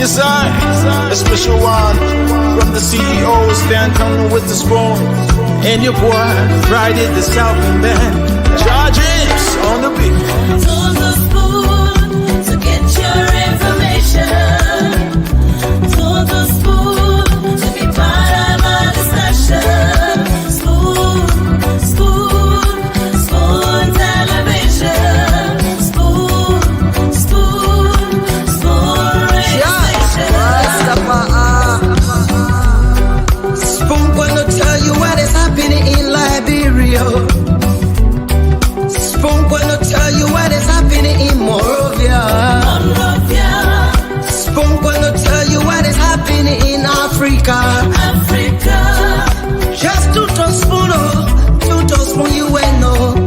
Yes, I, a special one from the CEO, stand coming with the spoon. And your boy, Friday the Southern Band, charges on the beat. To the spoon to get your information. To the spoon to be part of our discussion. Spoon, spoon, spoon television. Spoon, spoon, spoon radio station. Spoon gonna tell you what is happening in Liberia. Spoon gonna tell you what is happening in Monrovia. Spoon gonna tell you what is happening in Africa. Just to spoon you will know.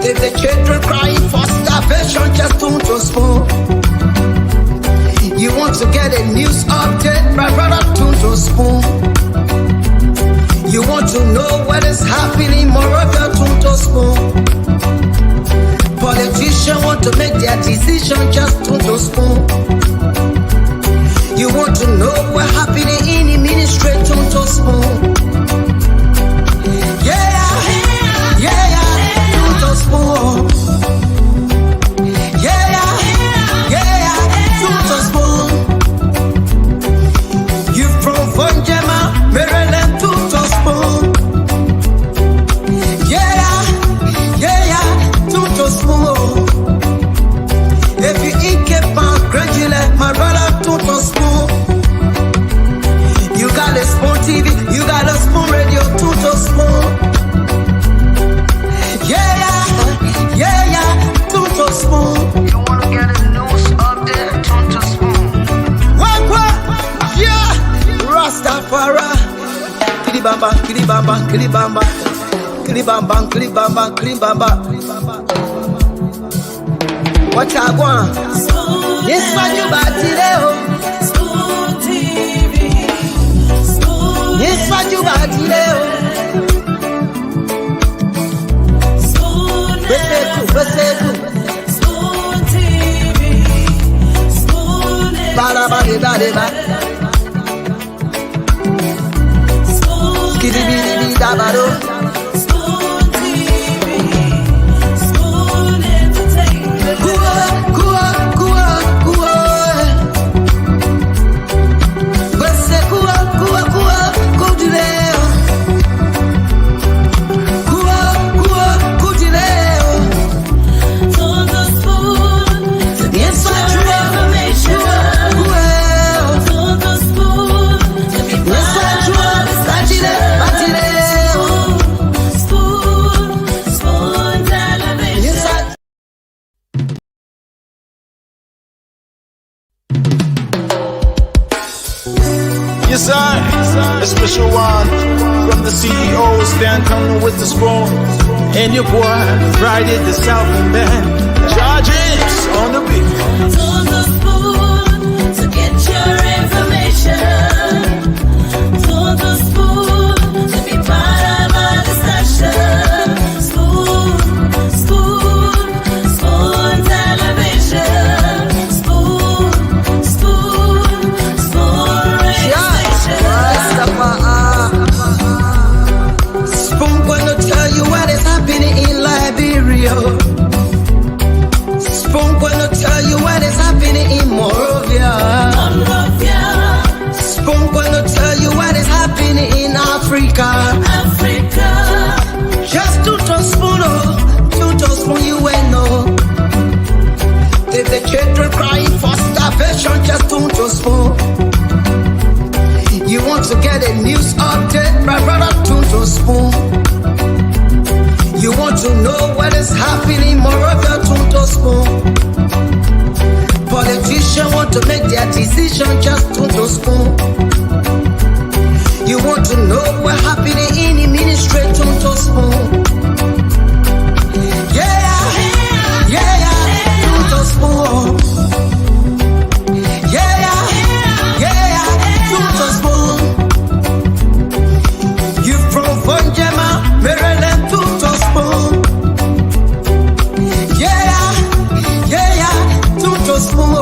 If the children crying for starvation, just to spoon. You want to get a news update, my brother, to spoon. You want to know what is happening, Moreover, to spoon. Politicians want to make their decision, just to spoon. You want to know what's happening in the ministry, to spoon. To spoon. To spoon. You from Vonjema, Maryland, to spoon. To spoon. If you eat kepa, gradually, my brother, to spoon. You got a spoon TV, you got a spoon radio, to spoon. To spoon. You wanna get a news update, to spoon. What? Yeah! Rastafari. Kilibamba, kilibamba, kilibamba. Kilibamba, kilibamba, kilibamba. What I want? Yes, what you about today? Spoon TV. Spoon. Yes, what you about today? Spoon. Beseku. Spoon TV. Spoon. Ba. Spoon. Skidibidi dabado. Spoon TV. Spoon entertainment. Yes, I, a special one from the CEO, stand coming with the spoon. And your boy, Friday the Southern Band, charges on the beat. To the spoon to get your information. To the spoon to be part of our discussion. Spoon, spoon, spoon television. Spoon, spoon, spoon radio station. Spoon gonna tell you what is happening in Liberia. Spoon gonna tell you what is happening in Monrovia. Spoon gonna tell you what is happening in Africa. Just to spoon you will know. If the children crying for starvation, just to spoon. You want to get a news update, my brother, to spoon. You want to know what is happening, Moreover, to spoon. Politicians want to make their decision, just to spoon. You want to know what's happening in the ministry, to spoon. To spoon. To spoon. You from Vonjema, Maryland, to spoon. To spoon.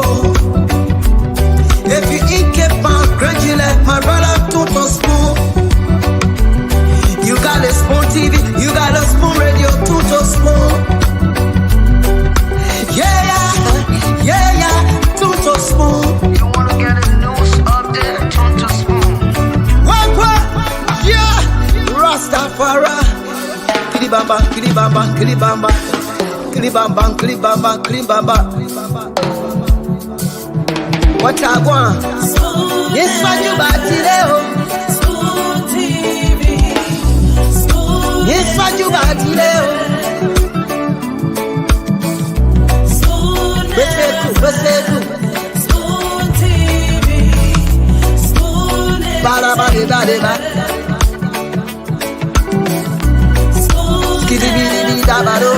kilibamba, kilibamba, kilibamba, kilibamba, kilibamba, kilibamba. What I want? Yes, what you got today? Yes, what you got today? Beseku. Ba. Skidibidi dabado.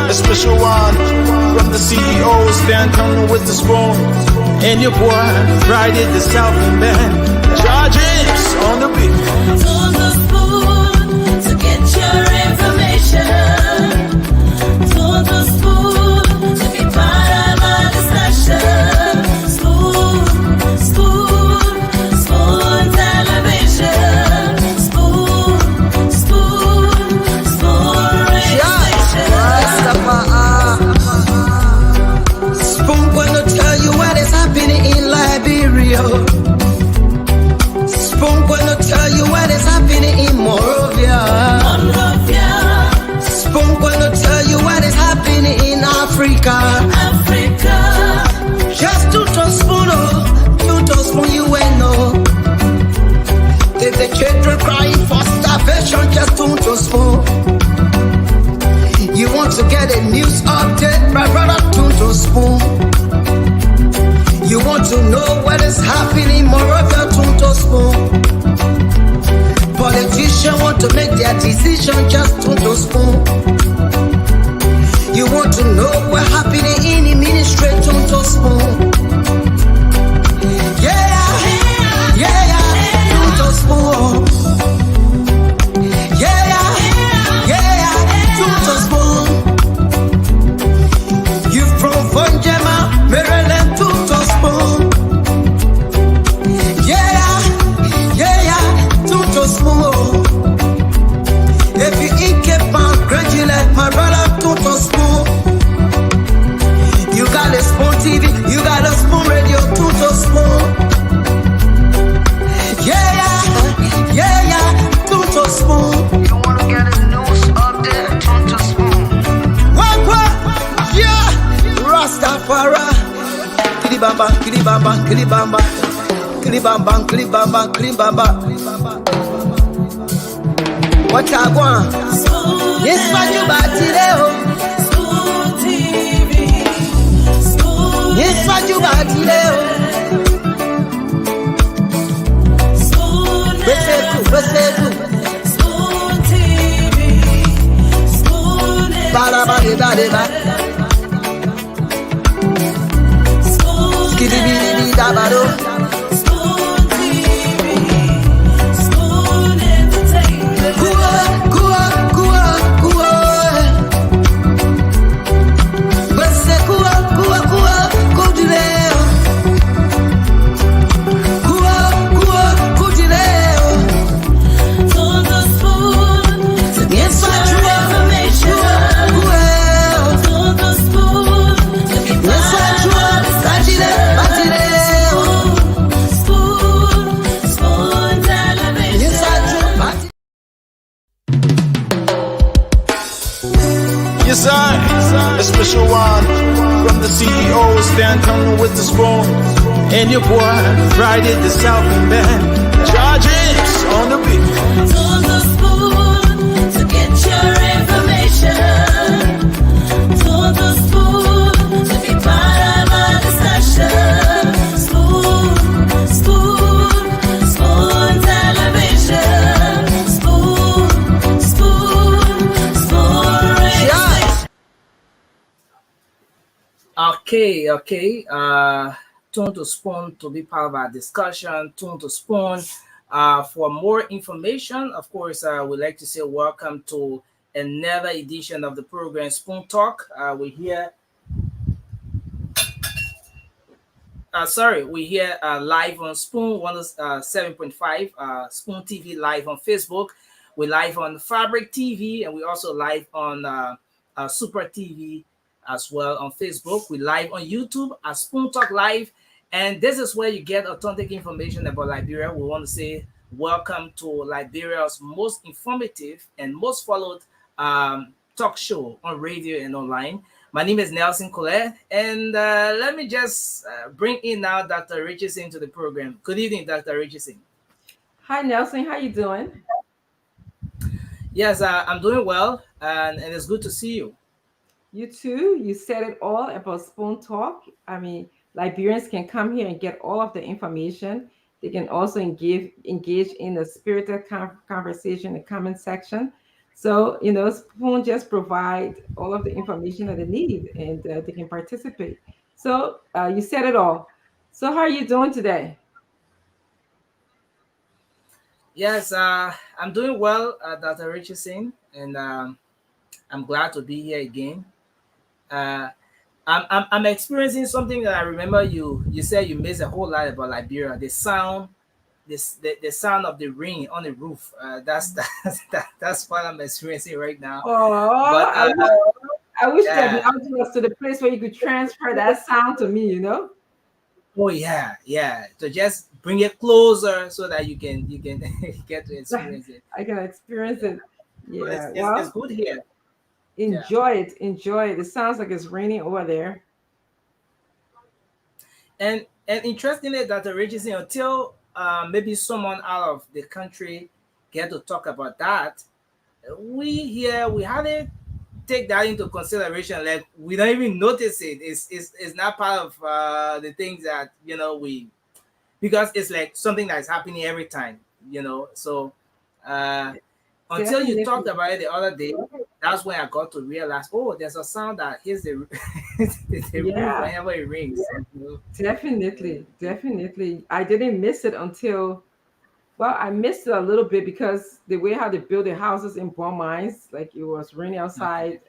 A special one from the CEO, stand coming with the spoon. And your boy, Friday the Southern Band. Darius on the beat. To the spoon to get your information. To the spoon to be part of our discussion. Spoon television. Spoon Spoon gonna tell you what is happening in Liberia. Spoon gonna tell you what is happening in Monrovia. Spoon gonna tell you what is happening in Africa. Just to spoon, you ain't know. If the children crying for starvation, just to spoon. You want to get a news update, my brother, to spoon. You want to know what is happening, Moreover, to spoon. Politicians want to make their decision, just to spoon. You want to know what's happening in the ministry, to spoon. Yeah, to spoon. Kilibamba. What I want? Yes, what you got today? Yes, what you got today? Beseku. Ba. Skidibidi dabado. A special one from the CEO, stand coming with the spoon. And your boy, Friday the Southern Band. Darius on the beat. To the spoon to get your information. To the spoon to be part of our discussion. Spoon television. Spoon Okay, okay. Tune to Spoon to be part of our discussion. Tune to Spoon. For more information, of course, we'd like to say welcome to another edition of the program Spoon Talk. We're here we here live on Spoon 107.5, Spoon TV live on Facebook. We're live on Fabric TV, and we also live on Super TV as well on Facebook. We live on YouTube at Spoon Talk Live, and this is where you get authentic information about Liberia. We want to say welcome to Liberia's most informative and most followed talk show on radio and online. My name is Nelson Colette, and let me just bring in now Dr. Richardson to the program. Good evening, Dr. Richardson. Hi Nelson, how you doing? Yes, I'm doing well, and it's good to see you. You too. You said it all about Spoon Talk. I mean, Liberians can come here and get all of the information. They can also engage in a spirited conversation in the comment section. So, Spoon just provide all of the information that they need, and they can participate. So, you said it all. So, how are you doing today? Yes, I'm doing well, Dr. Richardson, and I'm glad to be here again. Uh, I'm experiencing something that I remember you said you missed a whole lot about Liberia. The sound, the sound of the rain on the roof. That's what I'm experiencing right now. Oh, But I wish that yeah, technology was to the place where you could transfer that sound to me. oh yeah, yeah. So just bring it closer so that you can get to experience it. I can experience it. But Yeah. it's Well, good here. Yeah. enjoy it. Enjoy it. It sounds like it's raining over there. And interestingly, Dr. Richardson, until maybe someone out of the country get to talk about that, we here we haven't take that into consideration. Like we don't even notice it. It's not part of the things that we, because it's like something that's happening every time. So uh, until you talked Definitely. about it the other day, that's when I got to realize, oh, there's a sound that hits the the roof Yeah, whenever it rains. definitely. Definitely. I didn't miss it until, well, I missed it a little bit because the way how they build their houses in Bon Mines, like it was raining Okay. outside.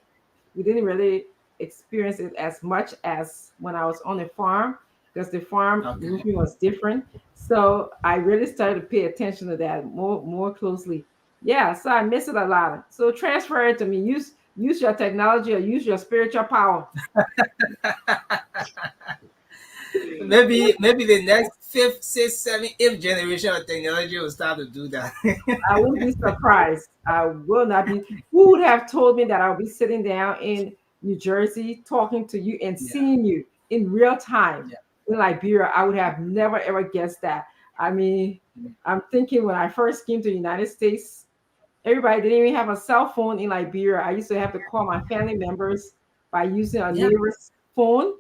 We didn't really experience it as much as when I was on the farm because the farm Okay. roofing was different. So I really started to pay attention to that more closely. Yeah, so I miss it a lot. So transfer it to me. Use your technology or use your spiritual power. Maybe the next fifth, sixth, seventh, eighth generation of technology will start to do that. I won't be surprised. I will not be. Who would have told me that I'll be sitting down in New Jersey talking to you and Yeah. seeing you in real time Yeah. in Liberia? I would have never ever guessed that. I mean, I'm thinking when I first came to the United States, everybody didn't even have a cell phone in Liberia. I used to have to call my family members by using a Yeah. neighbor's phone.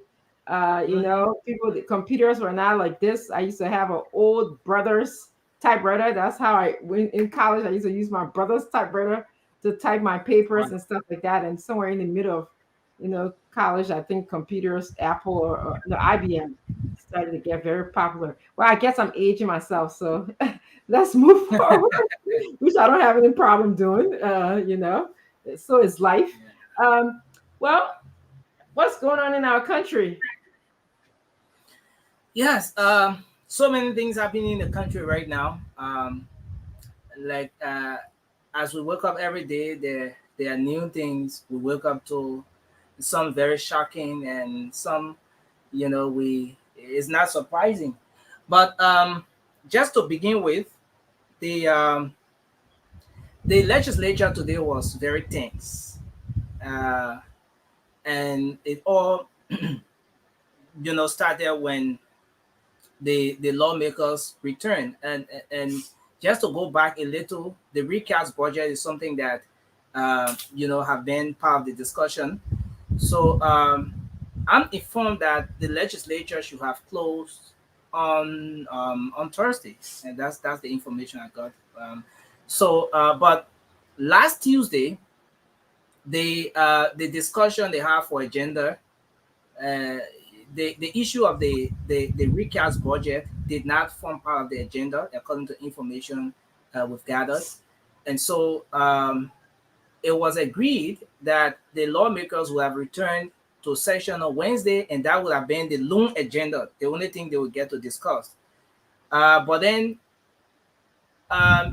Mhm. People, the computers were not like this. I used to have an old brother's typewriter. That's how I went in college. I used to use my brother's typewriter to type my Wow. papers and stuff like that. And somewhere in the middle of, college, I think computers, Apple or no, IBM started to get very popular. Well, I guess I'm aging myself, so let's move forward, which I don't have any problem doing. So is life. Yeah. Um, well, what's going on in our country? Yes. So many things happening in the country right now. Like as we wake up every day, there are new things we wake up to. Some very shocking, and some, we it's not surprising. But just to begin with, the um, the legislature today was very tense, uh, and it all started when the lawmakers returned. And just to go back a little, the recast budget is something that have been part of the discussion. So I'm informed that the legislature should have closed on Thursday, and that's the information I got. But last Tuesday, the discussion they have for agenda uh, the issue of the recast budget did not form part of the agenda according to information we've gathered. And so it was agreed that the lawmakers would have returned to session on Wednesday, and that would have been the lone agenda, the only thing they would get to discuss. But then,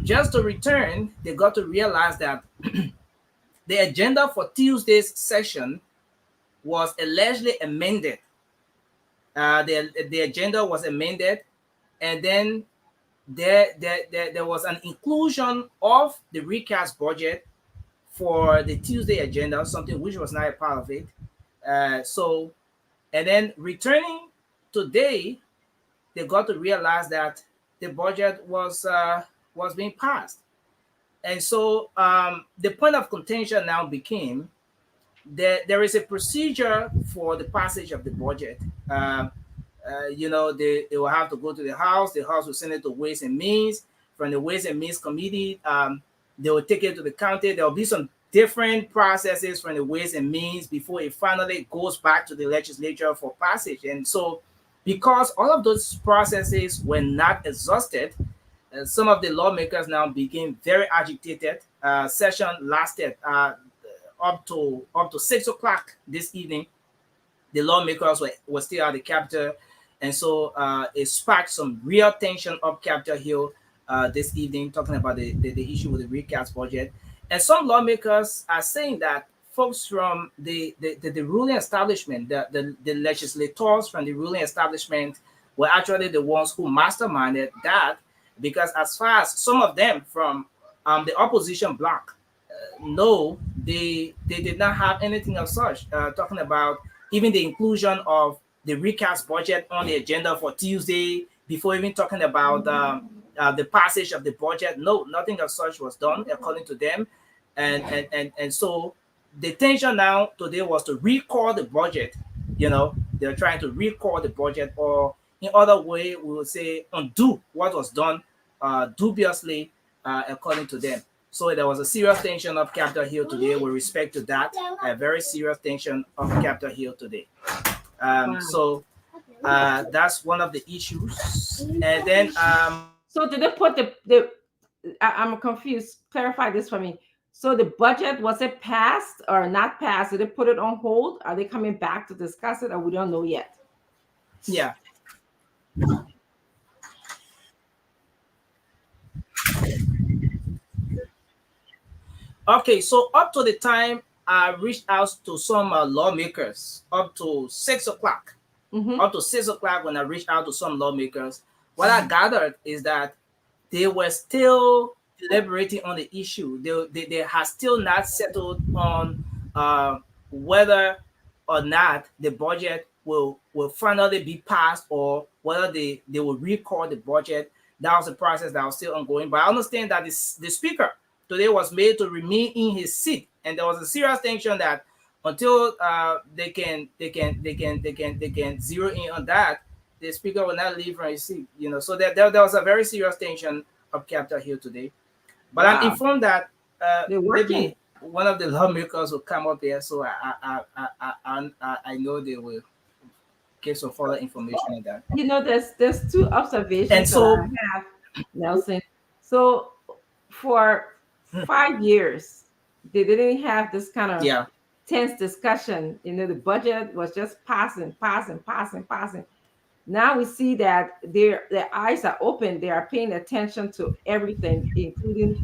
just to return, they got to realize that the agenda for Tuesday's session was allegedly amended. The agenda was amended, and then there was an inclusion of the recast budget for the Tuesday agenda, something which was not a part of it. And then returning today, they got to realize that the budget was being passed. And so the point of contention now became that there is a procedure for the passage of the budget. They will have to go to the House will send it to Ways and Means. From the Ways and Means Committee, they will take it to the county. There will be some different processes from the Ways and Means before it finally goes back to the legislature for passage. And so, because all of those processes were not exhausted, some of the lawmakers now became very agitated. Session lasted up to 6 o'clock this evening. The lawmakers were still at the Capitol, and so it sparked some real tension up Capitol Hill this evening, talking about the issue with the recast budget. And some lawmakers are saying that folks from the ruling establishment, the legislators from the ruling establishment, were actually the ones who masterminded that, because as far as some of them from the opposition bloc know, they did not have anything of such, talking about even the inclusion of the recast budget on the agenda for Tuesday, before even talking about the passage of the budget. No, nothing of such was done according to them. And so the tension now today was to recall the budget. They're trying to recall the budget, or in other way, we would say undo what was done dubiously, according to them. So there was a serious tension of Capitol Hill today with respect to that, a very serious tension of Capitol Hill today. So that's one of the issues. And then so did they put the I'm confused. Clarify this for me. So the budget, was it passed or not passed? Did they put it on hold? Are they coming back to discuss it, or we don't know yet? Yeah. Okay, so up to the time I reached out to some lawmakers, up to 6 o'clock. Up to 6 o'clock, when I reached out to some lawmakers, what I gathered is that they were still deliberating on the issue. They have still not settled on whether or not the budget will finally be passed, or whether they will recall the budget. That was a process that was still ongoing. But I understand that the speaker today was made to remain in his seat, and there was a serious tension that until they can zero in on that, the speaker will not leave from his seat. So there was a very serious tension of Capitol Hill today. But I'm informed that maybe one of the lawmakers will come up here, so I know they will give some further information on that. There's two observations And so, that I have, Nelson. So for 5 years, they didn't have this kind of tense discussion. The budget was just passing. Now we see that their eyes are open. They are paying attention to everything, including,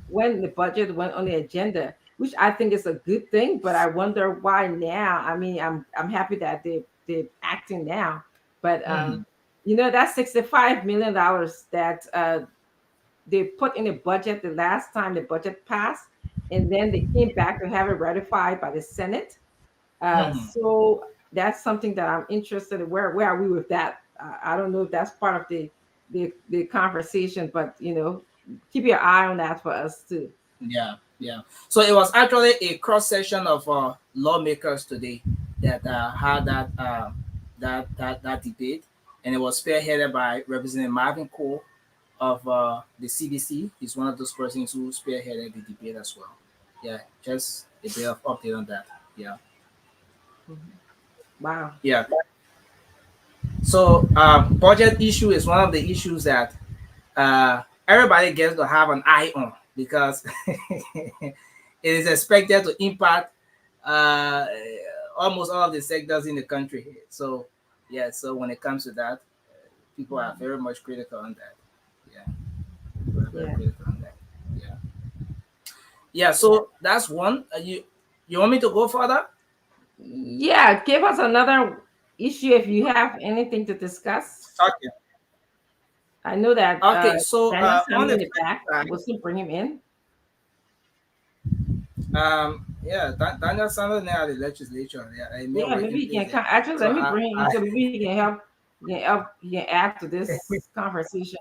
when the budget went on the agenda, which I think is a good thing. But I wonder why now. I mean, I'm happy that they're acting now. But that $65 million that they put in the budget the last time the budget passed, and then they came back to have it ratified by the Senate. So that's something that I'm interested in. Where are we with that? I don't know if that's part of the conversation, but keep your eye on that for us too. Yeah. So it was actually a cross section of lawmakers today that had that debate, and it was spearheaded by Representative Marvin Koon of the CDC. He's one of those persons who spearheaded the debate as well. Yeah, just a bit of update on that. Yeah. Wow. Yeah. So budget issue is one of the issues that everybody gets to have an eye on because it is expected to impact uh, almost all of the sectors in the country. So yeah, so when it comes to that, people are very much critical on that. Yeah, people are very Yeah. critical on that. Yeah, yeah. So that's one. You want me to go further? Yeah, give us another issue if you have anything to discuss. Okay. I know that Okay. So Daniel's on coming the in the flip back. side, We'll still bring him in. yeah, Daniel Sanders now at the legislature. Yeah, a mere Yeah, maybe working he place can there. come. Actually, So let me bring him in so maybe he can help. He can add to this conversation.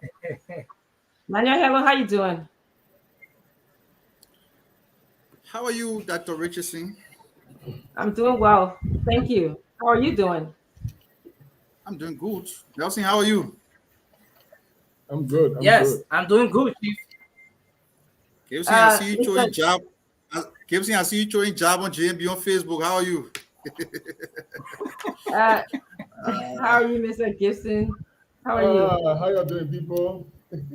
Daniel, hello, how you doing? How are you, Dr. Richardson? I'm doing well. Thank you. How are you doing? I'm doing good. Nelson, how are you? I'm good. I'm yes, good. I'm doing good, Chief. Gibson, I see you Mr. throwing job. Gibson, I see you throwing job on JMB on Facebook. How are you? Uh, how are you, Mr. Gibson? How are you? How y'all doing, people?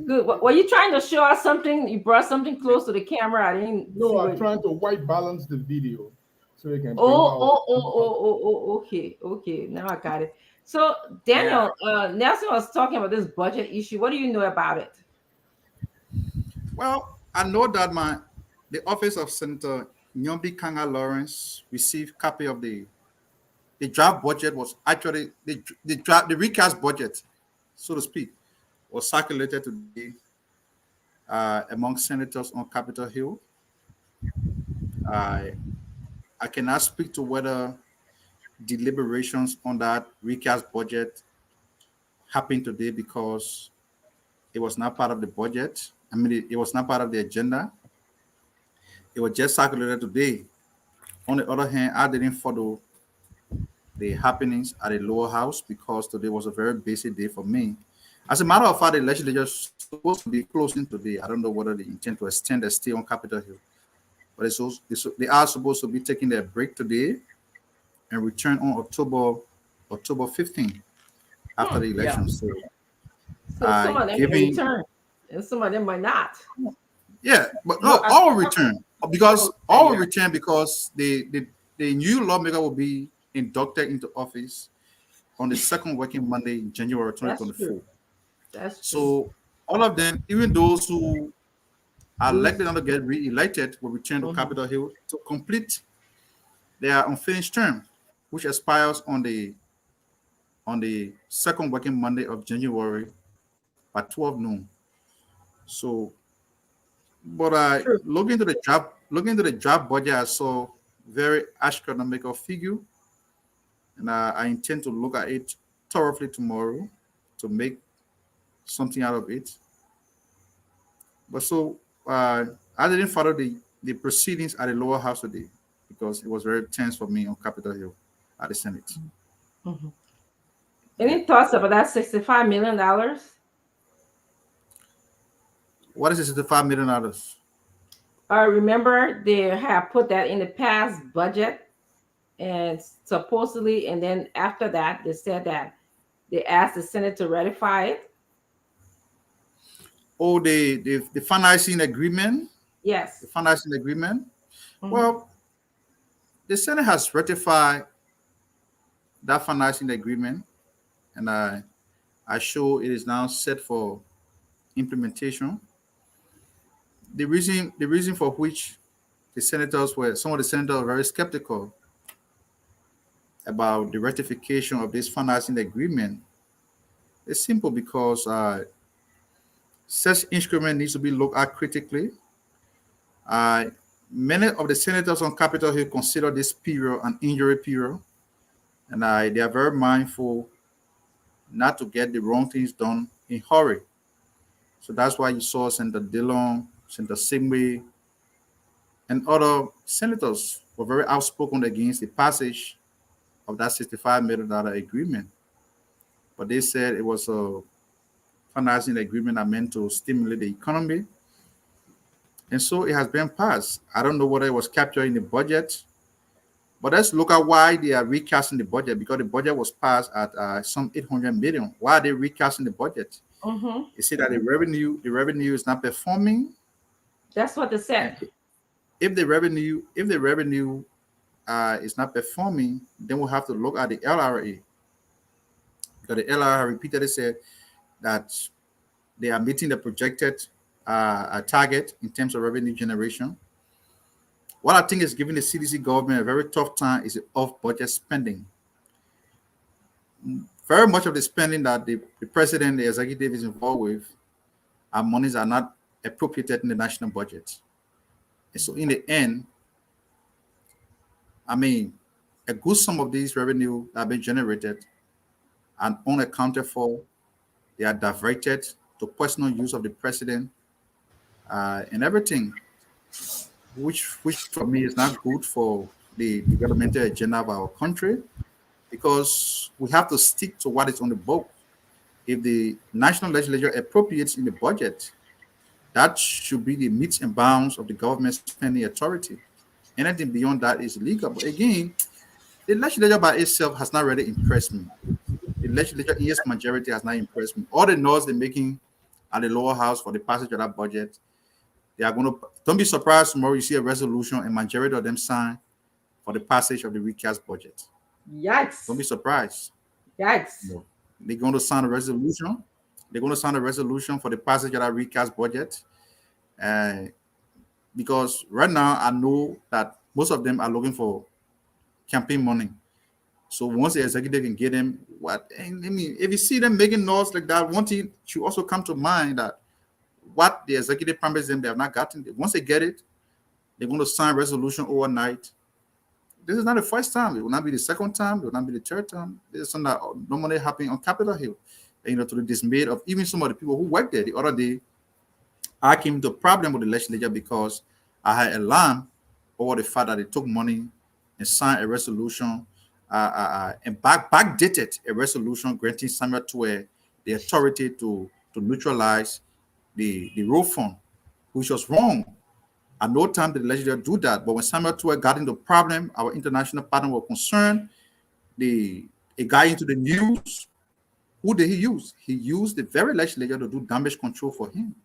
Good. Were you trying to show us something? You brought something close to the camera. I didn't see No, I'm what. trying to white balance the video so you can bring Oh, out. oh, oh, oh, oh, oh, okay, okay. Now I got it. So Yeah. Daniel, Nelson was talking about this budget issue. What do you know about it? Well, I know that the office of Senator Nyombi Kanga Lawrence received copy of the draft budget was actually the recast budget, so to speak, was circulated today among senators on Capitol Hill. I I cannot speak to whether deliberations on that recast budget happened today because it was not part of the budget. I mean, it was not part of the agenda. It was just circulated today. On the other hand, I didn't follow the happenings at the lower house because today was a very busy day for me. As a matter of fact, the legislature is supposed to be closing today. I don't know whether they intend to extend their stay on Capitol Hill, but they are supposed to be taking their break today and return on October 15th after the Yeah. election. So, So some of them may giving return, and some of them might not. yeah, but No, no, all will I- return because all will yeah. return because the new lawmaker will be inducted into office on the second working Monday in January That's 2024. true. That's true. So all of them, even those who are Lose. likely not to get re-elected, will return to Mhm. Capitol Hill to complete their unfinished term, which expires on the second working Monday of January by 12 noon. So, but I True. looking into the draft budget, I saw very astronomical figure, and I intend to look at it thoroughly tomorrow to make something out of it. But so I didn't follow the proceedings at the lower house today because it was very tense for me on Capitol Hill at the Senate. Mhm. Any thoughts about that $65 million? What is $65 million? Remember they have put that in the past budget, and supposedly, and then after that, they said that they asked the Senate to ratify it. Oh, the financing agreement. Yes. The financing agreement. Mhm. Well, the Senate has ratified that financing agreement, and I show it is now set for implementation. The reason for which some of the senators were very skeptical about the ratification of this financing agreement is simple because such instrument needs to be looked at critically. Uh, Many of the senators on Capitol Hill consider this period an injury period, and they are very mindful not to get the wrong things done in hurry. So that's why you saw Senator Dillon, Senator Sigmund, and other senators were very outspoken against the passage of that $65 million agreement. But they said it was a financing agreement that meant to stimulate the economy. And so it has been passed. I don't know whether it was captured in the budget, But let's look at why they are recasting the budget, because the budget was passed at some 800 million. Why are they recasting the budget? Mm-hmm. You see that the revenue is not performing. That's what they said. If the revenue is not performing, then we'll have to look at the LRA, because the LRA repeatedly said that they are meeting the projected target in terms of revenue generation. What I think is giving the CDC government a very tough time is the off-budget spending. Very much of the spending that the president, the executive is involved with, our monies are not appropriated in the national budget. And so in the end, I mean, a good sum of these revenue that have been generated and unaccounted for, they are diverted to personal use of the president and everything, which for me is not good for the developmental agenda of our country, because we have to stick to what is on the book. If the national legislature appropriates in the budget, that should be the metes and bounds of the government spending authority. Anything beyond that is illegal. But again, the legislature by itself has not really impressed me. The legislature in its majority has not impressed me. All the noise they're making at the lower house for the passage of that budget, they are going to, don't be surprised tomorrow you see a resolution and majority of them sign for the passage of the recast budget. Yikes. Don't be surprised. Yikes. No. They're going to sign a resolution. They're going to sign a resolution for the passage of that recast budget. Because right now I know that most of them are looking for campaign money. So once the executive can get them, I mean, if you see them making noise like that, one thing should also come to mind that what the executive promised them, they have not gotten it. Once they get it, they're going to sign resolution overnight. This is not the first time. It will not be the second time. It will not be the third time. This is something that normally happens on Capitol Hill. To the dismay of even some of the people who worked there. The other day, I came to a problem with the legislature because I had alarm over the fact that they took money and signed a resolution and backdated a resolution granting Samuel Tuer the authority to neutralize the road fund, which was wrong. At no time did the legislature do that. But when Samuel Tuer got into the problem, our international partner were concerned. A guy into the news. Who did he use? He used the very legislature to do damage control for him.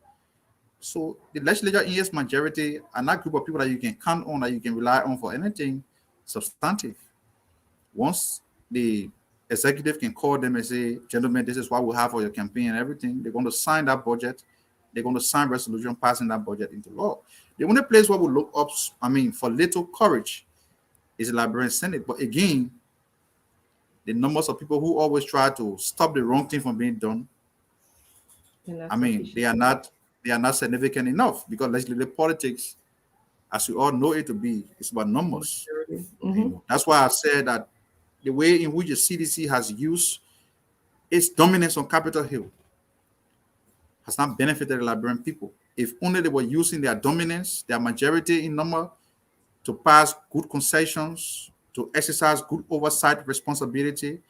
So the legislature in its majority are not a group of people that you can count on, that you can rely on for anything substantive. Once the executive can call them and say, gentlemen, this is what we have for your campaign and everything, they're going to sign that budget. They're going to sign resolution passing that budget into law. The only place where we look up, for little courage is the Liberian Senate. But again, the numbers of people who always try to stop the wrong thing from being done, they are not significant enough, because legislative politics, as we all know it to be, is about numbers. Mm-hmm. That's why I said that the way in which the CDC has used its dominance on Capitol Hill has not benefited the Liberian people. If only they were using their dominance, their majority in number, to pass good concessions, to exercise good oversight responsibility,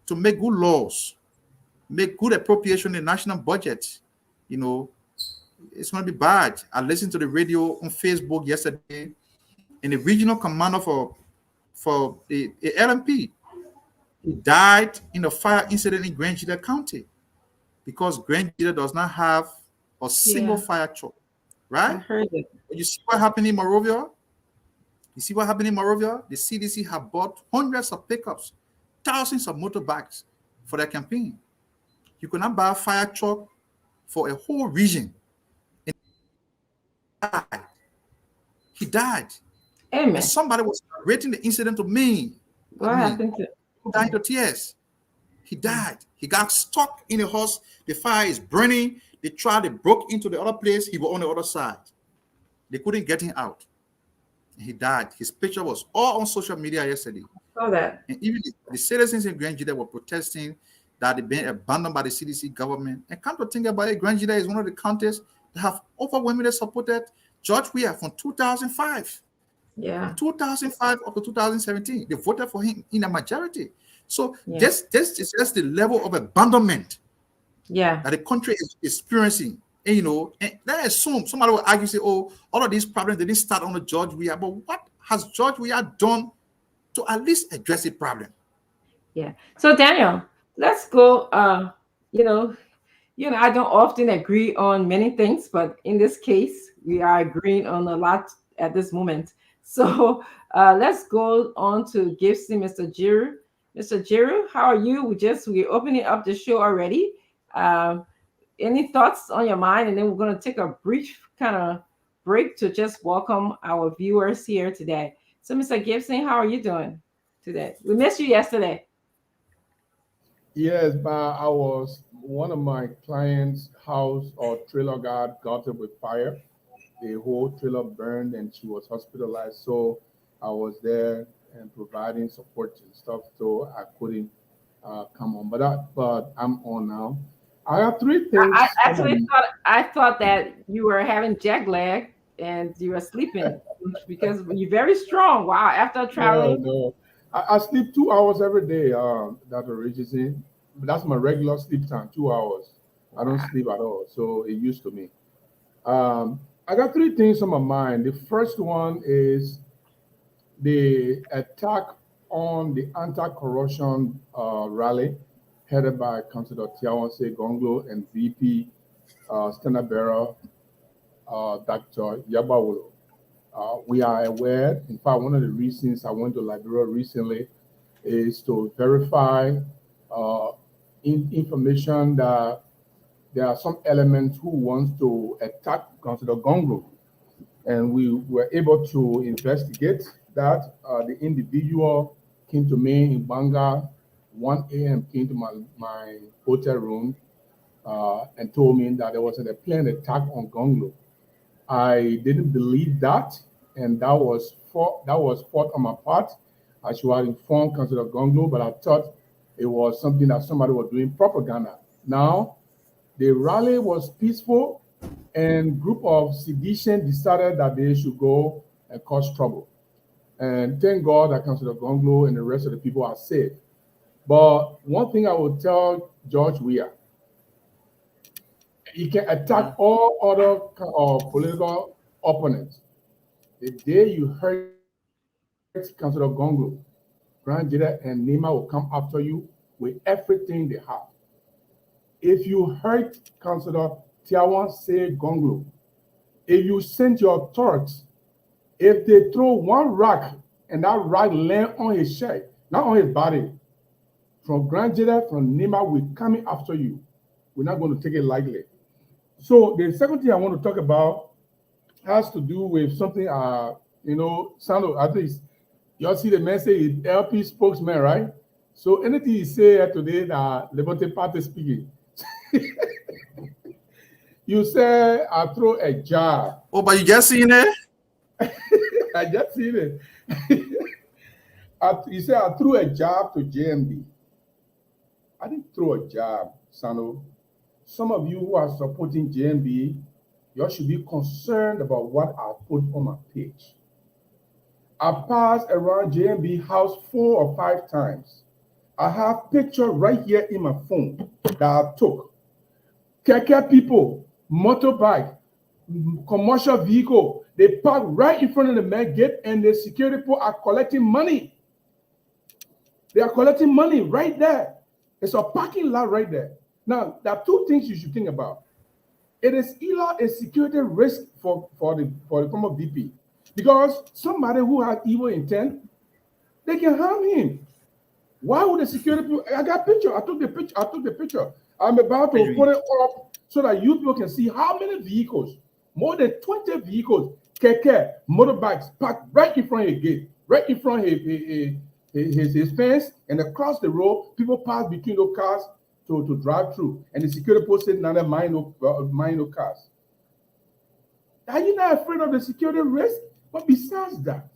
to make good laws, make good appropriation in the national budget, it's going to be bad. I listened to the radio on Facebook yesterday, and the regional commander for the LMP, he died in a fire incident in Grand Gila County because Grand Gila does not have a single fire truck, right? I heard it. But you see what happened in Monrovia? The CDC have bought hundreds of pickups, thousands of motorbikes for their campaign. You cannot buy a fire truck for a whole region. He died. Amen. And somebody was narrating the incident to me. What happened to him? Died of tears. He died. He got stuck in a house. The fire is burning. They broke into the other place. He was on the other side. They couldn't get him out. He died. His picture was all on social media yesterday. I saw that. And even the citizens in Grand Gila were protesting that they've been abandoned by the CDC government. And come to think about it, Grand Gila is one of the counties that have overwhelmingly supported George Weah from 2005. Yeah. 2005 up to 2017. They voted for him in a majority. So this is just the level of abandonment that the country is experiencing. And, and then assume somebody will argue, say, oh, all of these problems, they didn't start on the George Weah. But what has George Weah done to at least address the problem. Yeah. So Daniel, let's go. I don't often agree on many things, but in this case, we are agreeing on a lot at this moment. So let's go on to Gibson, Mr. Jiru. Mr. Jiru, how are you? We're opening up the show already. Any thoughts on your mind? And then we're going to take a brief kind of break to just welcome our viewers here today. So, Mr. Gibson, how are you doing today? We missed you yesterday. Yes, but one of my clients' house or trailer got up with fire. The whole trailer burned and she was hospitalized. So I was there and providing support and stuff. So I couldn't come on, but I'm on now. I have three things. I thought that you were having jet lag and you were sleeping because you're very strong. Wow, after traveling. No. I sleep 2 hours every day, Dr. Richardson. That's my regular sleep time, 2 hours. I don't sleep at all, so it used to me. I got three things on my mind. The first one is the attack on the anti-corruption rally headed by Councilor Tiawanse Gonglo and VP Standard Bearer Dr. Yabawolo. We are aware, in fact, one of the reasons I went to Liberia recently is to verify information that there are some elements who want to attack Councilor Gonglo. And we were able to investigate that. The individual came to me in Banga, 1 a.m., came to my hotel room and told me that there was a planned attack on Gonglo. I didn't believe that, and that was fault on my part. I should have informed Councilor Gonglo, but I thought it was something that somebody was doing propaganda. Now, the rally was peaceful, and group of sedition decided that they should go and cause trouble. And thank God that Councilor Gonglo and the rest of the people are safe. But one thing I will tell George Weah, he can attack all other political opponents. The day you hurt Councilor Gonglo, Grand Jada and Nima will come after you with everything they have. If you hurt Councilor Tiawanse Gonglo, if you send your thoughts, if they throw one rock and that rock land on his shirt, not on his body, from Grand Jada, from Nima, we're coming after you. We're not going to take it lightly. So the second thing I want to talk about has to do with something, Sandro, at least, y'all see the man say he's LP spokesman, right? So anything he say today that Liberty Party speaking, you say I throw a jab. Oh, but you just seen it? I just seen it. You say I threw a jab to JMB. I didn't throw a jab, Sano. Some of you who are supporting JMB, you should be concerned about what I put on my page. I passed around JMB house 4 or 5 times. I have picture right here in my phone that I took. Keke people, motorbike, commercial vehicle, they park right in front of the main gate and the security people are collecting money. They are collecting money right there. It's a parking lot right there. Now, there are 2 things you should think about. It is either a security risk for the former VP, because somebody who has evil intent, they can harm him. Why would the security people? I got a picture. I took the picture. I'm about to put it up so that you people can see how many vehicles, more than 20 vehicles, keke, motorbikes, parked right in front of his gate, right in front of his fence, and across the road, people pass between those cars to drive through, and the security post said, "None mind no cars." Are you not afraid of the security risk? But besides that,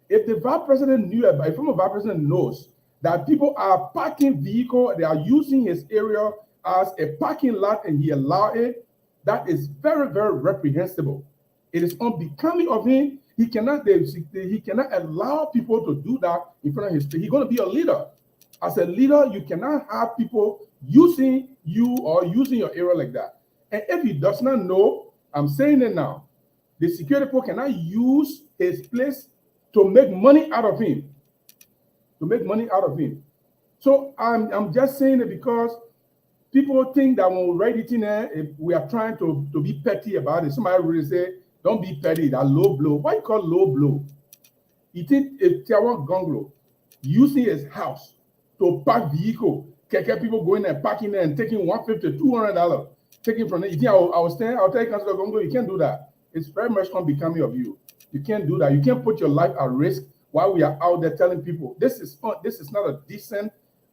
if the vice president knew, if former vice president knows that people are parking vehicle, they are using his area as a parking lot, and he allowed it, that is very, very reprehensible. It is unbecoming of him. He cannot allow people to do that in front of his face. He's going to be a leader. As a leader, you cannot have people using you or using your area like that. And if he does not know, I'm saying it now, the security people cannot use his place to make money out of him. To make money out of him. So I'm just saying it because people think that when we write it in there, we are trying to be petty about it. Somebody really say, don't be petty, that low blow. Why you call low blow? You think if Tiawan Gonglo using his house to park vehicle, people going and parking there and taking $150, $200, taking from there. You think I'll tell you, Councilor Gonglo, you can't do that. It's very much unbecoming of you. You can't do that. You can't put your life at risk while we are out there telling people this is not a decent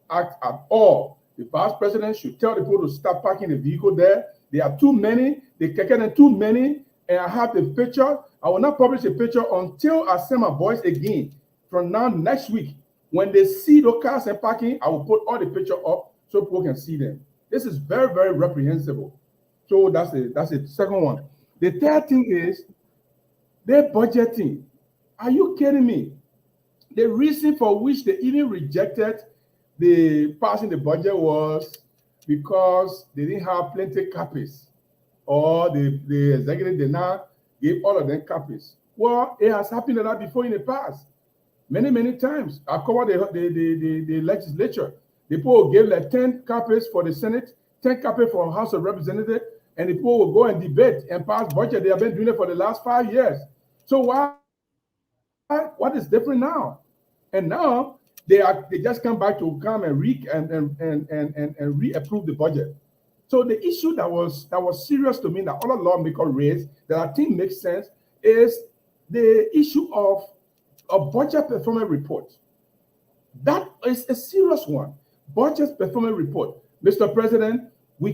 act at all. The vice president should tell the people to stop parking the vehicle there. There are too many. They are too many. And I have the picture. I will not publish a picture until I send my boys again. From now next week, when they see those cars and parking, I will put all the picture up so people can see them. This is very, very reprehensible. So that's it. Second one. The third thing is their budgeting. Are you kidding me? The reason for which they even rejected the passing the budget was because they didn't have plenty copies, or the executive did not give all of them copies. Well, it has happened like that before in the past, many, many times. I covered the legislature. The people gave like 10 copies for the Senate, 10 copies for House of Representatives, and the people will go and debate and pass budget. They have been doing it for the last 5 years. So what is different now? And now they just come back to come and reapprove the budget. So the issue that was serious to me that other lawmakers raised that I think makes sense is the issue of a budget performance report. That is a serious one. Budget performance report. Mr. President, we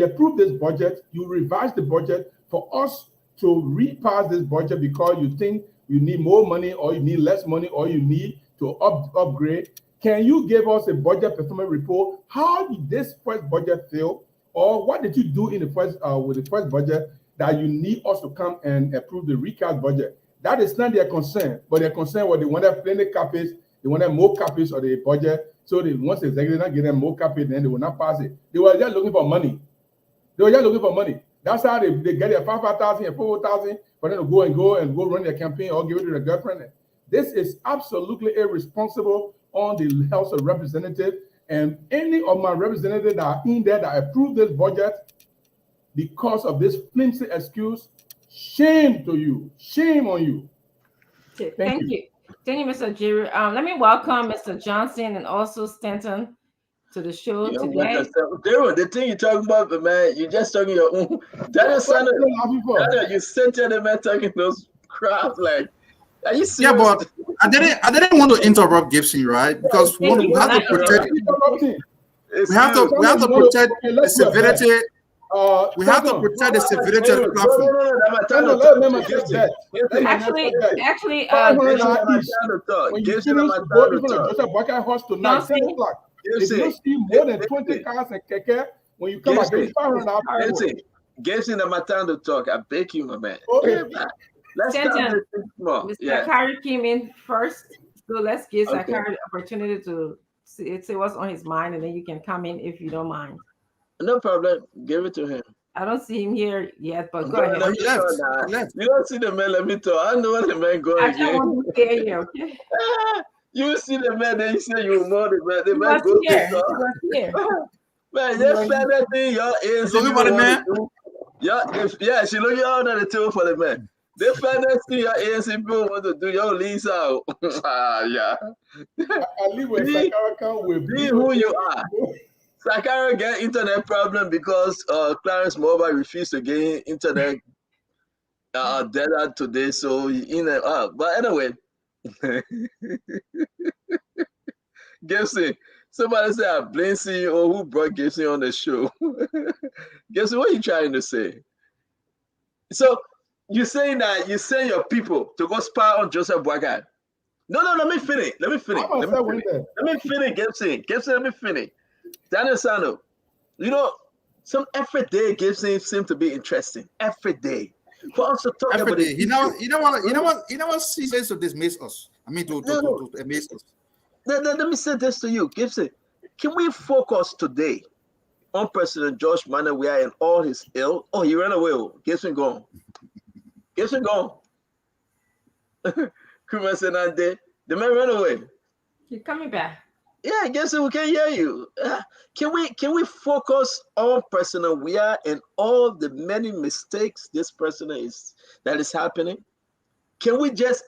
approve this budget. You revise the budget for us to repass this budget because you think you need more money or you need less money or you need to upgrade. Can you give us a budget performance report? How did this first budget fail? Or what did you do in the first with the first budget that you need us to come and approve the recast budget? That is not their concern, but their concern was they wanted plenty copies, they wanted more copies of the budget. So once the executive not give them more copies, then they will not pass it. They were just looking for money. That's how they get their 5,000 and 4,000 for them to go run their campaign or give it to their girlfriend. This is absolutely irresponsible on the House of Representatives, and any of my representatives that are in there that approve this budget because of this flimsy excuse, shame to you. Shame on you. Okay, thank you. Thank you, Mr. Jerry. Let me welcome Mr. Johnson and also Stanton to the show today. Daryl, the thing you're talking about, man, you're just talking your own. Daniel, you sent the man talking those crap like. Are you serious? Yeah, but I didn't want to interrupt Gibson, right? Because we have to protect. We have to protect the civility. We have to protect the civility of the platform. Actually, when you finish voting for the Joseph Boycott Horse tonight, 10 o'clock, if you see more than 20 cars and keke, when you come back, it's $500. Gibson, I'm not time to talk. I beg you, my man. Okay. Let's Mr. Zakari came in first, so let's give Zakari the opportunity to say what's on his mind, and then you can come in if you don't mind. No problem. Give it to him. I don't see him here yet, but go ahead. You don't see the man, let me talk. I know what the man going again. I don't want to stay here, okay? You see the man, then you say you know the man. The man goes to man, just find that thing, y'all is. Looking for the man? Yeah, she looking out on the table for the man. They find that thing your ANC people want to do your lease out. Yeah. I live with Sakara with be who you are. Sakara get internet problem because Clarence Mobile refused to get internet data today. So but anyway. Gibson, somebody said I blame CEO who brought Gibson on the show. Gibson, what are you trying to say? So you're saying that you send your people to go spy on Joseph Boycott. No, let me finish. Let me finish, Gibson. Gibson, let me finish. Daniel Sano, some every day Gibson seems to be interesting. Every day. For us to talk every about day. You know what he says to dismiss us. I mean to amaze us. Let me say this to you, Gibson. Can we focus today on President George Manawia and all his ill? Oh, he ran away. Gibson gone. Gibson gone. Kumasenante. The man ran away. You're coming back. Yeah, I guess we can hear you. Can we focus on President Weah and all the many mistakes this president that is happening? Can we just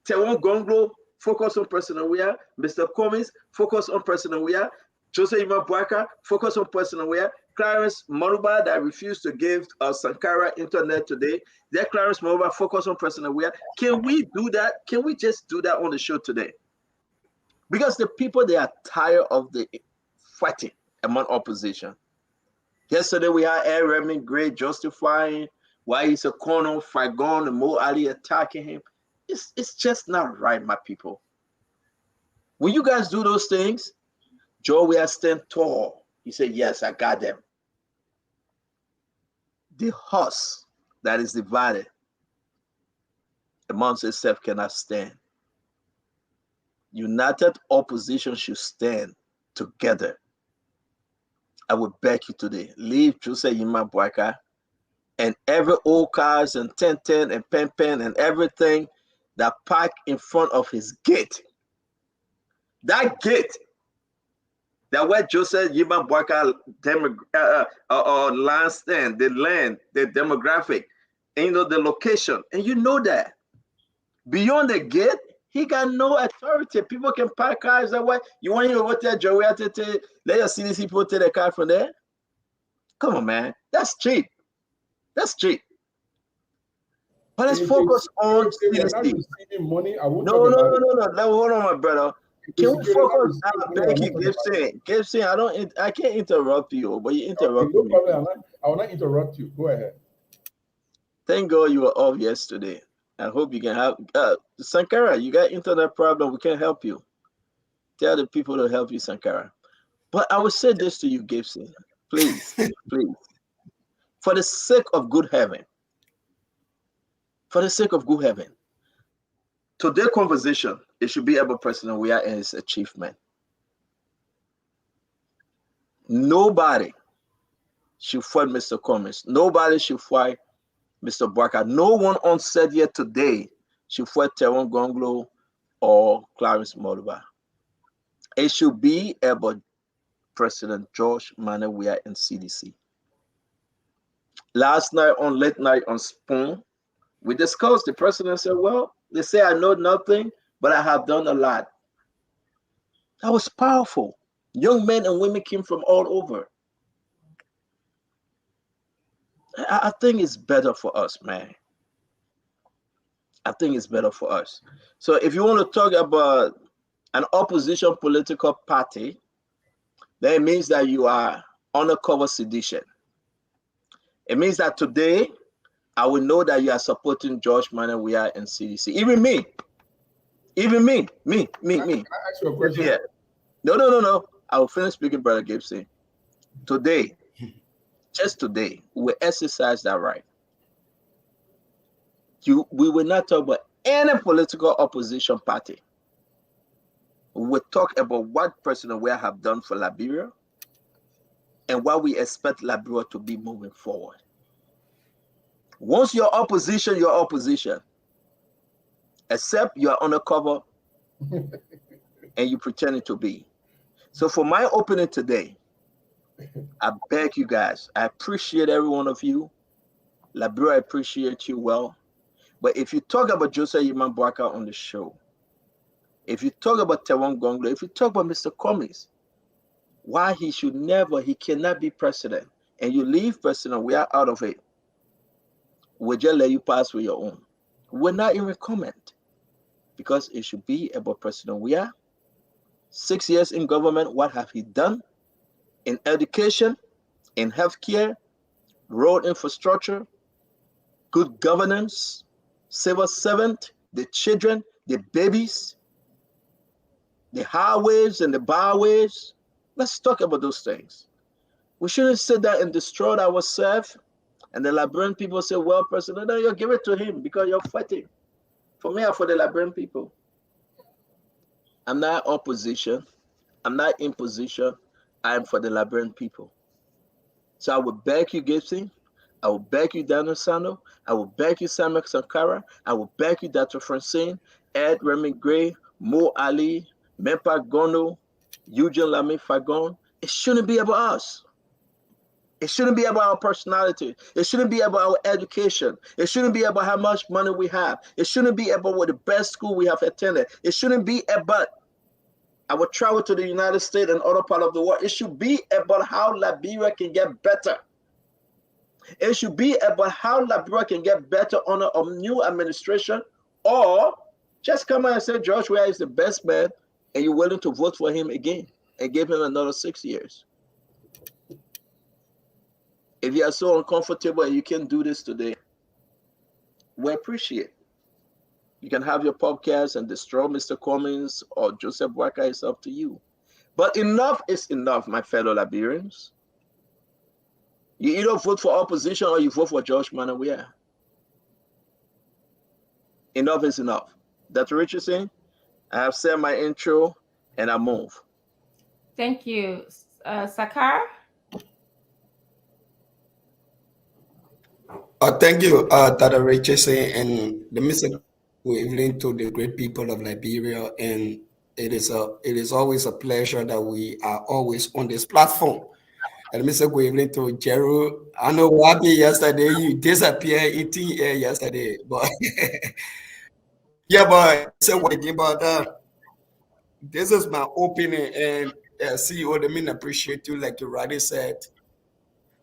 Tewon Gonglo focus on President Weah, Mr. Cummings focus on President Weah, Joseph Imabwaka focus on President Weah, Clarence Moruba that refused to give Sankara internet today. That Clarence Moruba focus on President Weah. Can we do that? Can we just do that on the show today? Because the people, they are tired of the fighting among opposition. Yesterday we had Ed Redmond Gray justifying why he's a corner, Fagon and Mo Ali attacking him. It's just not right, my people. When you guys do those things, Joe Weah stand tall. He said, yes, I got them. The horse that is divided amongst itself cannot stand. United opposition should stand together. I would beg you today, leave Jose Imabwaka and every old cars and 1010 and pen and everything that park in front of his gate. That gate, that where Joseph Imabwaka land stand, the land, the demographic, and the location, and you know that. Beyond the gate, he got no authority. People can park cars that way. You want to go there, Joey, let your CDC people take the car from there? Come on, man. That's cheap. That's cheap. But let's focus on CDC. Money, No. Hold on, my brother. Can we focus? Thank you, Gibson. I can't interrupt you, but you interrupt me. No problem. I will not interrupt you. Go ahead. Thank God you were off yesterday. I hope you can have Sankara. You got internet problem. We can help you. Tell the people to help you, Sankara. But I will say this to you, Gibson. Please, please. For the sake of good heaven. For the sake of good heaven. Today's conversation, it should be about President Weah and his achievement. Nobody should fight Mr. Cummings. Nobody should fight Mr. Barker. No one on set yet today should fight Tewon Gonglo or Clarence Moruba. It should be about President George Manuel Weah and CDC. Last night on Late Night on Spoon, we discussed, the president said, well, they say I know nothing, but I have done a lot. That was powerful. Young men and women came from all over. I think it's better for us, man. I think it's better for us. So if you want to talk about an opposition political party, then it means that you are undercover sedition. It means that today, I will know that you are supporting George Manuel Weah and CDC. Even me. Even me. Me. Can I ask you a question? Yeah. No. I will finish speaking, Brother Gibson. Today, just today, we exercise that right. We will not talk about any political opposition party. We will talk about what President Weah have done for Liberia and what we expect Liberia to be moving forward. Once you're opposition, you're opposition. Except you're undercover and you pretending to be. So for my opening today, I beg you guys, I appreciate every one of you. Liberia, I appreciate you well. But if you talk about Joseph Imabwaka on the show, if you talk about Tewon Gonglo, if you talk about Mr. Cummings, why he cannot be president, and you leave President Weah out of it, we'll just let you pass with your own. We're not even comment, because it should be about President Weah. 6 years in government, what have he done? In education, in healthcare, road infrastructure, good governance, civil servant, the children, the babies, the highways and the byways. Let's talk about those things. We shouldn't sit there and destroy ourselves. And the Liberian people say, well, President, no, you give it to him because you're fighting. For me or for the Liberian people. I'm not opposition. I'm not in position. I am for the Liberian people. So I will beg you, Gibson. I will beg you, Daniel Sano. I will beg you, Samuel Sankara. I will beg you, Dr. Francine. Ed Remy Gray, Mo Ali, Mempa Gono, Eugene Lamy Fagon. It shouldn't be about us. It shouldn't be about our personality. It shouldn't be about our education. It shouldn't be about how much money we have. It shouldn't be about what the best school we have attended. It shouldn't be about our travel to the United States and other part of the world. It should be about how Liberia can get better. It should be about how Liberia can get better under a new administration, or just come out and say George Weah is the best man and you're willing to vote for him again and give him another 6 years. If you are so uncomfortable and you can't do this today, we appreciate. You can have your podcast and destroy Mr. Cummings or Joseph Waka. It's up to you. But enough is enough, my fellow Liberians. You either vote for opposition or you vote for George Weah. Enough is enough. Dr. Richardson, I have said my intro and I move. Thank you. Sakar? Thank you, Dr. Richardson, and the message we're evening to the great people of Liberia. And it is always a pleasure that we are always on this platform. And Mr. Evening to Jerry. I know what happened yesterday. You disappeared in thin air yesterday, but yeah, but this is my opinion. And CEO, the mean appreciate you, like you already said.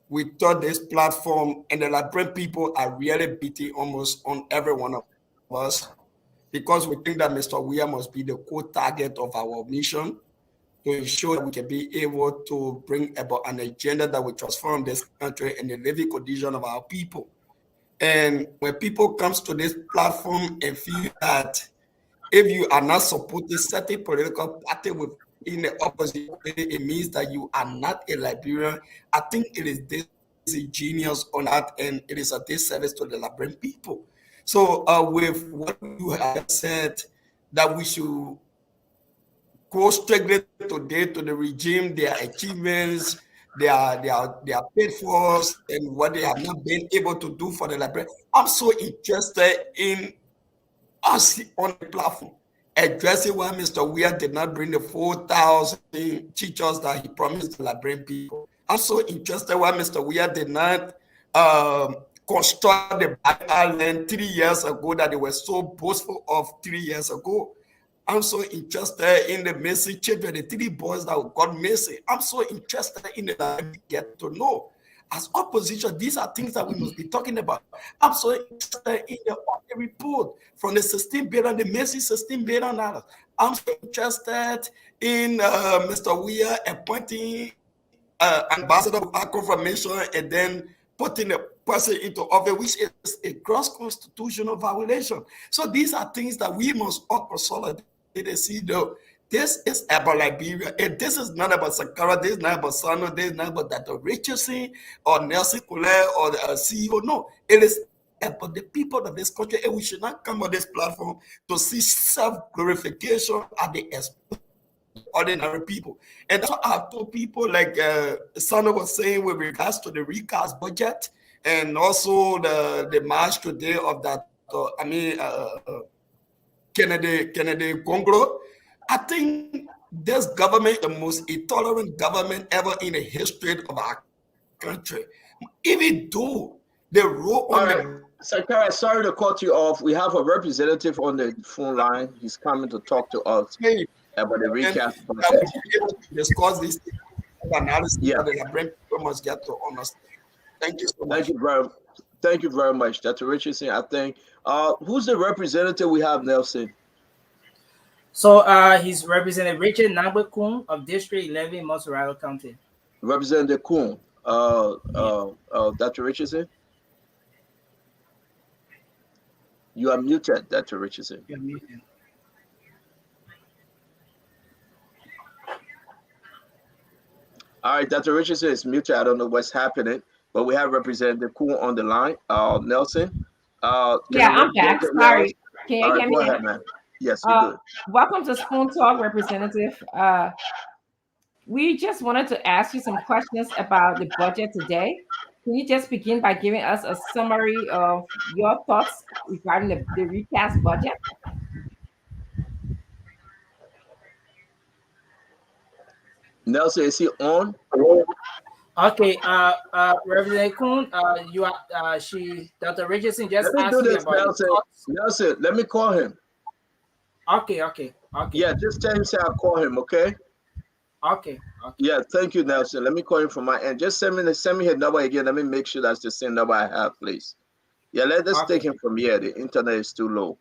We thought this platform and the Liberian people are really beating almost on every one of us, because we think that Mr. Weah must be the core target of our mission to ensure that we can be able to bring about an agenda that will transform this country and the living condition of our people. And when people comes to this platform and feel that if you are not supporting certain political party within the opposition, it means that you are not a Liberian. I think it is disingenuous on that, and it is a disservice to the Liberian people. So with what you have said, that we should go strictly today to the regime, their achievements, their pitfalls, and what they have not been able to do for the Liberian. I'm so interested in us on the platform addressing why Mr. Weah did not bring the 4,000 teachers that he promised the Liberian people. I'm so interested why Mr. Weah did not construct the Black Island 3 years ago that they were so boastful of 3 years ago. I'm so interested in the missing children, the 3 boys that got missing. I'm so interested in the get to know. As opposition, these are things that we must be talking about. I'm so interested in the report from the 16 billion, the missing 16 billion dollars. I'm so interested in Mr. Weah appointing ambassador of our confirmation and then putting a person into office, which is a gross constitutional violation. So these are things that we must all consolidate and see, though. This is about Liberia, and this is not about Sakara, this is not about Sano, this is not about Dr. Richardson or Nelson Kule or the CEO. No, it is about the people of this country, and we should not come on this platform to see self-glorification at the expense of ordinary people. And that's what I've told people, like Sano was saying with regards to the recast budget, and also the march today of that, Kennedy Congo. I think this government is the most intolerant government ever in the history of our country. Even though the role on the... Sakara, sorry to cut you off. We have a representative on the phone line. He's coming to talk to us about the recast budget. Discuss this analysis that the Liberian people must get to understand. Thank you so much. Thank you very much, Dr. Richardson. I think who's the representative we have, Nelson? So he's Representative Richard Nagbe Koon of District 11, Montserrat County. Representative Koon, Dr. Richardson? You are muted, Dr. Richardson. You're muted. All right, Dr. Richardson is muted. I don't know what's happening, but we have Representative Koon on the line. Nelson? Yeah, I'm back. Sorry. Can you hear me? Go ahead, man. Yes, you do. Welcome to Spoon Talk, Representative. We just wanted to ask you some questions about the budget today. Can you just begin by giving us a summary of your thoughts regarding the recast budget? Nelson, is he on? Okay, Reverend Koon, you are Dr. Richardson just Let me do asked you this, about Nelson. the thoughts. Nelson, let me call him. Okay. Yeah, just tell him say I'll call him, okay? Okay. Yeah, thank you, Nelson. Let me call him from my end. Just send me his number again. Let me make sure that's the same number I have, please. Yeah, let's take him from here. The internet is too low.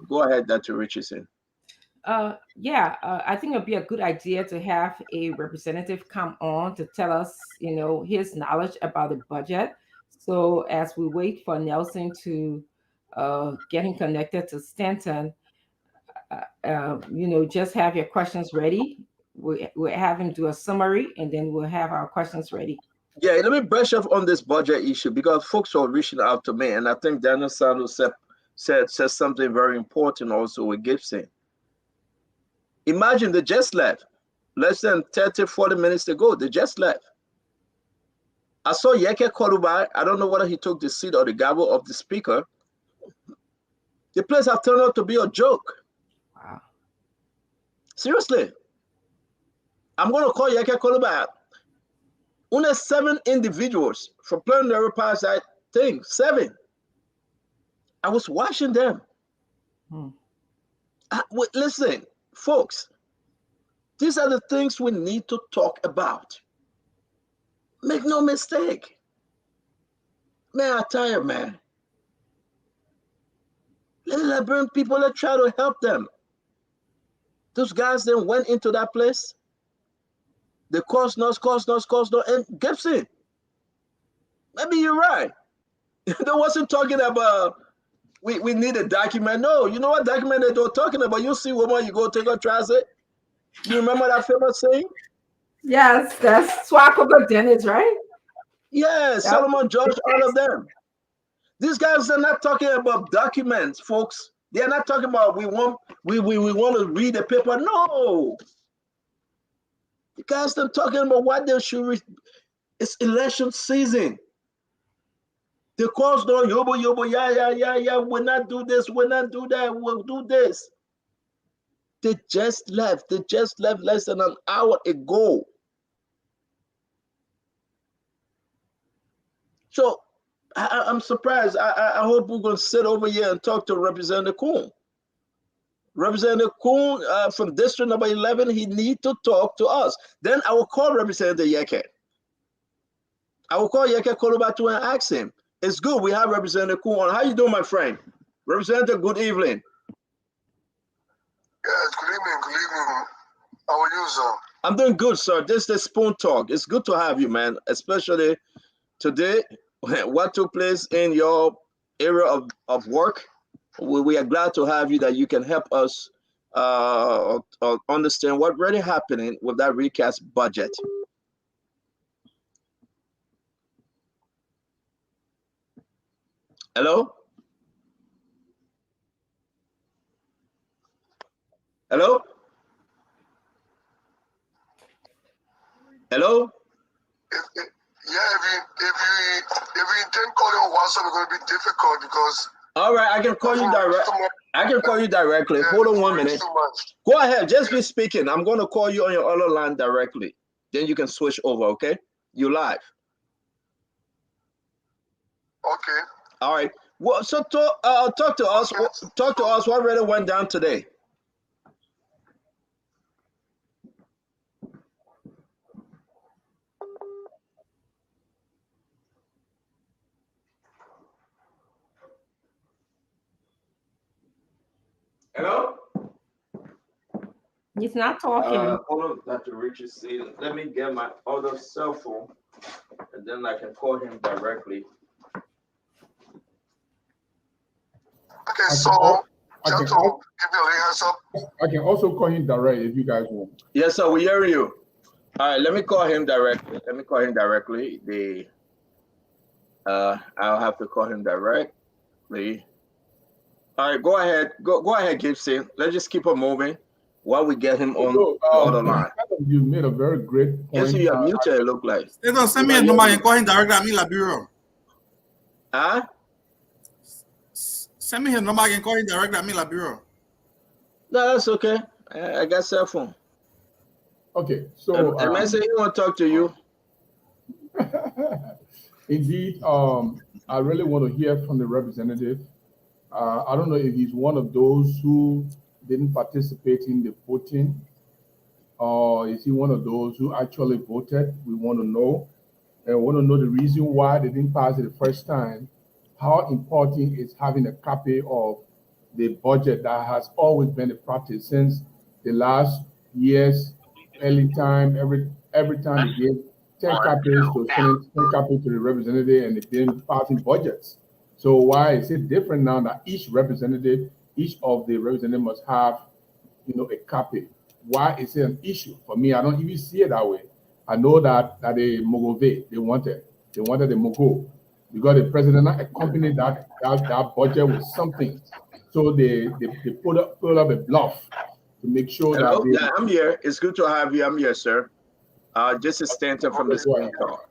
Go ahead, Dr. Richardson. I think it'd be a good idea to have a representative come on to tell us, his knowledge about the budget. So as we wait for Nelson to get him connected to Stanton, just have your questions ready. We'll have him do a summary, and then we'll have our questions ready. Yeah, let me brush up on this budget issue because folks are reaching out to me, and I think Daniel Santos said something very important also with Gibson. Imagine they just left. Less than 30, 40 minutes ago, they just left. I saw Yeke Kolubai. I don't know whether he took the seat or the gavel of the speaker. The place have turned out to be a joke. Wow. Seriously. I'm going to call Yeke Kolubai. Only 7 individuals from plenary parasite thing. 7. I was watching them. Listen, folks, these are the things we need to talk about. Make no mistake. Man, I tell you, man. Let Liberian people, let's try to help them. Those guys then went into that place. They cost no. And Gibson, maybe you're right. They wasn't talking about we need a document. No, you know what document they were talking about? You see woman, you go take a transit. You remember that famous saying? Yes, that's Swakova Dennis, right? Yeah, Solomon George, all of them. These guys are not talking about documents, folks. They're not talking about we want to read the paper. No. The guys are talking about what they should read. It's election season. The calls don't yobo, yeah. We'll not do this, we'll not do that, we'll do this. They just left. They just left less than an hour ago. So I'm surprised. I hope we're going to sit over here and talk to Representative Koon. Representative Koon from District number 11, he needs to talk to us. Then I will call Representative Yeke. I will call Yeke Kolobatu and ask him. It's good we have Representative Koon on. How you doing, my friend? Representative, good evening. Yes, good evening. How are you, sir? I'm doing good, sir. This is the Spoon Talk. It's good to have you, man, especially today. What took place in your area of work. We are glad to have you, that you can help us understand what really happening with that recast budget. Hello? Hello? Hello? If you intend calling on WhatsApp, it's going to be difficult because. All right, I can call you direct. I can call you directly. Hold on 1 minute. Go ahead, just be speaking. I'm going to call you on your other line directly. Then you can switch over, okay? You live. Okay. All right. Well, so talk to us. Talk to us. What really went down today? Hello? He's not talking. Hold on, Dr. Richard. Let me get my other cell phone, and then I can call him directly. Okay, so just to give you a heads up. I can also call him direct if you guys want. Yes, sir. We hear you. All right, let me call him directly. I'll have to call him directly. All right, go ahead. Go ahead, Gibson. Let's just keep on moving while we get him on the other line. You made a very great point. Yes, you are muted, it look like. They don't send me a number and call him directly at me, La Bureau. Huh? Send me his number and call him directly at me, La Bureau. No, that's okay. I got cell phone. Okay, so Am I saying he want to talk to you? indeed, I really want to hear from the representative. I don't know if he's one of those who didn't participate in the voting, or is he one of those who actually voted? We want to know. And want to know the reason why they didn't pass it the first time. How important is having a copy of the budget that has always been a practice since the last year's early time. Every time they gave 10 copies to Senate, 10 copies to the representative, and they've been passing budgets. So why is it different now that each of the representatives must have, a copy? Why is it an issue? For me, I don't even see it that way. I know that the Mogove, they wanted the Mogo, because the president accompanied that budget with something. So they put up a bluff to make sure Hello? that Yeah, I'm here. It's good to have you. I'm here, sir. This is Stanton from the Spoon Talk.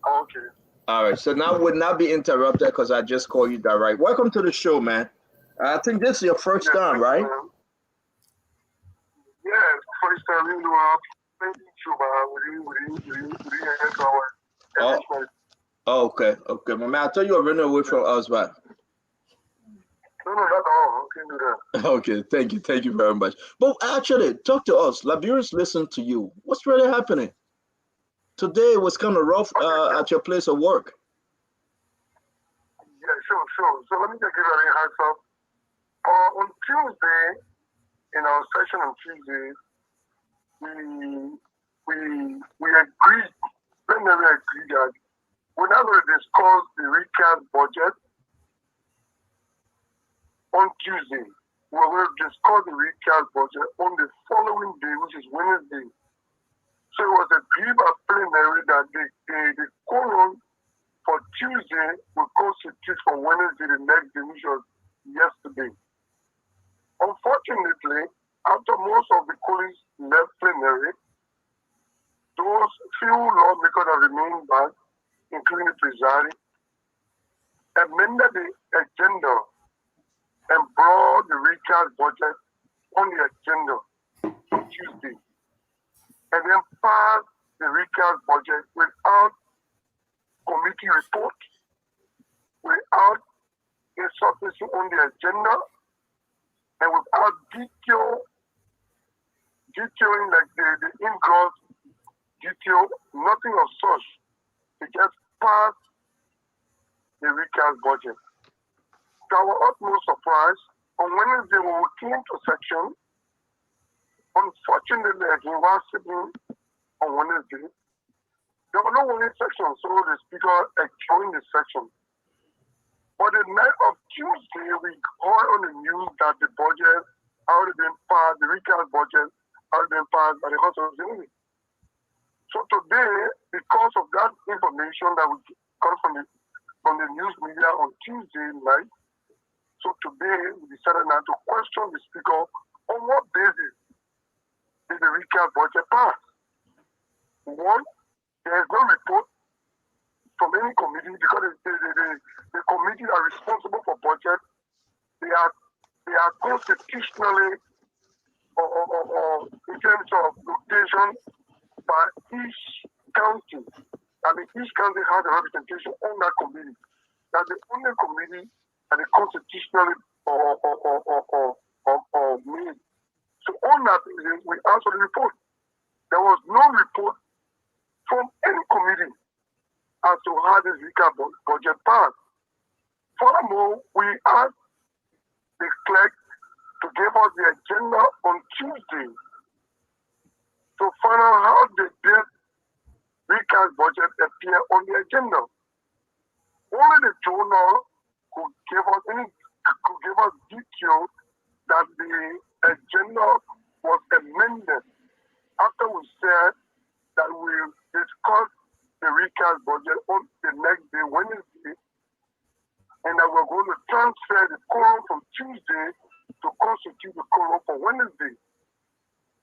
Okay. All right. So now we'll not be interrupted because I just called you direct. Welcome to the show, man. I think this is your first time, right? Yes, first time in the world. Thank you, Oh, okay. Okay, my man. I thought you were running away from us, but No, not all. Okay, do that. okay. Thank you very much. But actually, talk to us. Liberians listen to you. What's really happening? Today was kind of rough at your place of work. Yeah, sure. So let me just give you a heads up. On Tuesday, in our session on Tuesday, we agreed, plenary agreed that we're not going to discuss the recast budget on Tuesday. We're going to discuss the recast budget on the following day, which is Wednesday. So it was agreed by plenary that the quorum for Tuesday will constitute for Wednesday the next day, which was yesterday. Unfortunately, after most of the colleagues left plenary, those few lawmakers that remained back, including the presiding, amended the agenda and brought the recast budget on the agenda on Tuesday, and then passed the recast budget without committee report, without a substitute on the agenda, and without detailing like the in-gross detail, nothing of such. It just passed the recast budget. To our utmost surprise, on Wednesday when we came to section, unfortunately, he was sitting on Wednesday. There were no winning sections, so the speaker joined the section. But the night of Tuesday, we heard on the news that the budget already been passed, the recast budget already been passed by the House of Assembly. So today, because of that information that we got from the news media on Tuesday night, so today we decided now to question the speaker on what basis did the recast budget pass. One, there is no report from any committee because the committee are responsible for budget. They are constitutionally or in terms of rotation by each county. I mean, each county has a representation on that committee. That's the only committee that is constitutionally made. So on that basis, we asked for the report. There was no report from any committee as to how this recap budget passed. Furthermore, we asked the clerk to give us the agenda on Tuesday to find out how did this recast budget appear on the agenda. Only the journal could give us detail that the agenda was amended after we said that we discussed the recast budget on the next day, Wednesday, and that we're going to transfer the quorum from Tuesday to constitute the quorum for Wednesday.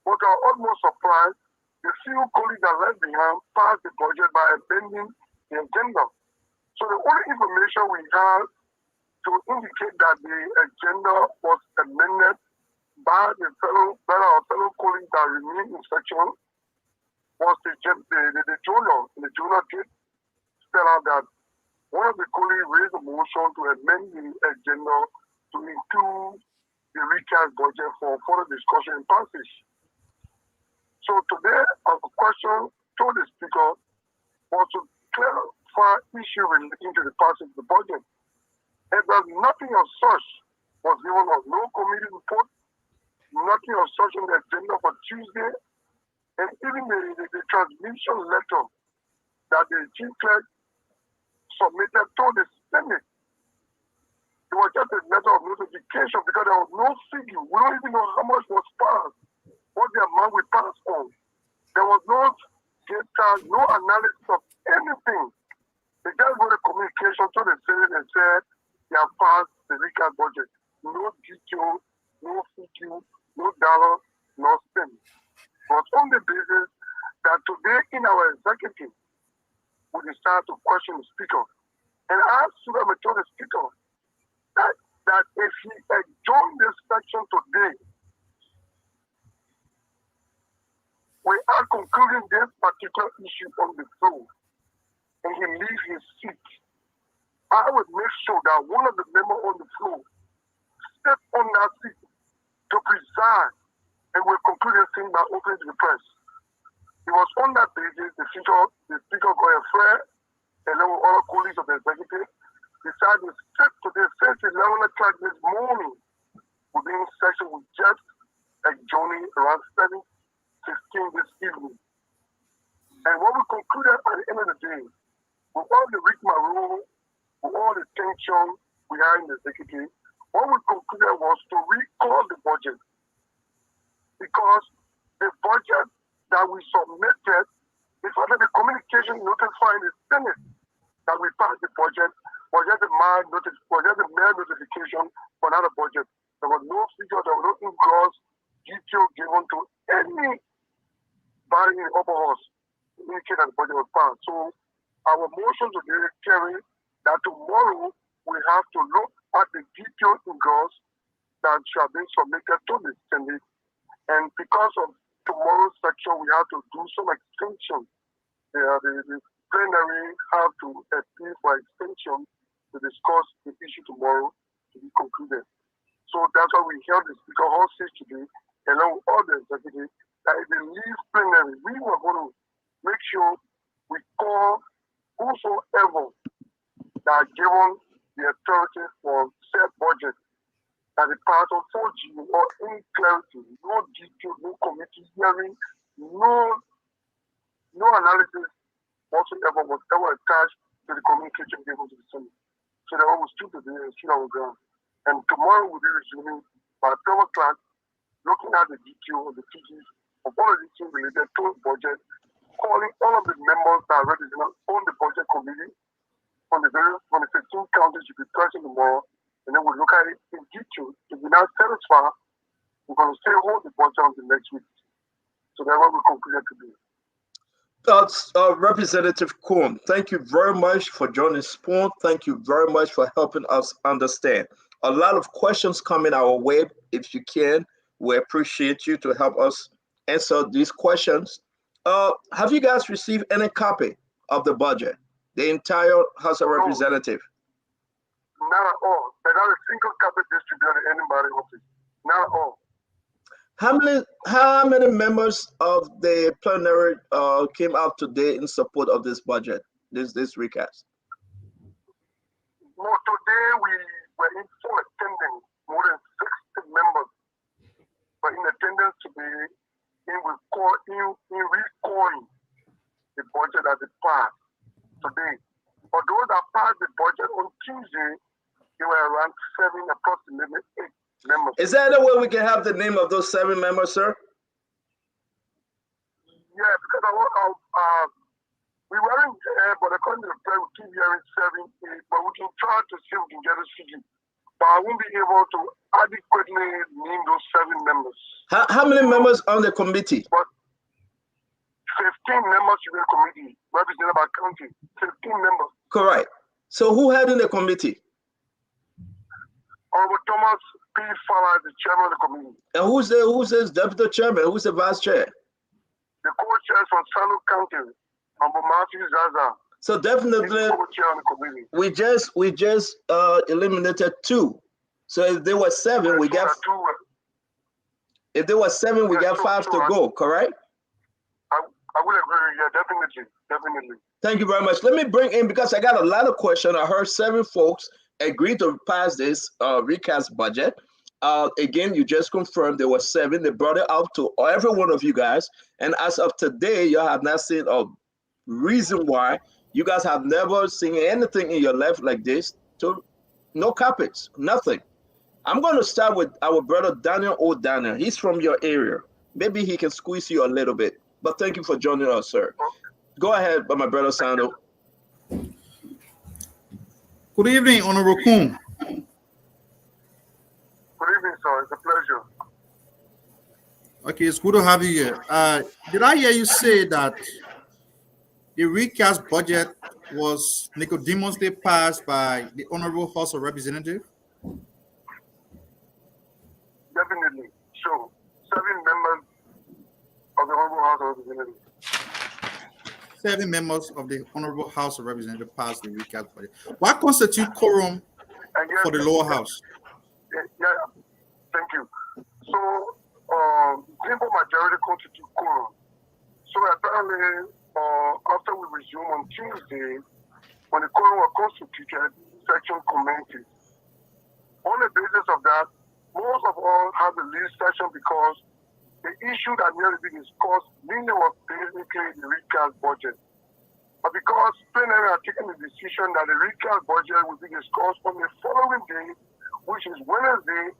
But our utmost surprise, the few colleagues that left behind passed the budget by amending the agenda. So the only information we have to indicate that the agenda was amended by our fellow colleagues that remain in section was the journal. The journal did spell out that one of the colleagues raised a motion to amend the agenda to include the recast budget for further discussion and passage. So today, our question to the Speaker was to clarify issue relating to the passage of the budget. And that nothing of such was given us, no committee report, nothing of such on the agenda for Tuesday, and even the transmission letter that the chief clerk submitted to the Senate. It was just a letter of notification because there was no figure. We don't even know how much was passed, what the amount we passed on. There was no data, no analysis of anything. They just wrote a communication to the Senate and said they have passed the recast budget. No detail, no figure, no dollar, no cent. But on the basis that today in our executive, we decided to question the Speaker. And I asked the Speaker that if he adjourned this section today, we are concluding this particular issue on the floor, and he leaves his seat, I would make sure that one of the members on the floor step on that seat to preside, and we'll conclude this thing by opening to the press. It was on that basis the Speaker got a flare, and then with other colleagues of the executive, decided to sit today since 11 o'clock this morning within session with just adjourning around 7:15 this evening. And what we concluded at the end of the day, with all the rigmarole, with all the tension we had in the executive, what we concluded was to recall the budget. Because the budget that we submitted, before the communication notifying the Senate that we passed the budget, was just a mere notification for another budget. There was no figure, there was no gross detail given to any body in the upper house to indicate that the budget was passed. So our motion today carry that tomorrow we have to look at the detailed gross that shall be submitted to the Senate. And because of tomorrow's section, we have to do some extension. The plenary have to appeal for extension to discuss the issue tomorrow to be concluded. So that's why we held the Speaker hostage today, along with all the executives, that if they leave plenary, we were going to make sure we call whosoever that are given the authority for said budget as a part of 4G or any clarity, no detail, no committee hearing, no analysis whatsoever was ever attached to the communication given to the Senate. So they always stood today and stood on the ground. And tomorrow we'll be resuming by 12 o'clock, looking at the detail of the figures of all of these things related to the budget, calling all of the members that are represented on the budget committee from the 15 counties should be present tomorrow, and then we'll look at it in detail. If we're not satisfied, we're going to stay hold the budget until next week. So that's what we concluded today. Representative Koon, thank you very much for joining Spoon. Thank you very much for helping us understand. A lot of questions coming our way. If you can, we appreciate you to help us answer these questions. Have you guys received any copy of the budget? The entire House of Representatives? Not at all. There's not a single copy distributed to anybody office. Not at all. How many members of the plenary came out today in support of this budget, this recast? No, today we were in full attendance. More than 60 members were in attendance today in recalling the budget as it passed today. For those that passed the budget on Tuesday, they were around 7, approximately 8 members. Is there any way we can have the name of those 7 members, sir? Yeah, because we weren't there, but according to the plan, we keep hearing 7, 8, but we can try to see if we can get a figure. But I won't be able to adequately name those 7 members. How many members on the committee? But 15 members in the committee, represented by county. 15 members. Correct. So who had in the committee? Honorable Thomas Pete Fowler is the chairman of the committee. And who's his deputy chairman? Who's the vice chair? The co-chair is from Salo County, Matthew Zaza. So He's the definitely co-chair on the committee. we just eliminated 2. So if there were 7, we got if there were 7, we got 5 to go, correct? I will agree, yeah, definitely. Thank you very much. Let me bring in, because I got a lot of questions. I heard 7 folks agreed to pass this recast budget. Again, you just confirmed there were 7. They brought it out to every one of you guys. And as of today, you have not seen a reason why you guys have never seen anything in your life like this. No carpets, nothing. I'm going to start with our brother Daniel O'Daniel. He's from your area. Maybe he can squeeze you a little bit. But thank you for joining us, sir. Go ahead, my brother Sando. Good evening, Honorable Koon. Good evening, sir. It's a pleasure. Okay, it's good to have you here. Did I hear you say that the recast budget was nicodemously passed by the Honorable House of Representatives? Definitely. So, 7 members of the Honorable House of Representatives. 7 members of the Honorable House of Representatives passed the recast budget. What constitutes quorum for the lower house? Yeah, thank you. So, simple majority constitute quorum. So apparently, after we resume on Tuesday, when the quorum was constituted, section commences. On the basis of that, most of all have the lead session because the issue that needed to be discussed mainly was basically the recast budget. But because plenary had taken the decision that the recast budget will be discussed on the following day, which is Wednesday,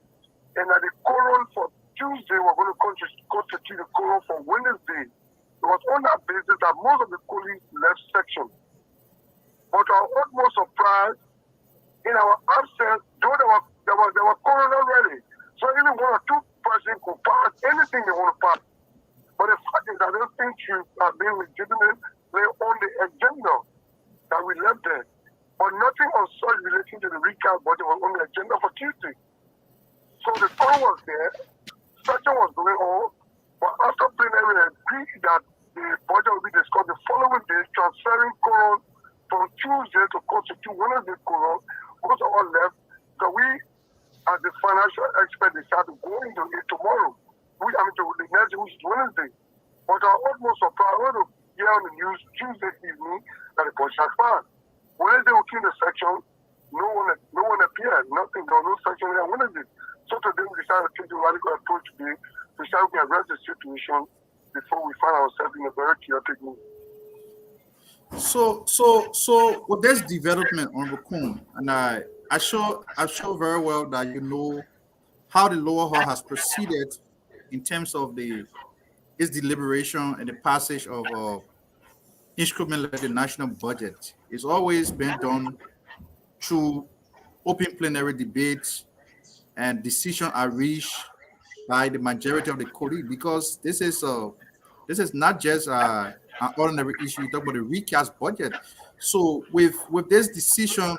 and that the quorum for Tuesday were going to constitute the quorum for Wednesday. It was on that basis that most of the colleagues left section. But our utmost surprise, in our absence, though there were quorum already, so even 1 or 2 persons could pass anything they want to pass. But the fact is that those things should have been legitimately on the agenda that we left there. But nothing on such relating to the recast budget was on the agenda for Tuesday. So the call was there, session was going on, but after plenary agreed that the budget will be discussed the following day, transferring quorum from Tuesday to constitute Wednesday quorum, most of all left. So we, as the financial expert, decided to go into it tomorrow. To the next day, which is Wednesday. But our utmost surprise, we to hear on the news Tuesday evening that the budget has passed. Wednesday we came to the section, no one appeared, nothing, there was no section there Wednesday. So today we decided to take the radical approach today to start to address the situation before we find ourselves in a very chaotic mood. So with this development on Koon, and I show very well that you know how the lower hall has proceeded in terms of its deliberation and the passage of instrument like the national budget. It's always been done through open plenary debates and decisions are reached by the majority of the colleagues, because this is not just an ordinary issue. You talk about the recast budget. So with this decision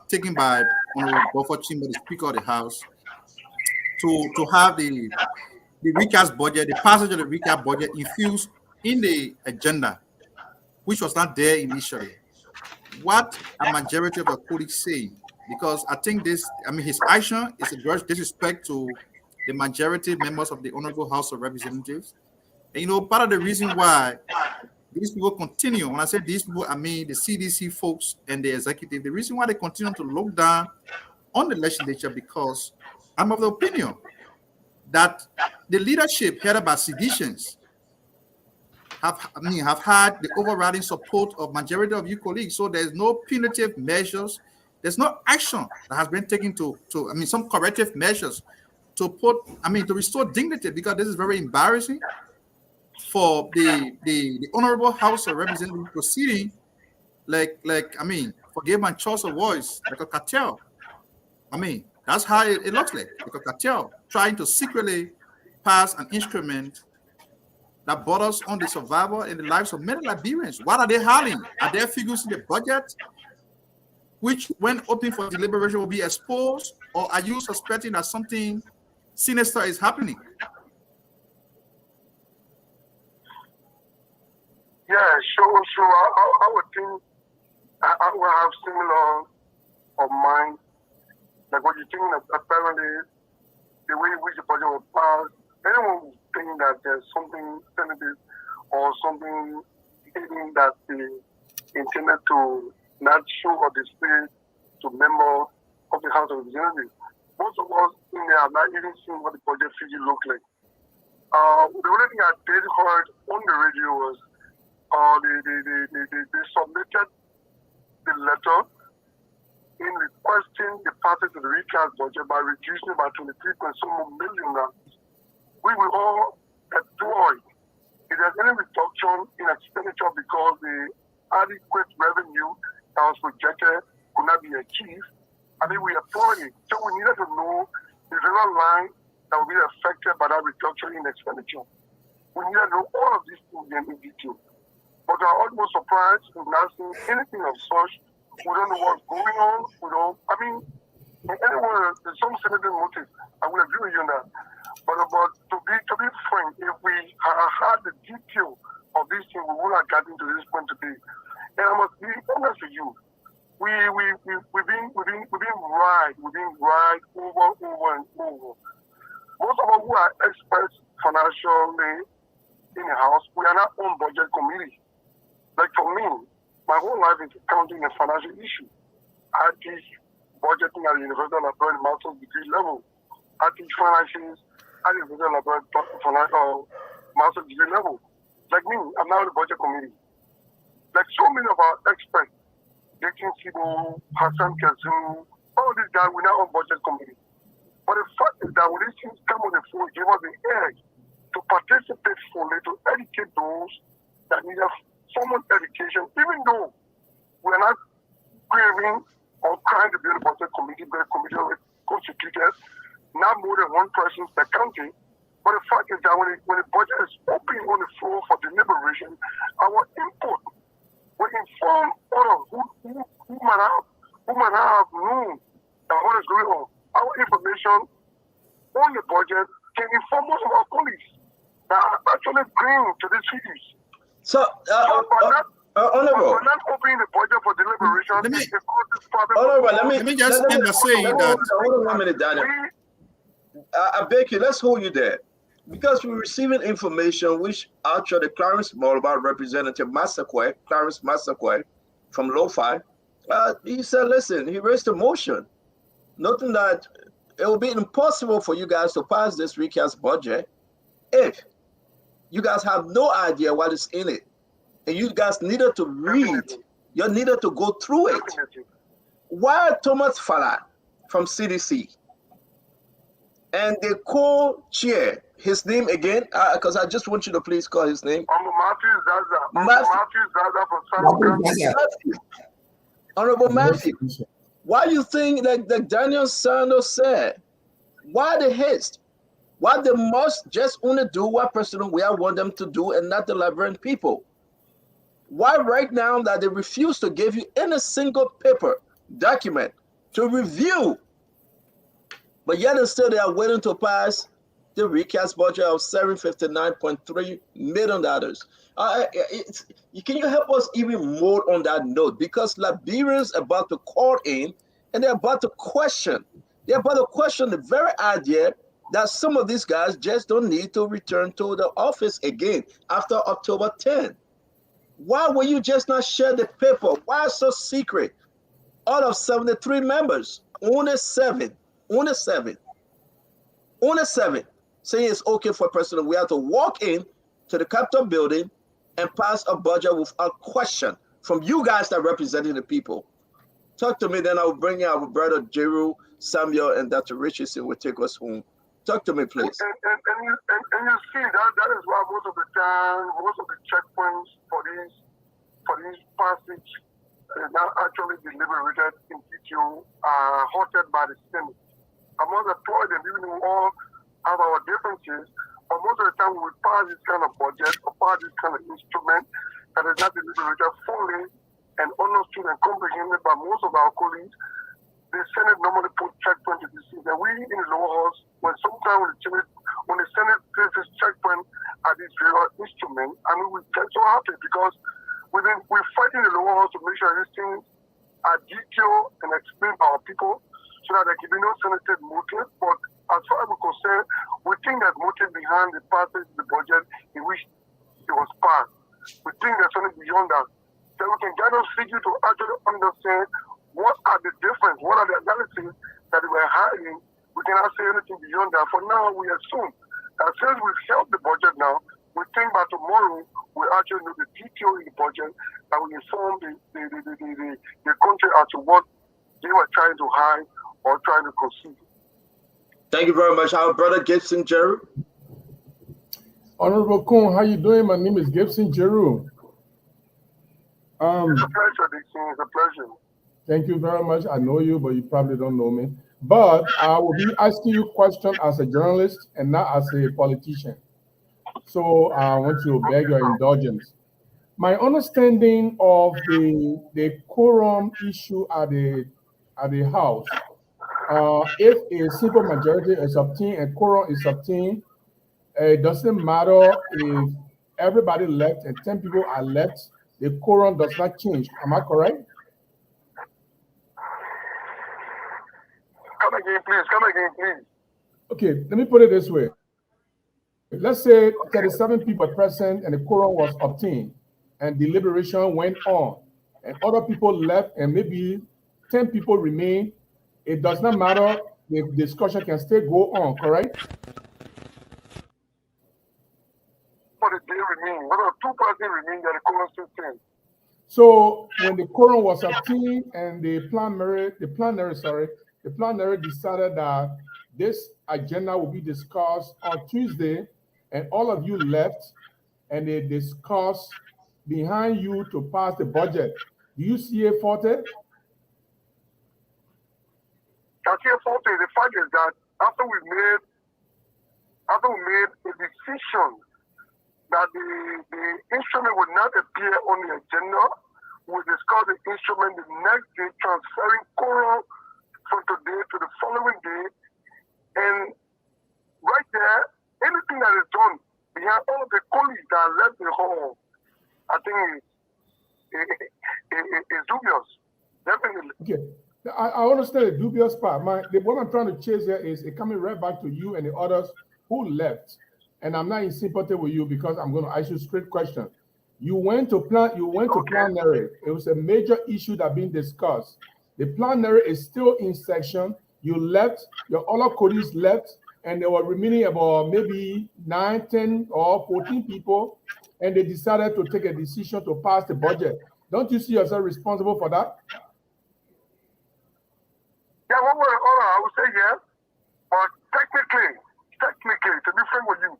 taken by Honorable Buffer Chimba, the Speaker of the House, to have the recast budget, the passage of the recast budget infused in the agenda, which was not there initially. What a majority of the colleagues say, because I think his action is a gross disrespect to the majority members of the Honorable House of Representatives. And part of the reason why these people continue, when I say these people, I mean the CDC folks and the executive, the reason why they continue to look down on the legislature, because I'm of the opinion that the leadership headed by seditionists have had the overriding support of majority of you colleagues. So there's no punitive measures, there's no action that has been taken to some corrective measures to restore dignity, because this is very embarrassing for the Honorable House of Representatives proceeding forgive my choice of voice, like a cartel. That's how it looks like a cartel trying to secretly pass an instrument that borders on the survival and the lives of many Liberians. What are they hiding? Are there figures in the budget? which, when open for deliberation, will be exposed, or are you suspecting that something sinister is happening? Yeah, sure. I would think I will have similar of mind. Like what you're thinking of, apparently, the way in which the budget was passed, anyone would think that there's something sensitive or something hidden that they intended to not show or display to members of the House of Representatives. Most of us in there have not even seen what the budget figure looked like. The only thing I did heard on the radio was they submitted the letter in requesting the passage of the recast budget by reducing it by 23 million. We will all deploy. If there's any reduction in expenditure because the adequate revenue that was projected could not be achieved, I mean, we applaud it. So we needed to know the real line that will be affected by that reduction in expenditure. We needed to know all of these things in detail. But I'm almost surprised we've not seen anything of such. We don't know what's going on. We don't, I mean, anyway, there's some sinister motive. I will agree with you on that. But to be frank, if we had the detail of this thing, we would have gotten to this point today. And I must be honest with you. We've been right over and over. Most of us who are experts financially in the house, we are not on budget committee. Like for me, my whole life is accounting a financial issue. I teach budgeting at the University of Alberta master's degree level. I teach finances at the University of Alberta master's degree level. Like me, I'm now in the budget committee. Like so many of our experts, Dayton Sibo, Hassan Kazoo, all these guys, we're not on budget committee. But the fact is that when these things come on the floor, give us the edge to participate fully, to educate those that need formal education, even though we're not craving or trying to be in the budget committee, but a committee with constituted, not more than one person per county. But the fact is that when the budget is open on the floor for deliberation, our input will inform others who might have known that what is going on. Our information on the budget can inform most of our colleagues that are actually agreeing to these figures. So, Honorable, we're not opening the budget for deliberation. Let me just end by saying that. Hold on 1 minute, Daniel. I beg you, let's hold you there. Because we're receiving information which actually Clarence Mulbar, Representative Clarence Massaquoi from Lo-Fi, he said, listen, he raised a motion, noting that it will be impossible for you guys to pass this recast budget if you guys have no idea what is in it. And you guys needed to read, you needed to go through it. Why Thomas Fallon from CDC and the co-chair, his name again, because I just want you to please call his name. Matthew Zaza. Honorable Matthew, why do you think like Daniel Sanders said, why the haste? Why they must just only do what President Weah want them to do and not the Liberian people? Why right now that they refuse to give you any single paper document to review, but yet and still they are waiting to pass the recast budget of $759.3 million. Can you help us even more on that note? Because Liberians are about to call in and they're about to question. They're about to question the very idea that some of these guys just don't need to return to the office again after October 10. Why will you just not share the paper? Why so secret? Out of 73 members, only seven saying it's okay for President Weah to walk in to the Capitol building and pass a budget without question from you guys that are representing the people. Talk to me, then I will bring in our brother Jeru, Samuel, and Dr. Richardson will take us home. Talk to me, please. And you see that is why most of the time, most of the checkpoints for these passage now actually deliberated in detail are halted by the Senate. I must applaud them, even though we all have our differences, but most of the time we pass this kind of budget or pass this kind of instrument that is not deliberated fully and understood and comprehended by most of our colleagues, the Senate normally put checkpoint to disease. And we in the lower house, when the Senate places checkpoint at this various instrument, I mean, we get so happy because we're fighting the lower house to make sure these things are detailed and explained by our people so that there can be no senated motive. But as far as we're concerned, we think there's motive behind the passage of the budget in which it was passed. We think there's something beyond that. Then we can guide us figure to actually understand what are the difference, what are the analyses that we're hiding. We cannot say anything beyond that. For now, we assume that since we've held the budget now, we think by tomorrow we actually know the detail in the budget that will inform the country as to what they were trying to hide or trying to conceal. Thank you very much. Our brother Gibson Jeru. Honorable Koon, how you doing? My name is Gibson Jeru. It's a pleasure, Dixon. It's a pleasure. Thank you very much. I know you, but you probably don't know me. But I will be asking you questions as a journalist and not as a politician. So I want to beg your indulgence. My understanding of the quorum issue at the House, if a simple majority is obtained and quorum is obtained, it doesn't matter if everybody left and 10 people are left, the quorum does not change. Am I correct? Come again, please. Okay, let me put it this way. Let's say 37 people are present and the quorum was obtained and deliberation went on and other people left and maybe 10 people remain. It does not matter. The discussion can still go on, correct? But they remain. What are 2 persons remain that the quorum still stands? So when the quorum was obtained and the plenary decided that this agenda will be discussed on Tuesday, and all of you left, and they discussed behind you to pass the budget. Do you see a fault? I see a fault. The fact is that after we made a decision that the instrument would not appear on the agenda, we discussed the instrument the next day, transferring quorum from today to the following day, and right there, anything that is done behind all of the colleagues that left the hall, I think is dubious. Definitely. Okay. I understand the dubious part. What I'm trying to chase here is it coming right back to you and the others who left. And I'm not in sympathy with you because I'm going to ask you a straight question. You went to plenary. It was a major issue that being discussed. The plenary is still in session. You left, your other colleagues left, and there were remaining about maybe 9, 10, or 14 people, and they decided to take a decision to pass the budget. Don't you see yourself responsible for that? Yeah, one way or other, I would say yes. But technically, to be frank with you,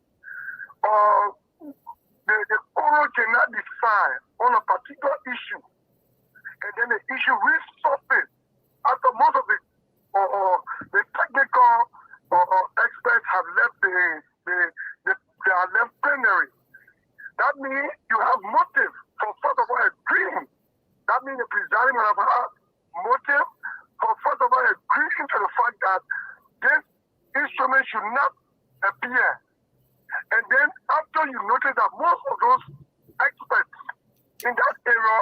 the quorum cannot decide on a particular issue, and then the issue resurfaces after most of the technical experts have left they have left plenary. That means you have motive for first of all agreeing. That means the presiding will have motive for first of all agreeing to the fact that this instrument should not appear. And then after you notice that most of those experts in that area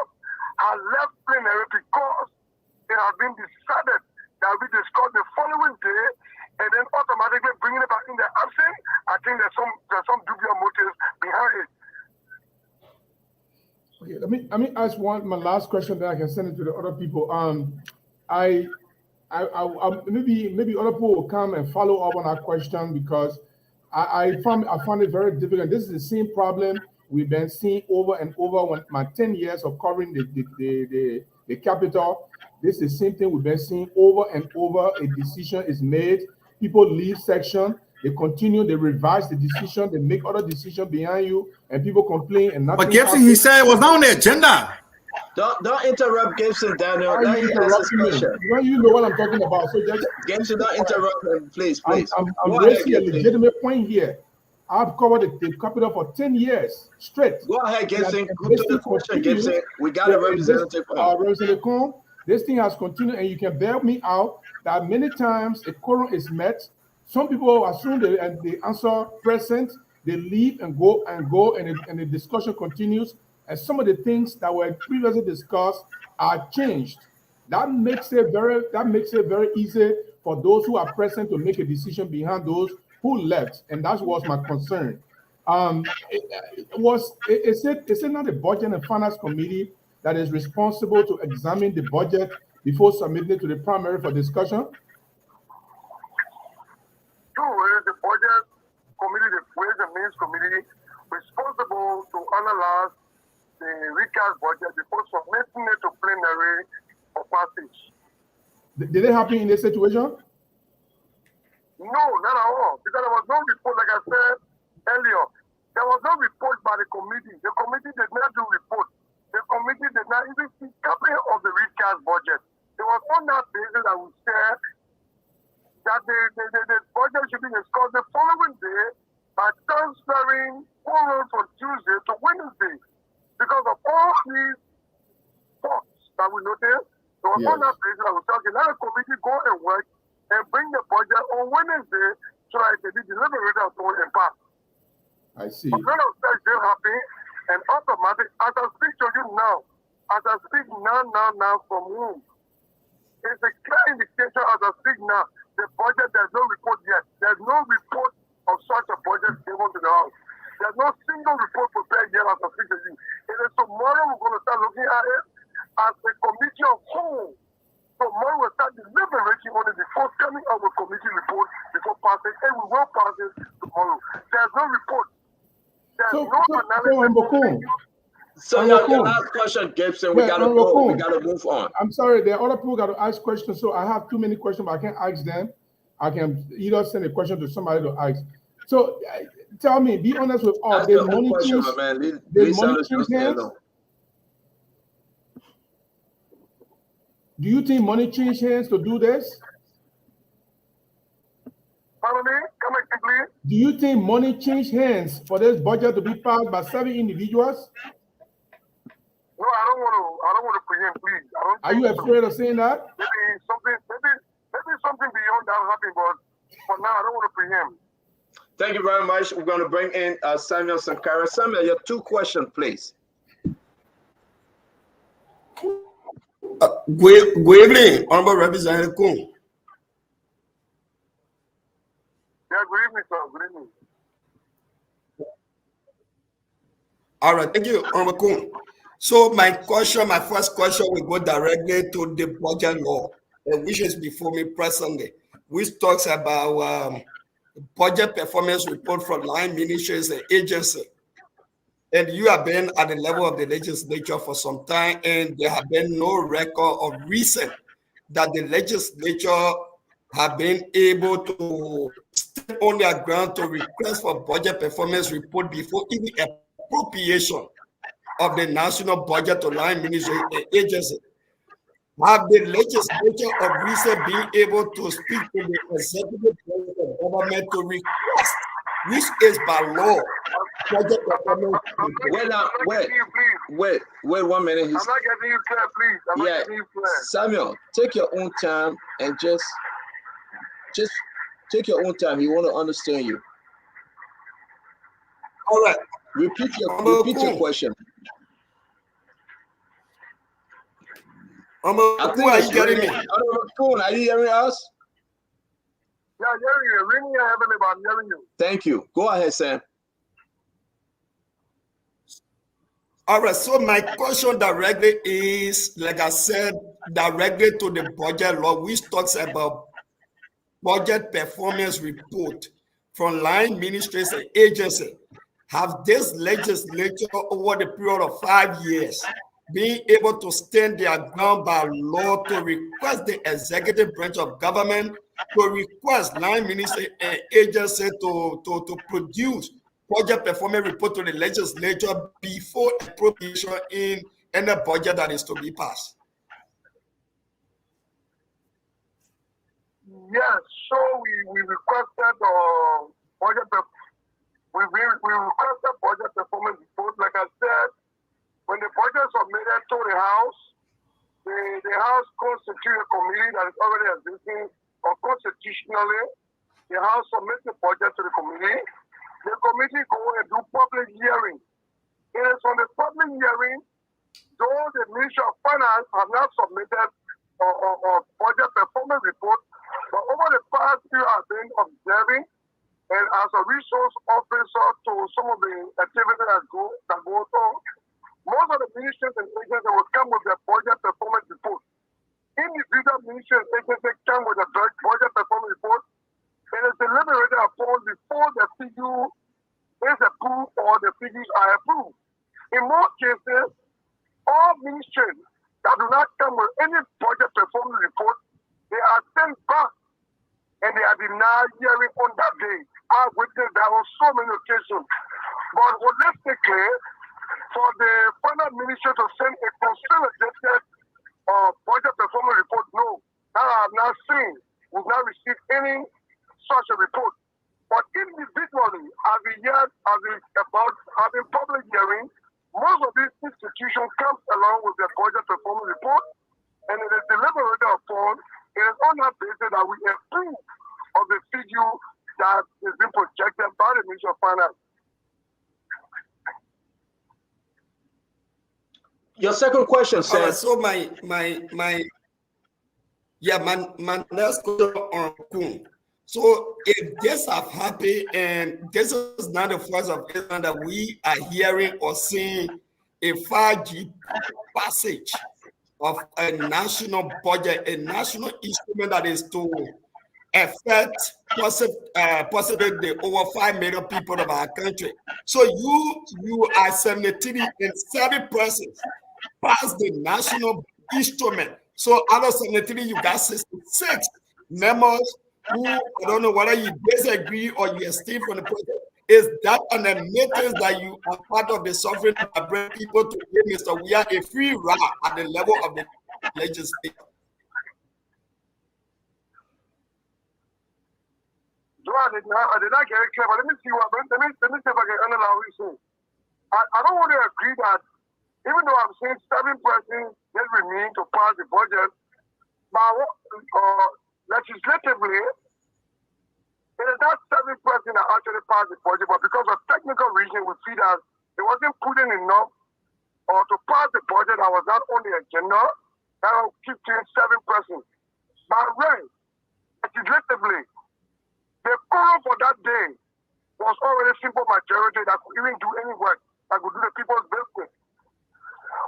have left plenary because it has been decided that we discuss the following day, and then automatically bringing it back in the absence, I think there's some dubious motives behind it. Okay, let me ask my last question, then I can send it to the other people. Maybe other people will come and follow up on that question because I found it very difficult. This is the same problem we've been seeing over and over when my 10 years of covering the capital. This is the same thing we've been seeing over and over. A decision is made, people leave section, they continue, they revise the decision, they make other decisions behind you, and people complain and nothing. But Gibson, he said it was not on the agenda. Don't interrupt Gibson, Daniel. Why you interrupting me? When you know what I'm talking about, so just Gibson, don't interrupt him, please. I'm raising a legitimate point here. I've covered the capital for 10 years straight. Go ahead, Gibson. And Go this to the thing question, continues. Gibson. We got a representative on. Representative Koon, this thing has continued, and you can bear me out that many times a quorum is met. Some people assume they answer present, they leave and go, and the discussion continues. And some of the things that were previously discussed are changed. That makes it very easy for those who are present to make a decision behind those who left, and that was my concern. Is it not the Budget and Finance Committee that is responsible to examine the budget before submitting it to the primary for discussion? The Budget Committee, the Ways and Means Committee, responsible to analyze the recast budget before submitting it to plenary for passage. Did it happen in this situation? No, not at all. Because there was no report, like I said earlier. There was no report by the committee. The committee did not do report. The committee did not even see copy of the recast budget. It was on that basis that we said that the budget should be discussed the following day by transferring quorum from Tuesday to Wednesday. Because of all these thoughts that we noticed, it was on that basis that we said, okay, let the committee go and work and bring the budget on Wednesday so that it can be deliberated upon and passed. I see. But none of that did happen, and automatic, as I speak to you now, from whom? It's a clear indication as I speak now, the budget, there's no report yet. There's no report of such a budget given to the House. There's no single report prepared yet as I speak to you. It is tomorrow we're going to start looking at it as a committee of whole. Tomorrow we'll start deliberating on it before coming up with committee report before passing, and we will pass it tomorrow. There's no report. There's no analysis. So your last question, Gibson, we gotta go. We gotta move on. I'm sorry, there are other people got to ask questions, so I have too many questions, but I can't ask them. I can either send a question to somebody to ask. So tell me, be honest with us. There's money change hands. Do you think money change hands to do this? Pardon me? Come again, please. Do you think money change hands for this budget to be passed by 7 individuals? No, I don't want to preempt, please. Are you afraid of saying that? Maybe something beyond that happened, but for now, I don't want to preempt. Thank you very much. We're going to bring in Samuel Sankara. Samuel, your 2 questions, please. Good evening, Honorable Representative Koon. Yeah, good evening, sir. Good evening. All right, thank you, Honorable Koon. So my first question will go directly to the budget law, which is before me presently, which talks about budget performance report from line ministries and agency. And you have been at the level of the legislature for some time, and there have been no record of reason that the legislature have been able to stand on their ground to request for budget performance report before even appropriation of the national budget to line ministry and agency. Have the legislature of recent been able to speak to the executive branch of government to request, which is by law, budget performance report? Wait 1 minute. I'm not getting you clear, please. I'm not getting you clear. Samuel, take your own time and just take your own time. He want to understand you. All right. Repeat your question. I think are you getting me? Koon, are you hearing us? Yeah, I'm hearing you. Ring me heavily, but I'm hearing you. Thank you. Go ahead, Sam. All right, so my question directly is, like I said, directly to the budget law, which talks about budget performance report from line ministries and agency. Have this legislature over the period of 5 years being able to stand their ground by law to request the executive branch of government to request line ministry and agency to produce budget performance report to the legislature before appropriation in any budget that is to be passed? Yes, so we requested budget we requested budget performance report. Like I said, when the budget is submitted to the House, the House constitutes a committee that is already existing, or constitutionally, the House submits the budget to the committee. The committee go and do public hearing. It is on the public hearing, though the Ministry of Finance have not submitted a budget performance report, but over the past year I've been observing, and as a resource officer to some of the activities that go on, most of the ministries and agencies will come with their budget performance report. Individual ministries and agencies come with a budget performance report. It is deliberated upon before the figure is approved or the figures are approved. In most cases, all ministries that do not come with any budget performance report, they are sent back and they are denied hearing on that day. I witnessed that on so many occasions. But holistically, for the final ministry to send a consolidated budget performance report, no, that I have not seen. We've not received any such a report. But individually, as we heard about having public hearing, most of these institutions come along with their budget performance report, and it is deliberated upon. It is on that basis that we approve of the figure that is being projected by the Ministry of Finance. Your second question says. All right, so my next question on Koon. So if this have happened, and this is not the first of Israel that we are hearing or seeing a 5G passage of a national budget, a national instrument that is to affect possibly the over 5 million people of our country. So you are 73 and 7 persons pass the national instrument. So out of 73, you got 66 members who, I don't know whether you disagree or you esteem from the project. Is that an admittance that you are part of the suffering that bring people to witness? So we are a free ride at the level of the legislature. I did not get it clear, but let me see if I can analyze it. I don't want to agree that even though I'm saying 7 persons that remain to pass the budget, but legislatively, it is not 7 persons that actually pass the budget, but because of technical reason, we see that it wasn't put in enough or to pass the budget that was not on the agenda. That will keep 7 persons. But right, legislatively, the quorum for that day was already a simple majority that could even do any work, that could do the people's business.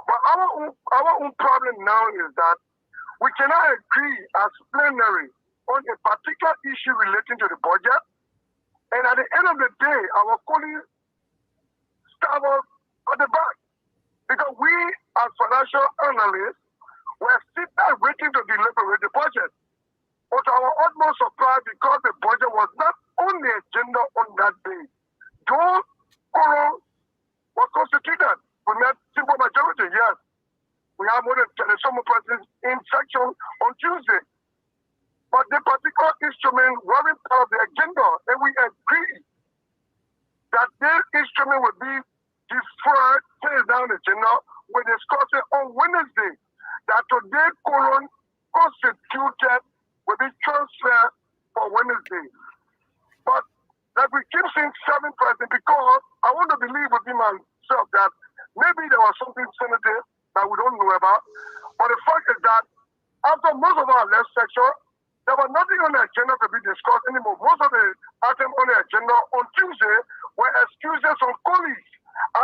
But our own problem now is that we cannot agree as plenary on a particular issue relating to the budget. And at the end of the day, our colleagues stab us at the back. Because we, as financial analysts, were sitting there waiting to deliberate the budget. But our utmost surprise, because the budget was not on the agenda on that day. Though quorum was constituted, we met simple majority, yes. We have more than some persons in section on Tuesday. But the particular instrument wasn't part of the agenda, and we agree that this instrument would be deferred, placed down the agenda. We discussed it on Wednesday, that today quorum constituted will be transferred for Wednesday. But like we keep saying 7 persons, because I want to believe within myself that maybe there was something sensitive that we don't know about. But the fact is that after most of our left section, there was nothing on the agenda to be discussed anymore. Most of the items on the agenda on Tuesday were excuses from colleagues,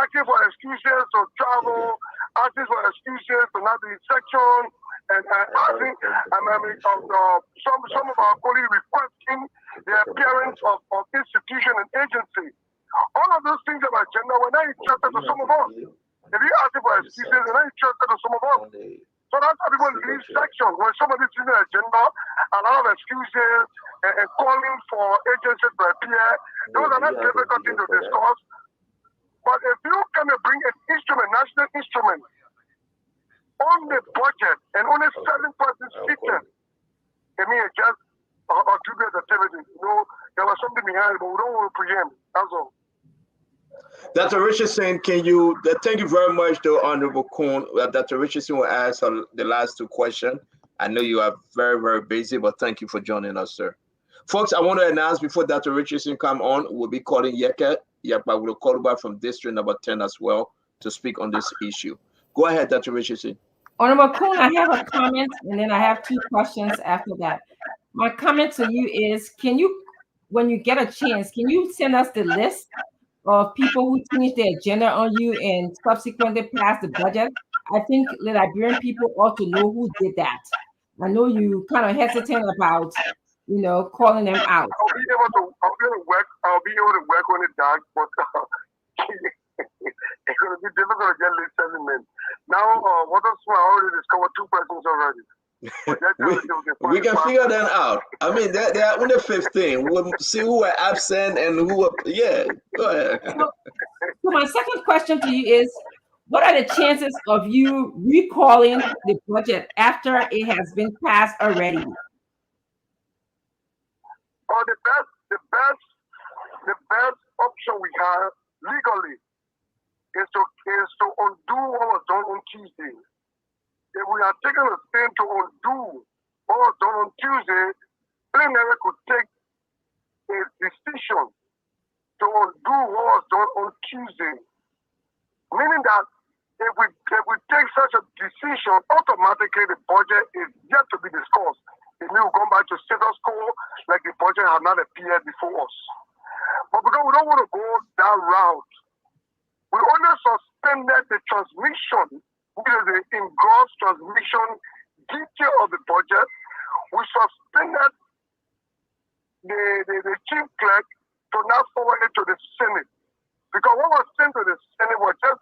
asking for excuses to travel, asking for excuses to not be in section, and asking some of our colleagues requesting the appearance of institution and agency. All of those things on the agenda were not interested to some of us. If you ask for excuses, they're not interested to some of us. So that's how people leave section. When somebody sees an agenda, a lot of excuses and calling for agencies to appear, those are not difficult things to discuss. But if you can bring an instrument, national instrument, on the budget and only 7 persons speaking, I mean, it's just a dubious activity. You know, there was something behind it, but we don't want to preempt. That's all. Dr. Richardson, can you, thank you very much to Honorable Koon. Dr. Richardson will ask the last two questions. I know you are very, very busy, but thank you for joining us, sir. Folks, I want to announce before Dr. Richardson come on, we'll be calling Yeka. Yekpa will call back from district number 10 as well to speak on this issue. Go ahead, Dr. Richardson. Honorable Koon, I have a comment, and then I have 2 questions after that. My comment to you is, can you, when you get a chance, can you send us the list of people who changed their agenda on you and subsequently passed the budget? I think the Liberian people ought to know who did that. I know you kind of hesitant about, calling them out. I'll be able to work on it, Doug, but it's going to be difficult to get list element. Now, what else? I already discovered 2 persons already. We can figure that out. I mean, they are only 15. We'll see who are absent and who were, yeah. Go ahead. So my second question to you is, what are the chances of you recalling the budget after it has been passed already? Oh, the best option we have legally is to undo what was done on Tuesday. If we are taking a stand to undo what was done on Tuesday, plenary could take a decision to undo what was done on Tuesday. Meaning that if we take such a decision, automatically the budget is yet to be discussed. It will come back to status quo like the budget had not appeared before us. But because we don't want to go that route, we only suspended the transmission, which is the engrossed transmission detail of the budget. We suspended the chief clerk to now forward it to the Senate. Because what was sent to the Senate was just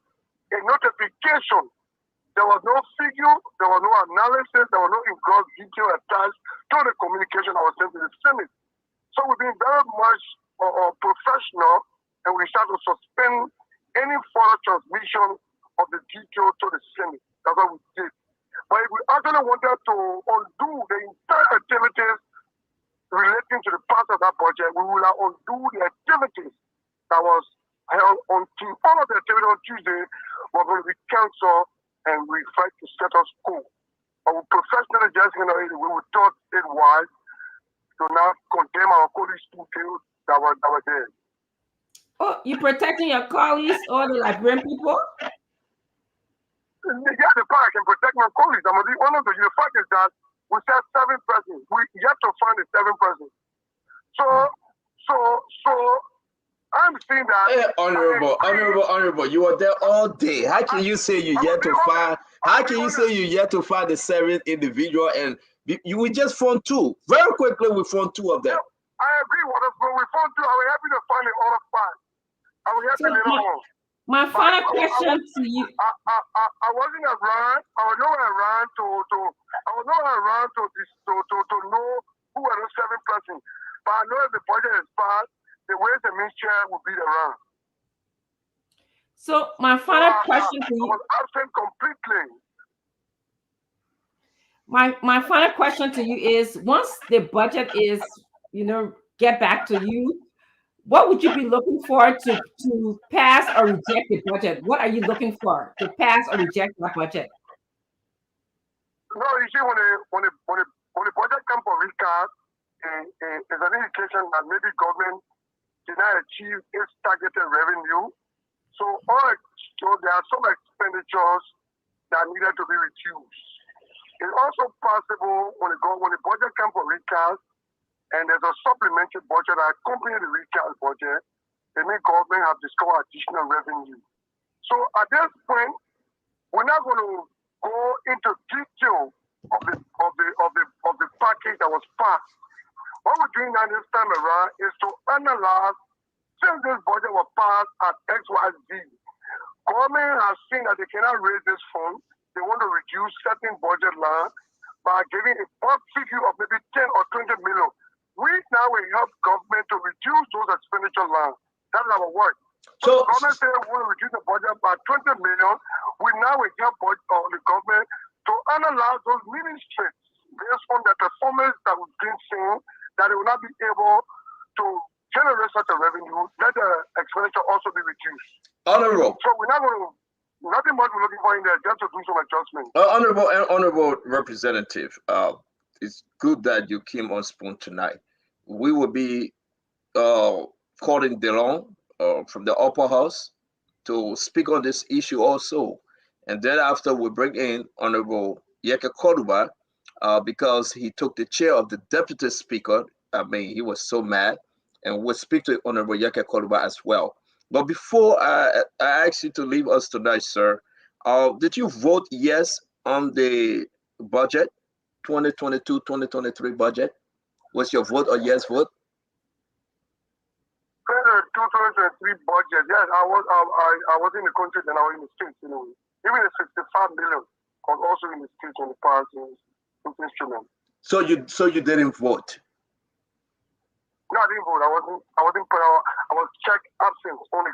a notification. There was no figure, there was no analysis, there was no engrossed detail attached to the communication that was sent to the Senate. So we've been very much professional, and we started to suspend any further transmission of the detail to the Senate. That's what we did. But if we actually wanted to undo the entire activities relating to the part of that budget, we will undo the activities that was held on Tuesday. All of the activities on Tuesday were going to be canceled and we fight to status quo. Our professional just, we thought it wise to now condemn our colleagues to fields that were there. Oh, you protecting your colleagues or the Liberian people? Yeah, the fact I can protect my colleagues. I'm going to be honest with you. The fact is that we said 7 persons. We yet to find the 7 persons. So I'm saying that. Hey, honorable, you were there all day. How can you say you yet to find? How can you say you yet to find the 7th individual and you will just found 2? Very quickly, we found 2 of them. I agree with us, but we found 2. I was happy to find the other 5. I was happy later on. My final question to you. I wasn't around. I was not around to know who were the 7 persons. But I know if the budget is passed, the Ways and Means chair will be around. So my final question to you. I was absent completely. My final question to you is: once the budget is, get back to you, what would you be looking for to pass or reject the budget? What are you looking for to pass or reject the budget? No, you see, when the budget comes for recast, it's an indication that maybe government did not achieve its targeted revenue. So there are some expenditures that needed to be reduced. It's also possible when the budget comes for recast and there's a supplementary budget that accompanies the recast budget, the main government have discovered additional revenue. So at this point, we're not going to go into detail of the package that was passed. What we're doing now this time around is to analyze, since this budget was passed at XYZ, government has seen that they cannot raise this fund. They want to reduce certain budget line by giving a bulk figure of maybe 10 or 20 million. We now will help government to reduce those expenditure lines. That's our work. So the government said we want to reduce the budget by 20 million. We now will help the government to analyze those ministries based on the performance that we've been seeing, that they will not be able to generate such a revenue, let the expenditure also be reduced. reduced. Honorable. So we're not going to, nothing much we're looking for in there, just to do some adjustments. Honorable Representative, it's good that you came on Spoon tonight. We will be calling Dillon from the upper house to speak on this issue also. And then after we bring in Honorable Yeke Koduba, because he took the chair of the deputy speaker. I mean, he was so mad. And we'll speak to Honorable Yeke Koduba as well. But before I ask you to leave us tonight, sir, did you vote yes on the budget, 2022-2023 budget? Was your vote a yes vote? The 2023 budget, yes, I was in the country, then I was in the States anyway. Even the 65 million was also in the States on the past instrument. So you didn't vote? No, I didn't vote. I was checked absent only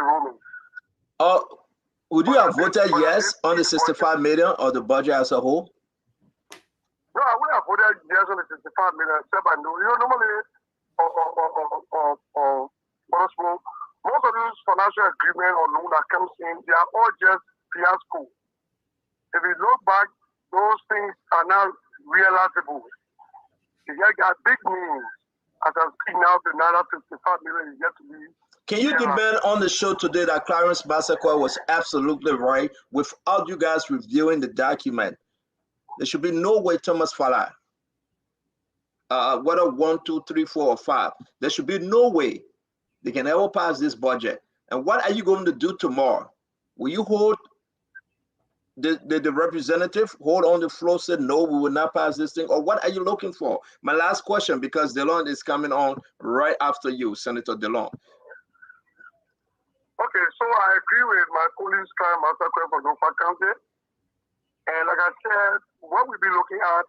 roaming. Would you have voted yes on the 65 million or the budget as a whole? No, I would have voted yes on the 65 million, except I know. You know, normally, most of those financial agreement or loan that comes in, they are all just fiasco. If you look back, those things are now realizable. You got big means. As I speak now, the another 55 million is yet to be. Can you demand on the show today that Clarence Massacre was absolutely right without you guys reviewing the document? There should be no way Thomas Fala, whether 1, 2, 3, 4, or 5, there should be no way they can ever pass this budget. And what are you going to do tomorrow? Will you hold the representative, hold on the floor, say, no, we will not pass this thing? Or what are you looking for? My last question, because Dillon is coming on right after you, Senator Dillon. Okay, so I agree with my colleagues, Clarence Massacre from Norfolk County. And like I said, what we'll be looking at,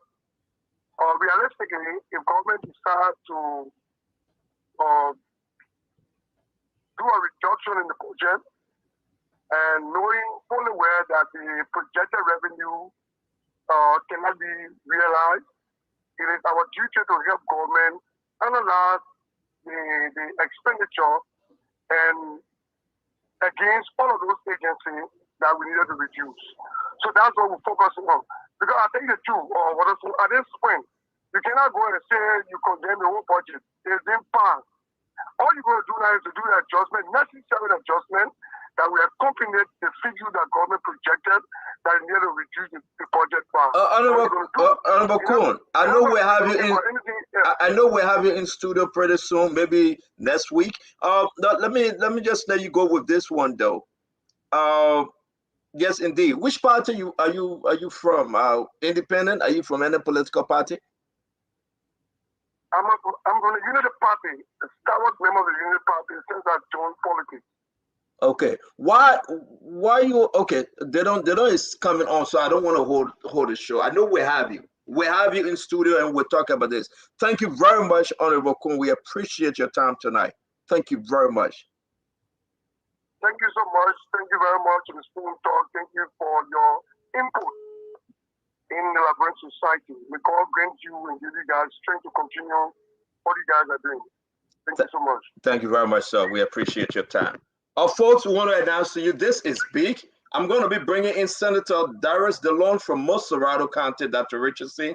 realistically, if government decides to do a reduction in the budget, and knowing fully well that the projected revenue cannot be realized, it is our duty to help government analyze the expenditure and against all of those agencies that we needed to reduce. So that's what we're focusing on. Because I think the two, at this point, you cannot go and say you condemn the whole budget. It's been passed. All you're going to do now is to do the adjustment, necessary adjustment, that we accompany the figure that government projected that needed to reduce the budget by. Honorable Koon, I know we have you in. I know we have you in studio pretty soon, maybe next week. Let me just let you go with this one though. Yes, indeed. Which party are you from? Independent? Are you from any political party? I'm from the Unity Party. The stalwart member of the Unity Party since I joined politics. Okay. Why you okay? Dillon is coming on, so I don't want to hold the show. I know we have you. We have you in studio and we'll talk about this. Thank you very much, Honorable Koon. We appreciate your time tonight. Thank you very much. Thank you so much. Thank you very much to the Spoon Talk. Thank you for your input in the Liberian society. May God grant you and give you guys strength to continue what you guys are doing. Thank you so much. Thank you very much, sir. We appreciate your time. Folks, we want to announce to you, this is big. I'm going to be bringing in Senator Darius Dillon from Moserado County, Dr. Richardson,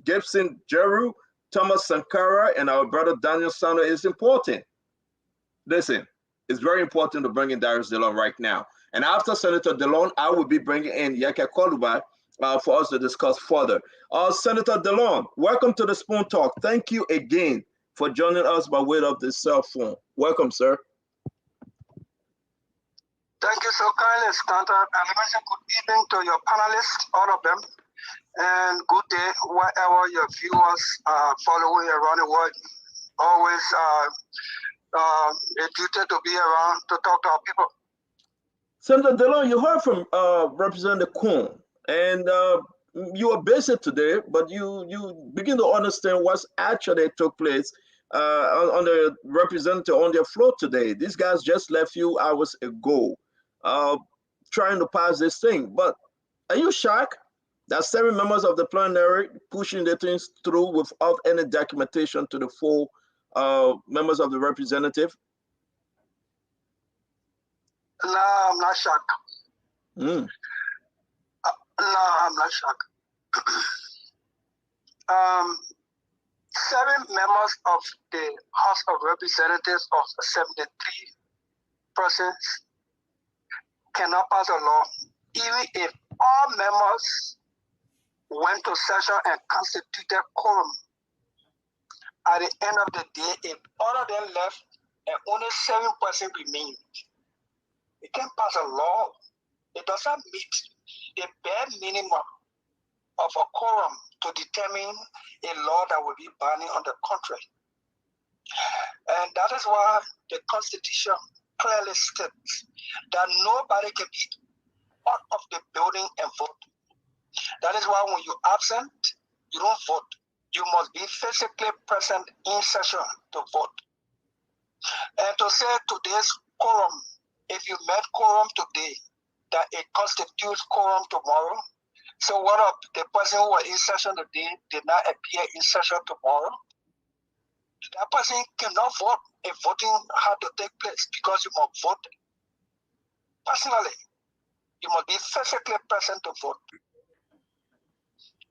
Gibson Jeru, Thomas Sankara, and our brother Daniel Sano. Is important. Listen, it's very important to bring in Darius Dillon right now. And after Senator Dillon, I will be bringing in Yeke Koduba for us to discuss further. Senator Dillon, welcome to the Spoon Talk. Thank you again for joining us by way of the cell phone. Welcome, sir. Thank you so kindly, Stanton. And good evening to your panelists, all of them. And good day, wherever your viewers are following around the world. Always a duty to be around to talk to our people. Senator Dillon, you heard from Representative Koon, and you were busy today, but you begin to understand what's actually took place on the representative on their floor today. These guys just left a few hours ago trying to pass this thing. But are you shocked that 7 members of the plenary pushing the things through without any documentation to the full members of the representative? No, I'm not shocked. Mm. No, I'm not shocked. 7 members of the House of Representatives of 73 persons cannot pass a law, even if all members went to session and constituted quorum. At the end of the day, if all of them left and only 7% remained, it can't pass a law. It doesn't meet the bare minimum of a quorum to determine a law that will be binding on the country. And that is why the Constitution clearly states that nobody can be out of the building and vote. That is why when you're absent, you don't vote. You must be physically present in session to vote. And to say today's quorum, if you met quorum today, that it constitutes quorum tomorrow. So what if the person who was in session today did not appear in session tomorrow? That person cannot vote if voting had to take place because you must vote personally. You must be physically present to vote.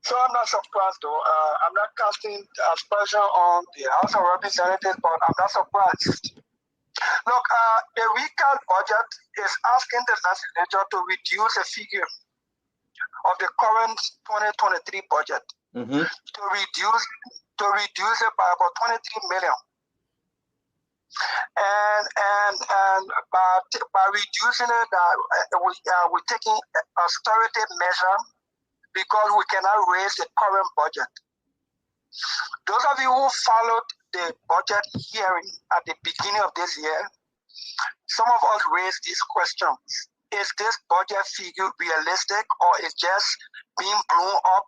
So I'm not surprised though. I'm not casting aspersion on the House of Representatives, but I'm not surprised. Look, the recount budget is asking the legislature to reduce the figure of the current 2023 budget, to reduce it by about 23 million. And by reducing it, we're taking austerity measure because we cannot raise the current budget. Those of you who followed the budget hearing at the beginning of this year, some of us raised these questions. Is this budget figure realistic, or is just being blown up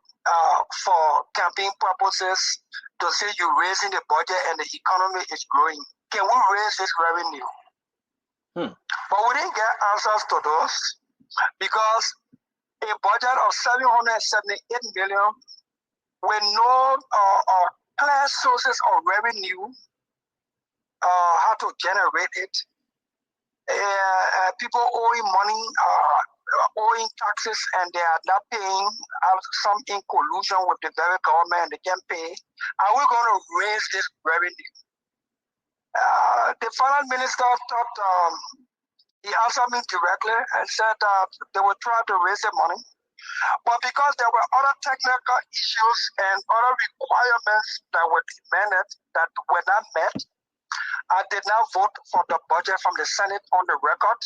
for campaign purposes to say you're raising the budget and the economy is growing? Can we raise this revenue? But we didn't get answers to those because a budget of 778 million with no clear sources of revenue, how to generate it. People owing money, owing taxes, and they are not paying, some in collusion with the very government, they can't pay. Are we going to raise this revenue? The finance minister thought, he answered me directly and said that they would try to raise the money. But because there were other technical issues and other requirements that were demanded that were not met, I did not vote for the budget from the Senate on the record.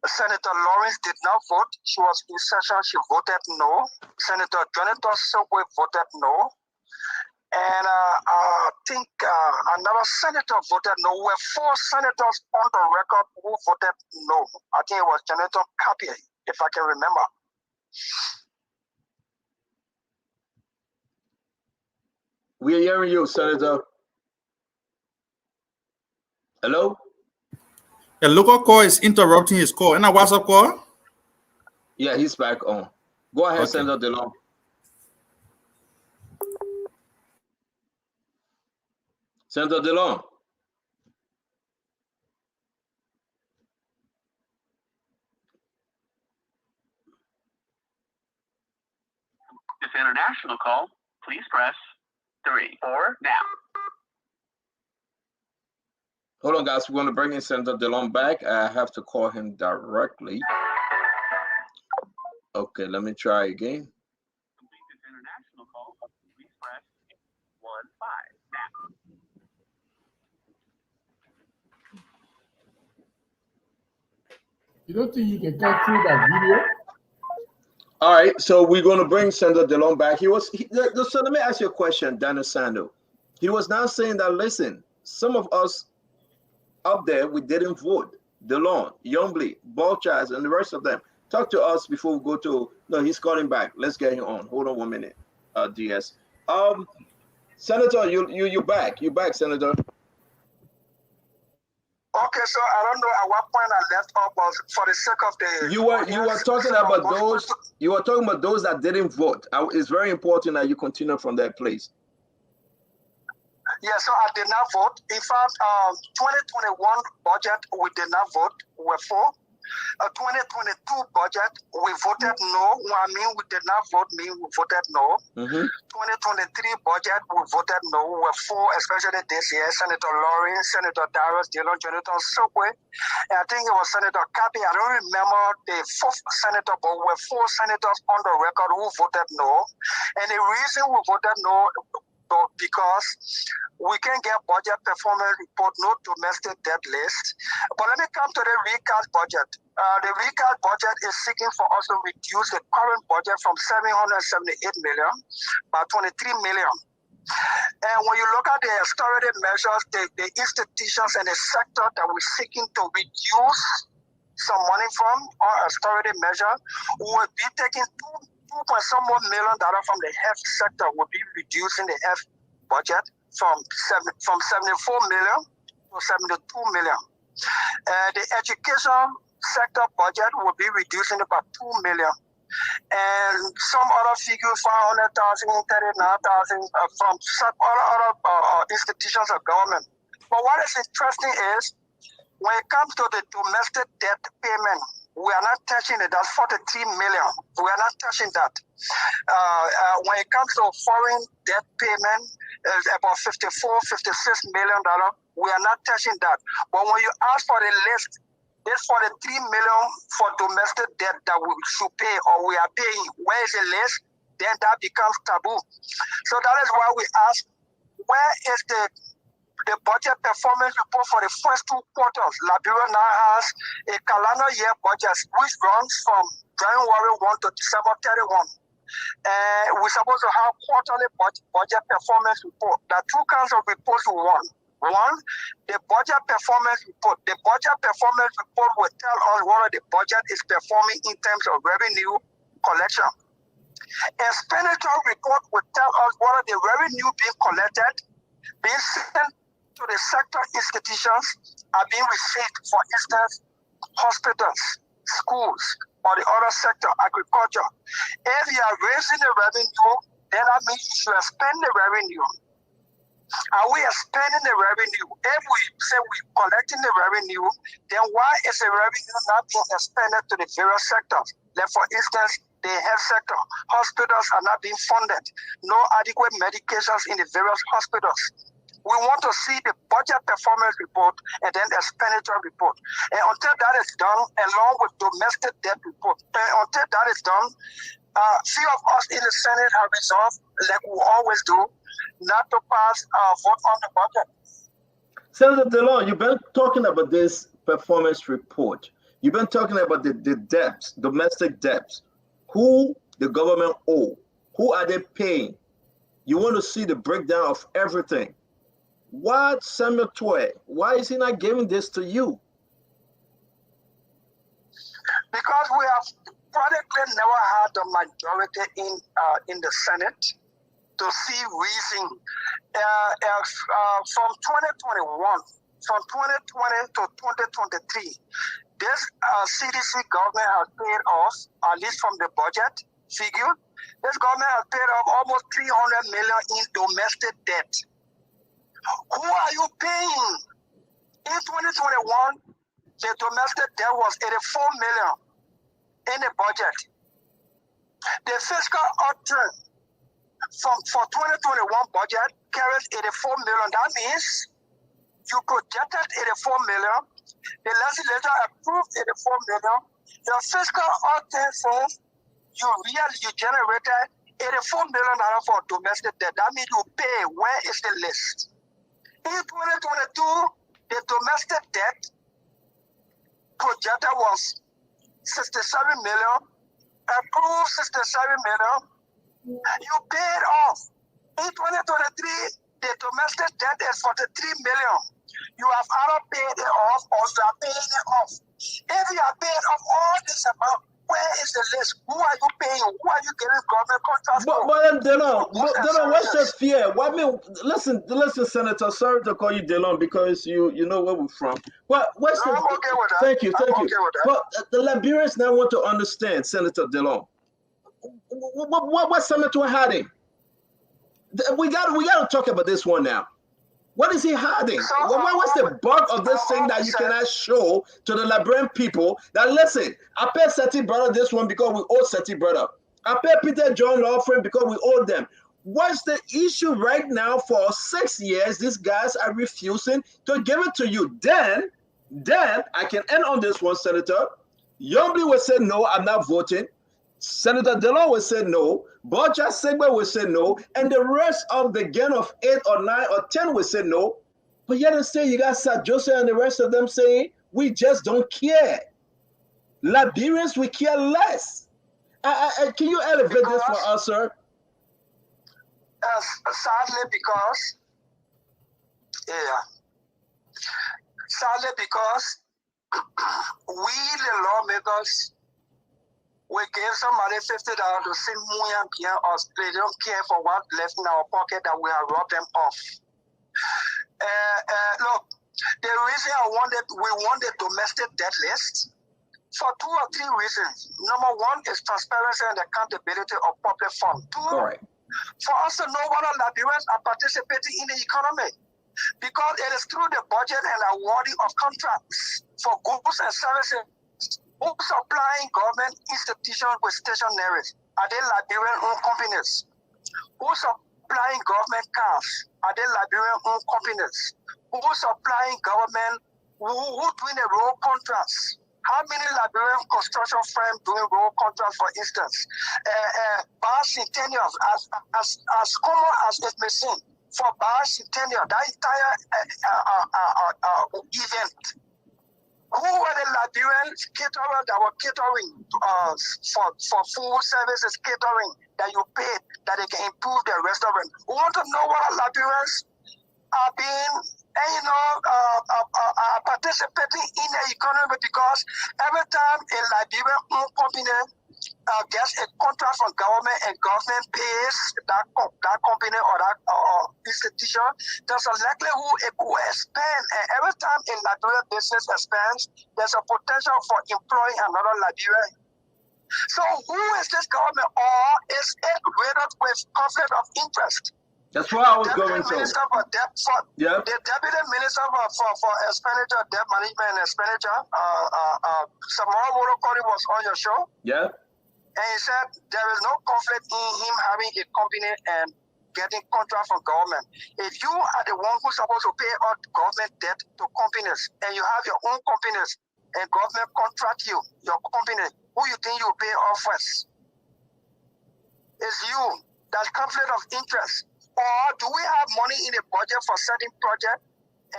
Senator Lawrence did not vote. She was in session. She voted no. Senator Jonathan Subway voted no. And I think another senator voted no. There were 4 senators on the record who voted no. I think it was Jonathan Capier, if I can remember. We are hearing you, Senator. Hello? The local call is interrupting his call. And a WhatsApp call? Yeah, he's back on. Go ahead, Senator Dillon. Senator Dillon. This international call, please press 3 or now. Hold on, guys. We're going to bring in Senator Dillon back. I have to call him directly. Okay, let me try again. Complete this international call, please press 15 now. You don't think you can cut through that video? All right, so we're going to bring Senator Dillon back. So let me ask you a question, Daniel Sando. He was now saying that, listen, some of us up there, we didn't vote. Dillon, Youngbley, Bolchaz, and the rest of them. Talk to us before we go to, no, he's calling back. Let's get him on. Hold on 1 minute, DS. Senator, you're back. You're back, Senator. Okay, so I don't know at what point I left off, but for the sake of the you were talking about those. You were talking about those that didn't vote. It's very important that you continue from that place. Yeah, so I did not vote. In fact, 2021 budget, we did not vote. We were for. 2022 budget, we voted no. I mean, we did not vote, we voted no. 2023 budget, we voted no. We were for, especially this year, Senator Lawrence, Senator Darius, Dillon, Jonathan Sokwe, and I think it was Senator Kapi. I don't remember the fourth senator, but we were 4 senators on the record who voted no. And the reason we voted no, because we can get budget performance report, no domestic debt list. But let me come to the recast budget. The recast budget is seeking for us to reduce the current budget from 778 million by 23 million. And when you look at the austerity measures, the institutions and the sector that we're seeking to reduce some money from our austerity measure, we will be taking $2 some more million from the health sector, will be reducing the health budget from 74 million to 72 million. The education sector budget will be reducing about 2 million. And some other figures, 500,000, 39,000 from some other institutions of government. But what is interesting is, when it comes to the domestic debt payment, we are not touching it. That's 43 million. We are not touching that. When it comes to foreign debt payment, it's about $54, $56 million. We are not touching that. But when you ask for the list, this 43 million for domestic debt that we should pay or we are paying, where is the list? Then that becomes taboo. So that is why we ask, where is the budget performance report for the first 2 quarters? Liberia now has a calendar year budget which runs from January 1 to December 31. And we're supposed to have quarterly budget performance report. There are 2 kinds of reports we want. One, the budget performance report. The budget performance report will tell us whether the budget is performing in terms of revenue collection. Expenditure report will tell us whether the revenue being collected, being sent to the sector institutions, are being received. For instance, hospitals, schools, or the other sector, agriculture. If you are raising the revenue, then that means you should spend the revenue. Are we spending the revenue? If we say we're collecting the revenue, then why is the revenue not being expended to the various sectors? Like for instance, the health sector, hospitals are not being funded. No adequate medications in the various hospitals. We want to see the budget performance report and then the expenditure report. And until that is done, along with domestic debt report, and until that is done, few of us in the Senate have resolved, like we always do, not to pass a vote on the budget. Senator Dillon, you've been talking about this performance report. You've been talking about the debts, domestic debts. Who the government owe? Who are they paying? You want to see the breakdown of everything. What, Samuel Tway, why is he not giving this to you? Because we have practically never had the majority in the Senate to see reason. From 2021, from 2020 to 2023, this CDC government has paid us, at least from the budget figure, this government has paid off almost 300 million in domestic debt. Who are you paying? In 2021, the domestic debt was 84 million in the budget. The fiscal outturn for 2021 budget carries 84 million. That means you projected 84 million. The legislature approved 84 million. The fiscal outturn says you generated $84 million for domestic debt. That means you pay. Where is the list? In 2022, the domestic debt projected was 67 million, approved 67 million. You paid off. In 2023, the domestic debt is 43 million. You have either paid it off or you are paying it off. If you are paying off all this amount, where is the list? Who are you paying? Who are you getting government contracts for? But Dillon, what's your fear? Well, I mean, listen, Senator. Sorry to call you Dillon because you know where we're from. I'm okay with that. Thank you. But the Liberians now want to understand, Senator Dillon. What Senator hiding? We got to talk about this one now. What is he hiding? So, What's the bug of this thing that you cannot show to the Liberian people that, listen, I pay Seti brother this one because we owe Seti brother. I pay Peter John law firm because we owe them. What's the issue right now? For 6 years, these guys are refusing to give it to you. Then I can end on this one, Senator. Youngbley will say, no, I'm not voting. Senator Dillon will say no. Borja Segbe will say no. And the rest of the gang of 8 or 9 or 10 will say no. But yet and say you got Sir Joseph and the rest of them saying, we just don't care. Liberians, we care less. Can you elevate this for us, sir? Sadly, because we, the lawmakers, we gave somebody $50 to sing Muyan Pian or they don't care for what left in our pocket that we have robbed them off. Look, the reason we want the domestic debt list for 2 or 3 reasons. Number 1 is transparency and accountability of public funds. 2, for us to know what our Liberians are participating in the economy. Because it is through the budget and awarding of contracts for goods and services. Who's supplying government institutions with stationaries? Are they Liberian-owned companies? Who's supplying government cars? Are they Liberian-owned companies? Who's supplying government? Who doing the road contracts? How many Liberian construction firms doing road contracts, for instance? Bicentennial, as common as it may seem, for bicentennial, that entire event. Who were the Liberian caterers that were catering for food services, catering that you paid that they can improve the restaurant? We want to know what our Liberians are being, participating in the economy, because every time a Liberian-owned company gets a contract from government and government pays that company or that institution, there's a likelihood it will expand. And every time a Liberian business expands, there's a potential for employing another Liberian. So who is this government, or is it riddled with conflict of interest? That's what I was going to. The Deputy Minister for Expenditure, Debt Management and Expenditure, Samuel Wolokori was on your show. Yeah. And he said there is no conflict in him having a company and getting contract from government. If you are the one who's supposed to pay all government debt to companies, and you have your own companies, and government contract you, your company, who you think you pay off first? It's you. That's conflict of interest. Or do we have money in the budget for certain projects,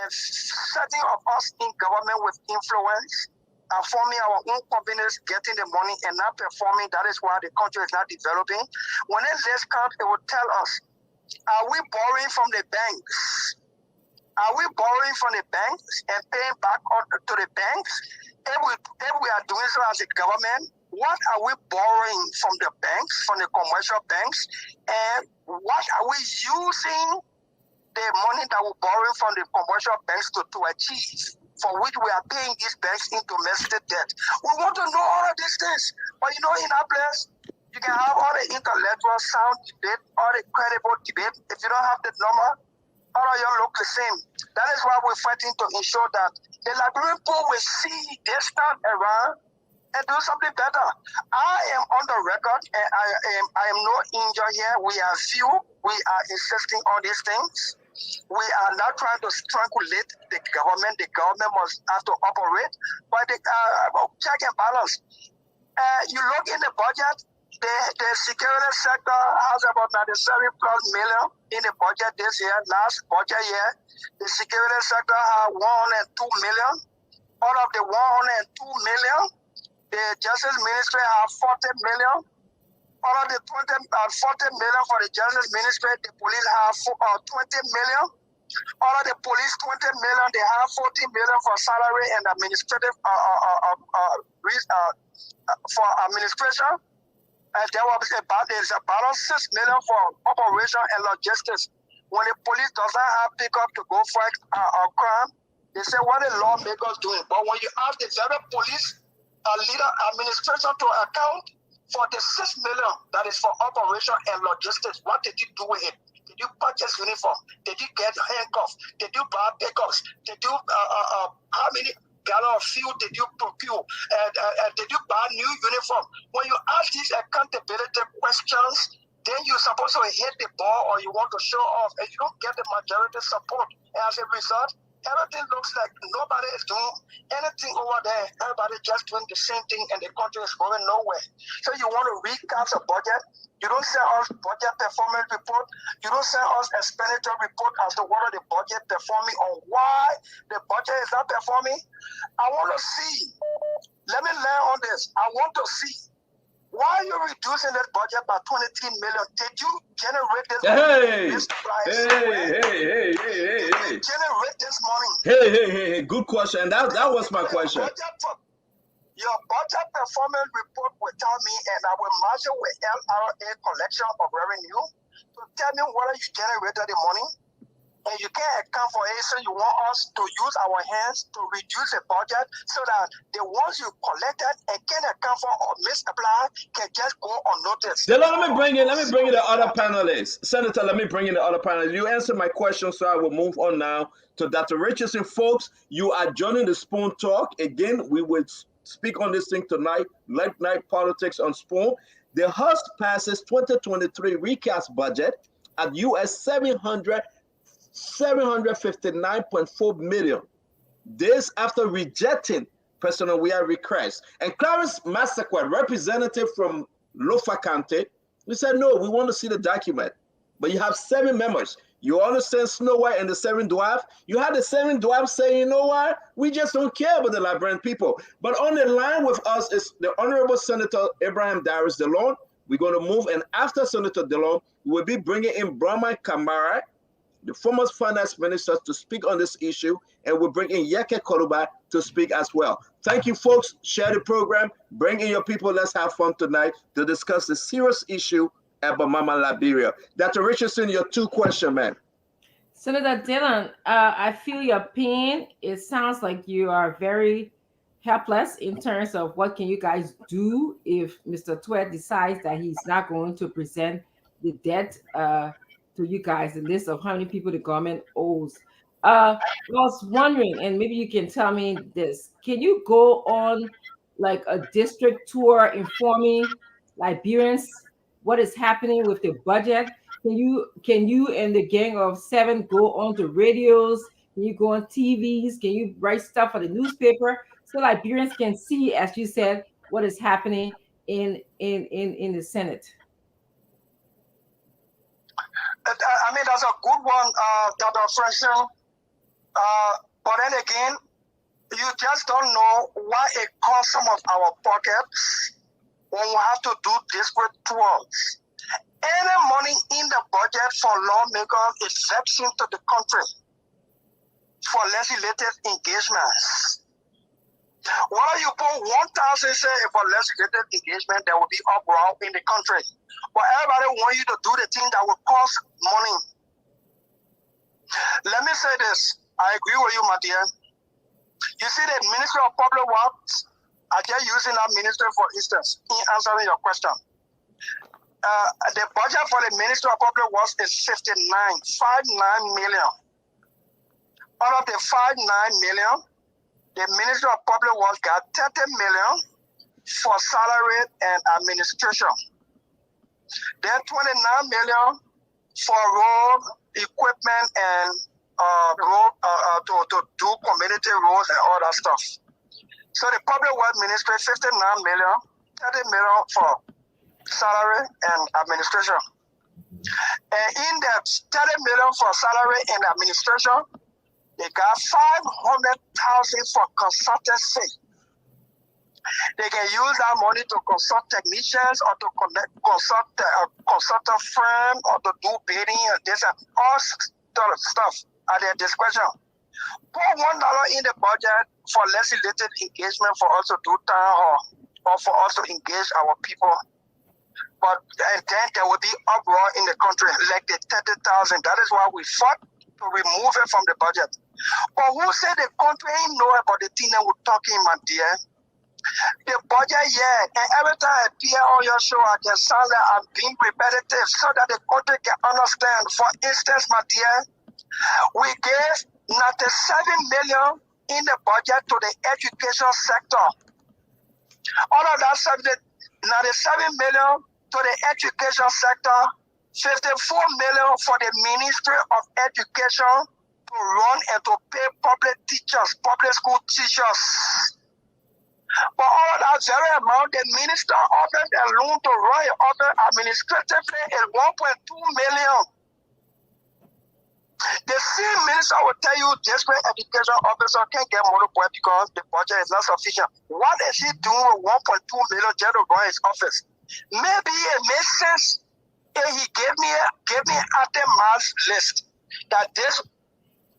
and certain of us in government with influence are forming our own companies, getting the money and not performing? That is why the country is not developing. When it list comes, it will tell us, are we borrowing from the banks? Are we borrowing from the banks and paying back to the banks? If we are doing so as a government, what are we borrowing from the banks, from the commercial banks? And what are we using the money that we're borrowing from the commercial banks to achieve, for which we are paying these banks in domestic debt? We want to know all of these things. But in our place, you can have all the intellectual sound debate, all the credible debate. If you don't have the number, all of you look the same. That is why we're fighting to ensure that the Liberian people will see this time around and do something better. I am on the record, and I am no injured here. We are few. We are insisting on these things. We are not trying to strangulate the government. The government must have to operate, but the check and balance. You look in the budget, the security sector has about 97+ million in the budget this year. Last budget year, the security sector had 102 million. Out of the 102 million, the Justice Ministry have 40 million. Out of the 40 million for the Justice Ministry, the police have 20 million. Out of the police 20 million, they have 14 million for salary and administrative for administration. And there's about 6 million for operation and logistics. When the police doesn't have pickup to go fight a crime, they say, what are the lawmakers doing? But when you ask the very police leader administration to account for the 6 million that is for operation and logistics, what did you do with it? They Did you purchase uniform? Did you get handcuffs? Did you buy pickups? Did you how many gallon of fuel did you procure? And did you buy new uniform? When you ask these accountability questions, then you're supposed to hit the ball or you want to show off, and you don't get the majority support. And as a result, everything looks like nobody is doing anything over there. Everybody just doing the same thing, and the country is going nowhere. So you want to recast a budget. You don't send us budget performance report. You don't send us expenditure report as to what are the budget performing or why the budget is not performing. I want to see. Let me learn on this. I want to see. Why are you reducing that budget by 23 million? Did you generate this money? This price? Hey. Did you generate this money? Hey. Good question. And that was my question. Your budget performance report will tell me, and I will measure with LRA collection of revenue to tell me whether you generated the money. And you can't account for it, so you want us to use our hands to reduce the budget so that the ones you collected and can't account for or misapply can just go unnoticed. Dillon, let me bring in the other panelists. Senator, let me bring in the other panelists. You answered my question, so I will move on now to Dr. Richardson. Folks, you are joining the Spoon Talk. Again, we will speak on this thing tonight, late night politics on Spoon. The House passes 2023 recast budget at US $759.4 million. This after rejecting President Weah's request. And Clarence Massaquoi, representative from Lofa County, we said, no, we want to see the document. But you have 7 members. You understand Snow White and the 7 dwarfs? You had the 7 dwarfs saying, you know what? We just don't care about the Liberian people. But on the line with us is the Honorable Senator Abraham Darius Dillon. We're going to move, and after Senator Dillon, we'll be bringing in Brahma Kamara, the former finance minister, to speak on this issue, and we'll bring in Yeke Koluba to speak as well. Thank you, folks. Share the program. Bring in your people. Let's have fun tonight to discuss the serious issue about Mama Liberia. Dr. Richardson, your 2 questions, man. Senator Dillon, I feel your pain. It sounds like you are very helpless in terms of what can you guys do if Mr. Tweed decides that he's not going to present the debt to you guys, the list of how many people the government owes. I was wondering, and maybe you can tell me this, can you go on like a district tour informing Liberians what is happening with the budget? Can you and the gang of 7 go on to radios? Can you go on TVs? Can you write stuff for the newspaper so Liberians can see, as you said, what is happening in the Senate? I mean, that's a good one, Dr. Frenchel. But then again, you just don't know why it costs some of our pockets when we have to do district tours. Any money in the budget for lawmakers is vexing to the country for legislative engagements. Whether you put 1,000 say for legislative engagement, there will be uproar in the country. But everybody wants you to do the thing that will cost money. Let me say this. I agree with you, my dear. You see, the Ministry of Public Works, I just using that ministry for instance in answering your question. The budget for the Ministry of Public Works is 59 million. Out of the 59 million, the Ministry of Public Works got 30 million for salary and administration. Then 29 million for road equipment and to do community roads and all that stuff. So the Public Works Ministry, 59 million, 30 million for salary and administration. And in that 30 million for salary and administration, they got 500,000 for consultancy. They can use that money to consult technicians or to consult a consultant firm or to do bidding and this and all sort of stuff at their discretion. Put $1 in the budget for legislative engagement for us to do town hall or for us to engage our people. But and then there will be uproar in the country, like the 30,000. That is why we fought to remove it from the budget. But who said the country ain't know about the thing that we're talking about, dear? the budget year, and every time I appear on your show, I can sound like I'm being repetitive so that the country can understand. For instance, my dear, we gave 97 million in the budget to the education sector. Out of that 97 million to the education sector, 54 million for the Ministry of Education to run and to pay public teachers, public school teachers. But all of that very amount, the minister offered a loan to run it offer administratively is 1.2 million. The same minister will tell you district education officer can't get money for it because the budget is not sufficient. What is he doing with 1.2 million just to run his office? Maybe it makes sense if he gave me at the mass list that this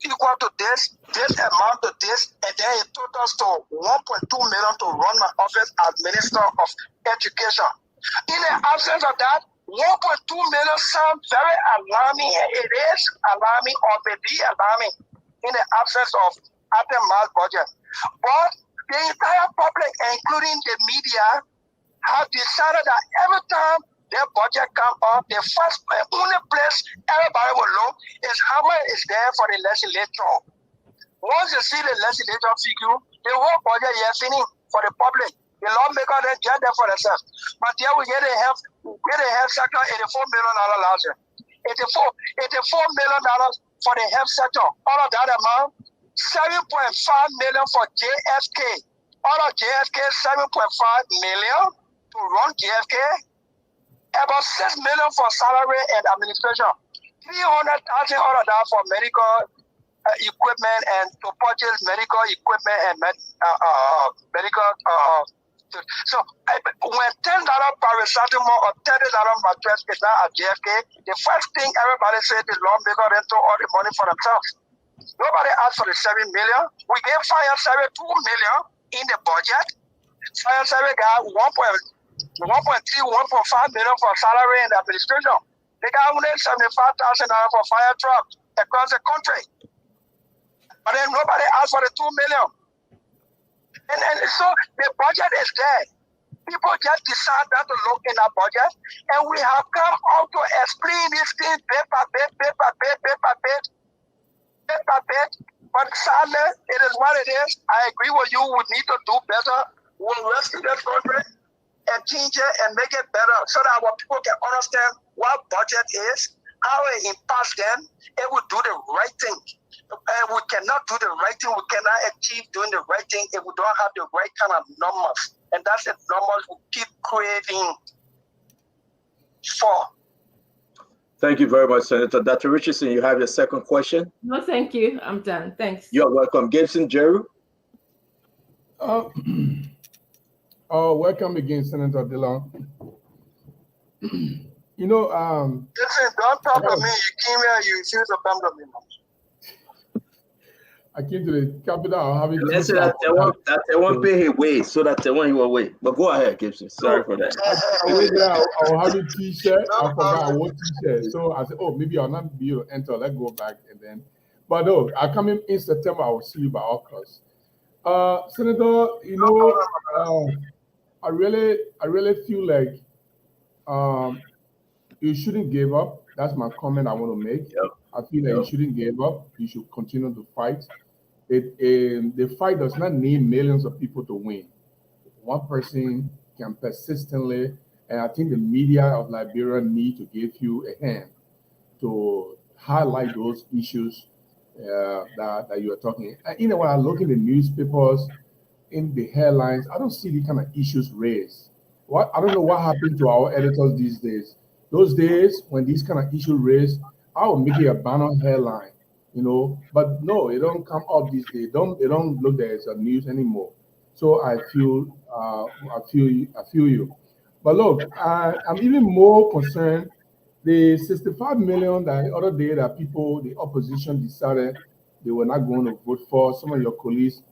equal to this amount to this, and then it totals to 1.2 million to run my office as Minister of Education. In the absence of that, 1.2 million sounds very alarming, and it is alarming or may be alarming in the absence of mass budget. But the entire public, including the media, have decided that every time their budget comes up, the first only place everybody will look is how much is there for the legislature. Once you see the legislature figure, the whole budget is finished for the public. The lawmakers then get them for themselves. But here we get a health sector, $84 million last year. $84 million for the health sector. Out of that amount, 7.5 million for JFK. Out of JFK, 7.5 million to run JFK. About 6 million for salary and administration. 300,000 out of that for medical equipment and to purchase medical equipment and medical. So when $10 paracetamol or $30 mattress is not at JFK, the first thing everybody said is lawmaker then took all the money for themselves. Nobody asked for the 7 million. We gave fire service 2 million in the budget. Fire service got 1.3, 1.5 million for salary and administration. They got only $75,000 for fire trucks across the country. But then nobody asked for the 2 million. And so the budget is there. People just decide not to look in our budget, and we have come out to explain this thing bit by bit. But sadly, it is what it is. I agree with you. We need to do better. We'll rescue this country and change it and make it better so that our people can understand what budget is, how it impacts them, and we do the right thing. And we cannot do the right thing. We cannot achieve doing the right thing if we don't have the right kind of numbers. And that's the numbers we keep craving for. Thank you very much, Senator. Dr. Richardson, you have your second question? No, thank you. I'm done. Thanks. You're welcome. Gibson Jeru? Welcome again, Senator Dillon. Listen, don't talk to me. You came here, you refuse to come to me. I came to the capital. I'll have it. Let's say that they won't pay his way, so that they want you away. But go ahead, Gibson. Sorry for that. I'll have a t-shirt. I forgot what t-shirt. So I said, oh, maybe I'll not be able to enter. Let's go back and then. But no, I come in September. I will see you by all costs. Senator, I really feel like you shouldn't give up. That's my comment I want to make. Yep. I feel like you shouldn't give up. You should continue to fight. The fight does not need millions of people to win. One person can persistently, and I think the media of Liberia need to give you a hand to highlight those issues that you are talking. When I look in the newspapers, in the headlines, I don't see the kind of issues raised. I don't know what happened to our editors these days. Those days when these kind of issues raised, I would make it a banner headline, But no, it don't come up these days. It don't look there as a news anymore. So I feel you. But look, I'm even more concerned. The 65 million that the other day that the opposition decided they were not going to vote for. Some of your colleagues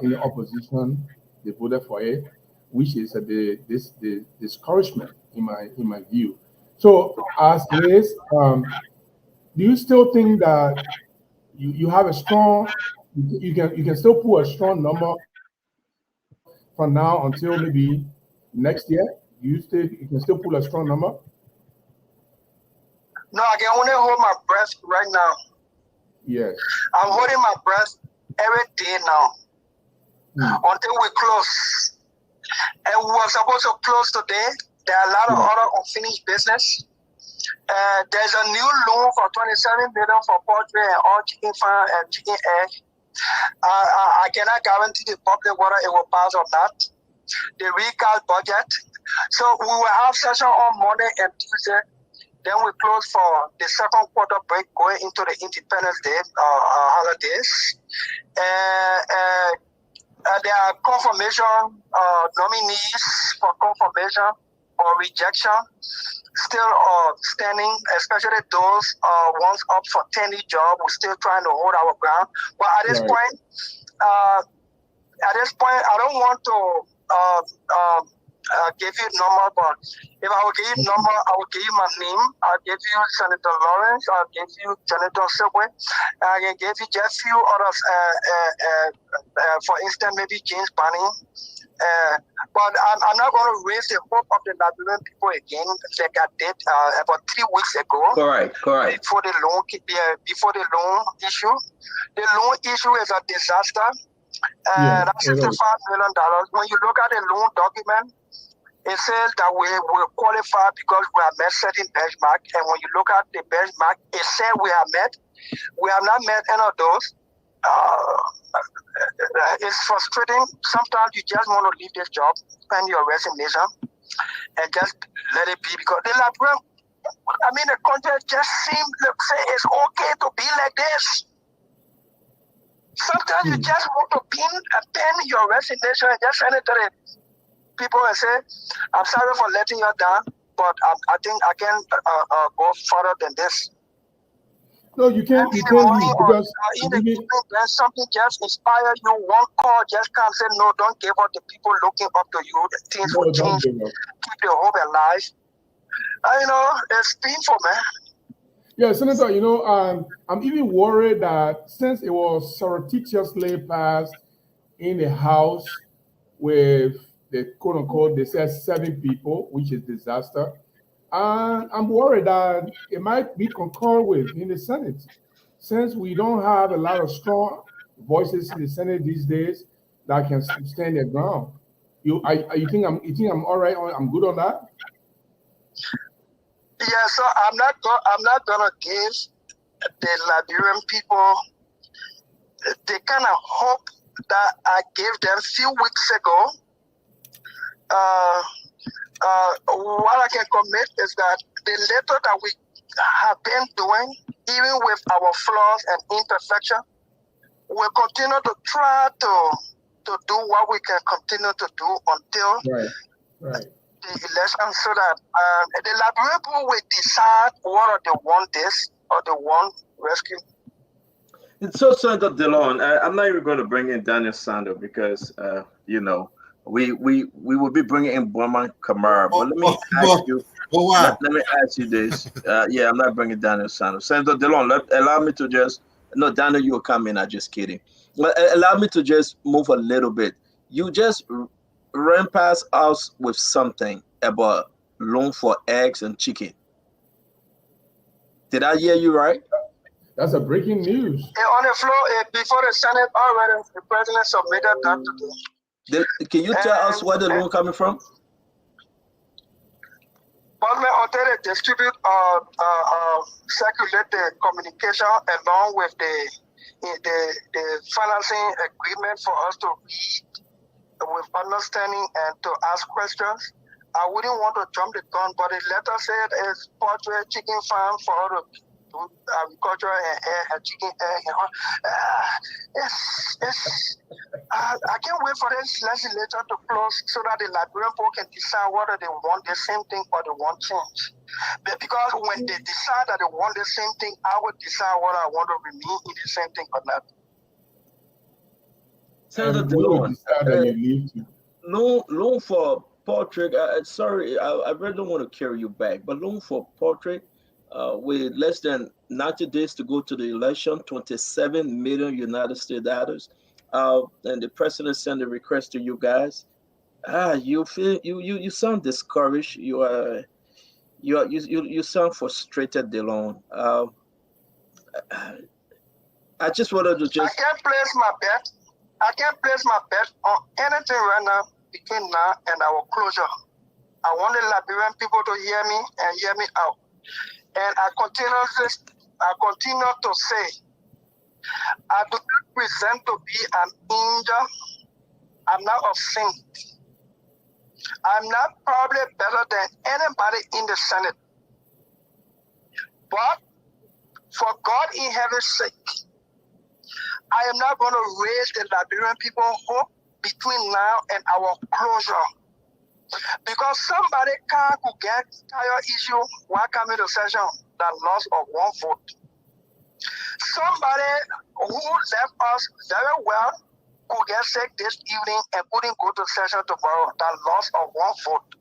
in the opposition, they voted for it, which is the discouragement in my view. So as it is, do you still think that you have a strong, you can still put a strong number from now until maybe next year? You can still pull a strong number? No, I can only hold my breath right now. Yes. I'm holding my breath every day now until we close. And we were supposed to close today. There are a lot of other unfinished business. There's a new loan for $27 million for poultry and all chicken farm and chicken egg. I cannot guarantee the public whether it will pass or not. The recast budget. So we will have session on Monday and Tuesday. Then we close for the second quarter break going into the Independence Day holidays. There are confirmation nominees for confirmation or rejection still standing, especially those ones up for 10-year job. We're still trying to hold our ground. But at this point, I don't want to give you number, but if I will give you number, I will give you my name. I'll give you Senator Lawrence. I'll give you Senator Subway. I can give you just few others. For instance, maybe James Bunny. But I'm not going to raise the hope of the Liberian people again, like I did about 3 weeks ago. Correct. Before the loan issue. The loan issue is a disaster. That's $65 million. When you look at the loan document, it says that we will qualify because we have met certain benchmark. And when you look at the benchmark, it said we have met. We have not met any of those. It's frustrating. Sometimes you just want to leave this job, spend your resignation, and just let it be. Because the Liberian, the country just seems to say it's okay to be like this. Sometimes you just want to pen your resignation and just send it to the people and say, I'm sorry for letting you down, but I think I can go further than this. No, you can't leave because something just inspire you. One call just come say, no, don't give up. The people looking up to you. Things will change. Keep your hope alive. It's painful, man. Yeah, Senator, I'm even worried that since it was surreptitiously passed in the House with the quote-unquote, they said 7 people, which is disaster, I'm worried that it might be concurred with in the Senate. Since we don't have a lot of strong voices in the Senate these days that can stand their ground. You think I'm all right? I'm good on that? Yeah, so I'm not gonna give the Liberian people the kind of hope that I gave them a few weeks ago. What I can commit is that the little that we have been doing, even with our flaws and imperfection, we'll continue to try to do what we can continue to do until the election, so that the Liberian people will decide whether they want this or they want rescue. So, Senator Dillon, I'm not even going to bring in Daniel Sando because, we will be bringing in Borman Kamara. But let me ask you. Let me ask you this. I'm not bringing Daniel Sando. Senator Dillon, allow me to just. No, Daniel, you'll come in. I'm just kidding. Allow me to just move a little bit. You just ran past us with something about loan for eggs and chicken. Did I hear you right? That's a breaking news. On the floor, before the Senate already, the president submitted that today. Can you tell us where the loan coming from? Parliament until they distribute, circulate the communication along with the financing agreement for us to read with understanding and to ask questions. I wouldn't want to jump the gun, but the letter said it's poultry chicken farm for all the agriculture and chicken egg. I can't wait for this legislature to close so that the Liberian people can decide whether they want the same thing or they want change. Because when they decide that they want the same thing, I will decide whether I want to remain in the same thing or not. Senator Dillon, loan for poultry. Sorry, I really don't want to carry you back, but loan for poultry. With less than 90 days to go to the election, 27 million United States dollars. And the president sent a request to you guys. You feel you sound discouraged. You sound frustrated, Dillon. I just wanted to I just can't place my bet. I can't place my bet on anything right now between now and our closure. I want the Liberian people to hear me and hear me out. And I continue to say, I do not present to be an angel. I'm not a saint. I'm not probably better than anybody in the Senate. But for God in heaven's sake, I am not going to raise the Liberian people hope between now and our closure. Because somebody could get tired issue while coming to session that loss of one vote. Somebody who left us very well could get sick this evening and couldn't go to session tomorrow that loss of one vote.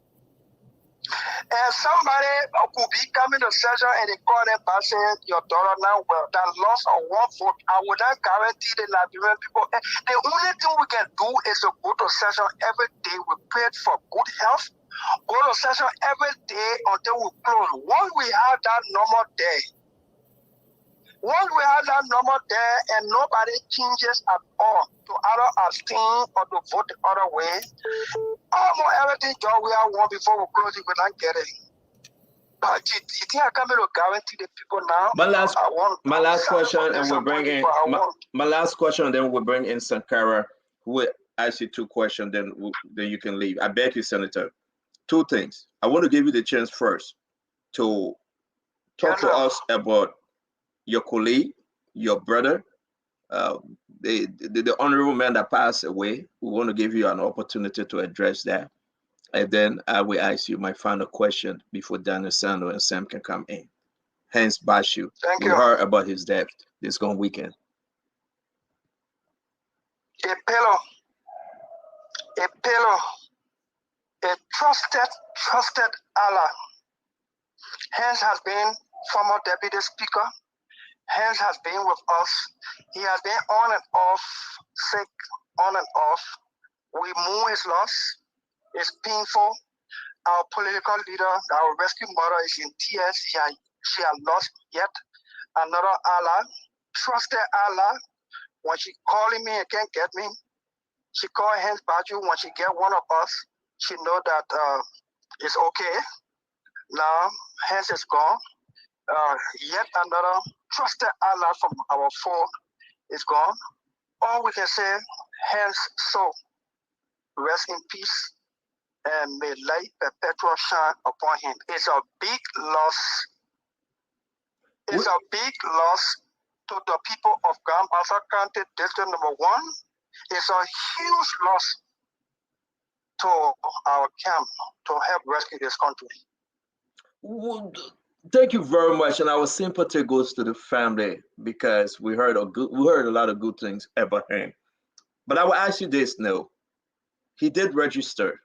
And somebody could be coming to session and they call them back saying, your daughter now well, that loss of one vote. I would not guarantee the Liberian people. The only thing we can do is to go to session every day. We pray for good health. Go to session every day until we close. Once we have that normal day, and nobody changes at all to either abstain or to vote the other way, almost everything John we have won before we close it, we don't get it. But you think I come here to guarantee the people now? my last question, and we'll bring in my last question, and then we'll bring in Sankara, who will ask you two questions, then you can leave. I beg you, Senator. Two things. I want to give you the chance first to talk to us about your colleague, your brother, the honorable man that passed away. We want to give you an opportunity to address that. And then I will ask you my final question before Daniel Sando and Sam can come in. Hence, Bashu. We heard about his death this gone weekend. A trusted ally. Hence has been former deputy speaker. Hence has been with us. He has been on and off, sick, on and off. We mourn his loss. It's painful. Our political leader, our rescue mother is in tears. She has lost yet another ally, trusted ally. When she calling me and can't get me, she call Hans Baju. When she get one of us, she know that it's okay. Now, Hans is gone. Yet another trusted ally from our fold is gone. All we can say, Hans soul, rest in peace, and may light perpetual shine upon him. It's a big loss. It's a big loss to the people of Gambasa County, District number 1. It's a huge loss to our camp to help rescue this country. Thank you very much, and our sympathy goes to the family because we heard a lot of good things about him. But I will ask you this: no, he did register.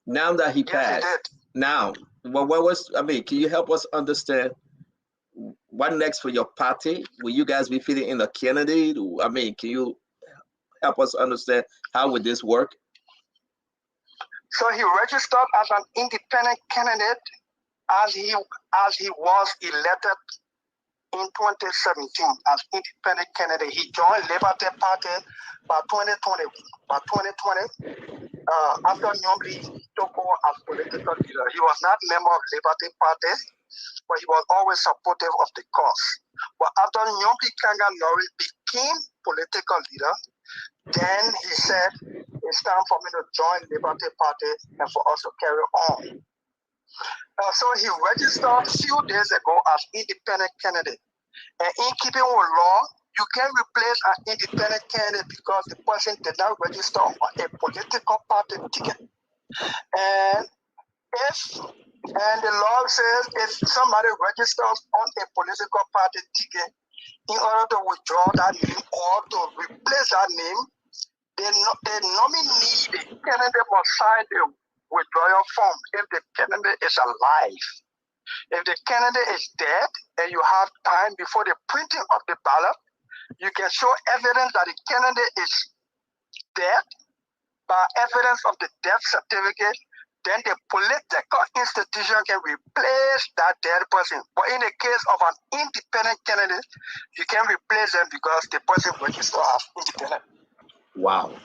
Now that he passed, now what was? I mean, can you help us understand what next for your party? Will you guys be feeding in a candidate? I mean, can you help us understand how would this work? So he registered as an independent candidate as he was elected in 2017 as independent candidate. He joined Liberty Party by 2020. By 2020, after Nyombi took over as political leader, he was not a member of Liberty Party, but he was always supportive of the cause. But after Nyombi Kanga Lawrence became political leader, then he said, it's time for me to join Liberty Party and for us to carry on. So he registered a few days ago as independent candidate. And in keeping with law, you can replace an independent candidate because the person did not register on a political party ticket. And the law says if somebody registers on a political party ticket, in order to withdraw that name or to replace that name, the nominee, the candidate must sign the withdrawal form if the candidate is alive. If the candidate is dead and you have time before the printing of the ballot, you can show evidence that the candidate is dead by evidence of the death certificate, then the political institution can replace that dead person. But in the case of an independent candidate, you can replace them because the person registered as independent. Wow.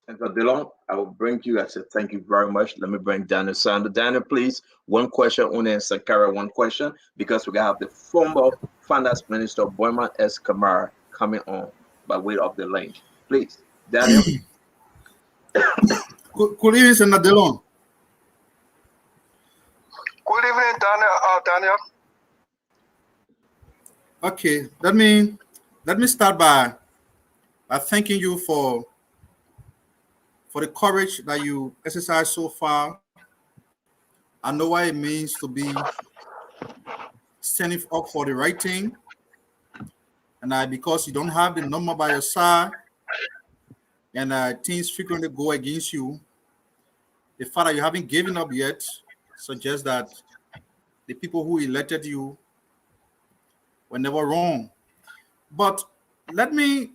And for Dillon, I will bring you. I said, thank you very much. Let me bring Daniel Sander. Daniel, please, one question, Una and Sankara, one question, because we're going to have the former finance minister, Boyman S. Kamara, coming on by way of the link. Please, Daniel. Good evening, Senator Dillon. Good evening, Daniel. Okay, let me start by thanking you for the courage that you exercised so far. I know what it means to be standing up for the right thing, and because you don't have the number by your side, and things frequently go against you, the fact that you haven't given up yet suggests that the people who elected you were never wrong. But let me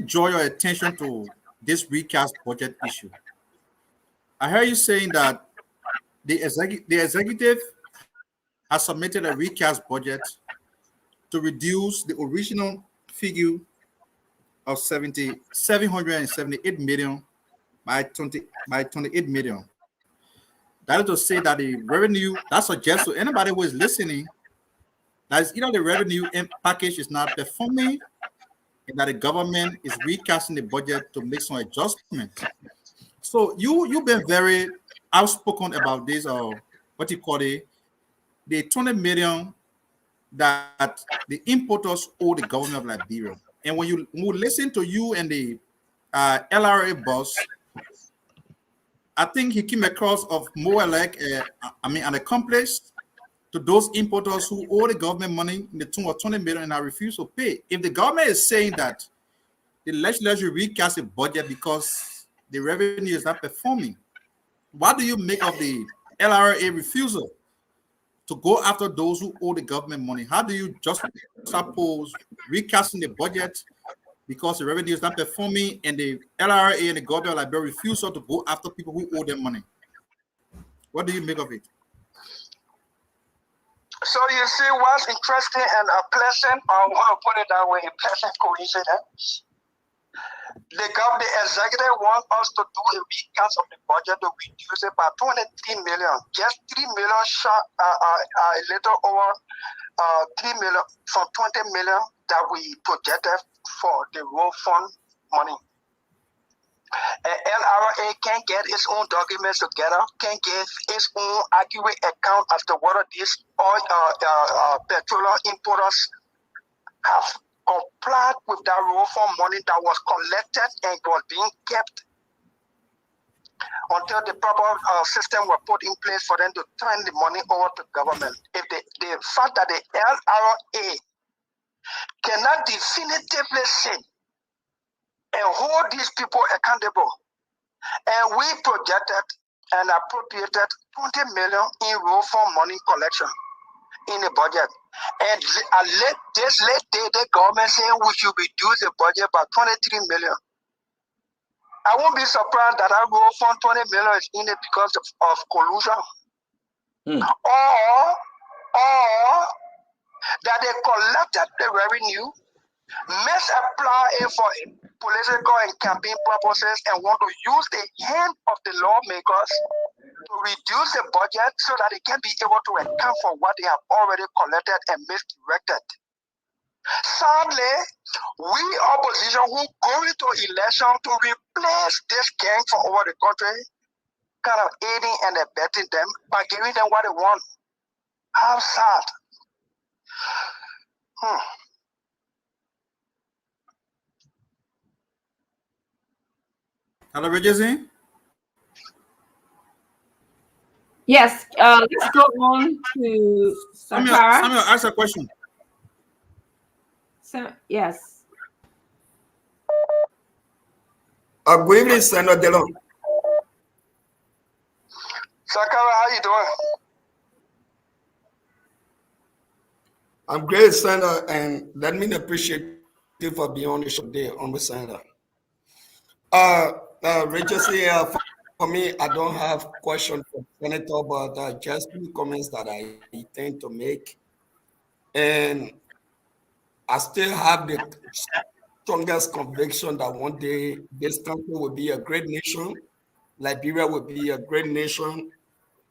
draw your attention to this recast budget issue. I heard you saying that the executive has submitted a recast budget to reduce the original figure of 778 million by 28 million. That is to say that the revenue, that suggests to anybody who is listening that is either the revenue package is not performing and that the government is recasting the budget to make some adjustments. So you've been very outspoken about this, or what you call the 20 million that the importers owe the government of Liberia. And when you listen to you and the LRA boss, I think he came across of more like an accomplice to those importers who owe the government money in the tune of 20 million and I refuse to pay. If the government is saying that the legislature recast the budget because the revenue is not performing, what do you make of the LRA refusal to go after those who owe the government money? How do you just suppose recasting the budget because the revenue is not performing and the LRA and the government of Liberia refusal to go after people who owe them money? What do you make of it? So you see what's interesting and a pleasant, or I want to put it that way, a pleasant coincidence. The executive wants us to do a recast of the budget to reduce it by 23 million. Just 3 million short, a little over 3 million from 20 million that we projected for the road fund money. And LRA can get its own documents together, can give its own accurate account as to whether these oil petroleum importers have complied with that road fund money that was collected and was being kept until the proper system was put in place for them to turn the money over to government. If the fact that the LRA cannot definitively say and hold these people accountable, and we projected and appropriated 20 million in road fund money collection in the budget. And this late day, the government saying we should reduce the budget by 23 million. I won't be surprised that our road fund 20 million is in it because of collusion. Or that they collected the revenue, misapply it for political and campaign purposes and want to use the hand of the lawmakers to reduce the budget so that they can be able to account for what they have already collected and misdirected. Sadly, we opposition who go into election to replace this gang from over the country, kind of aiding and abetting them by giving them what they want. How sad. Hello, Reggie? Yes, let's go on to Sakara. Samuel, ask a question. Yes. Good evening, Senator Dillon. Sakara, how you doing? I'm great, Senator, and let me appreciate you for being on the show today, on the Senator. Rachel say, for me, I don't have question for Senator, but just few comments that I intend to make. And I still have the strongest conviction that one day this country will be a great nation. Liberia will be a great nation.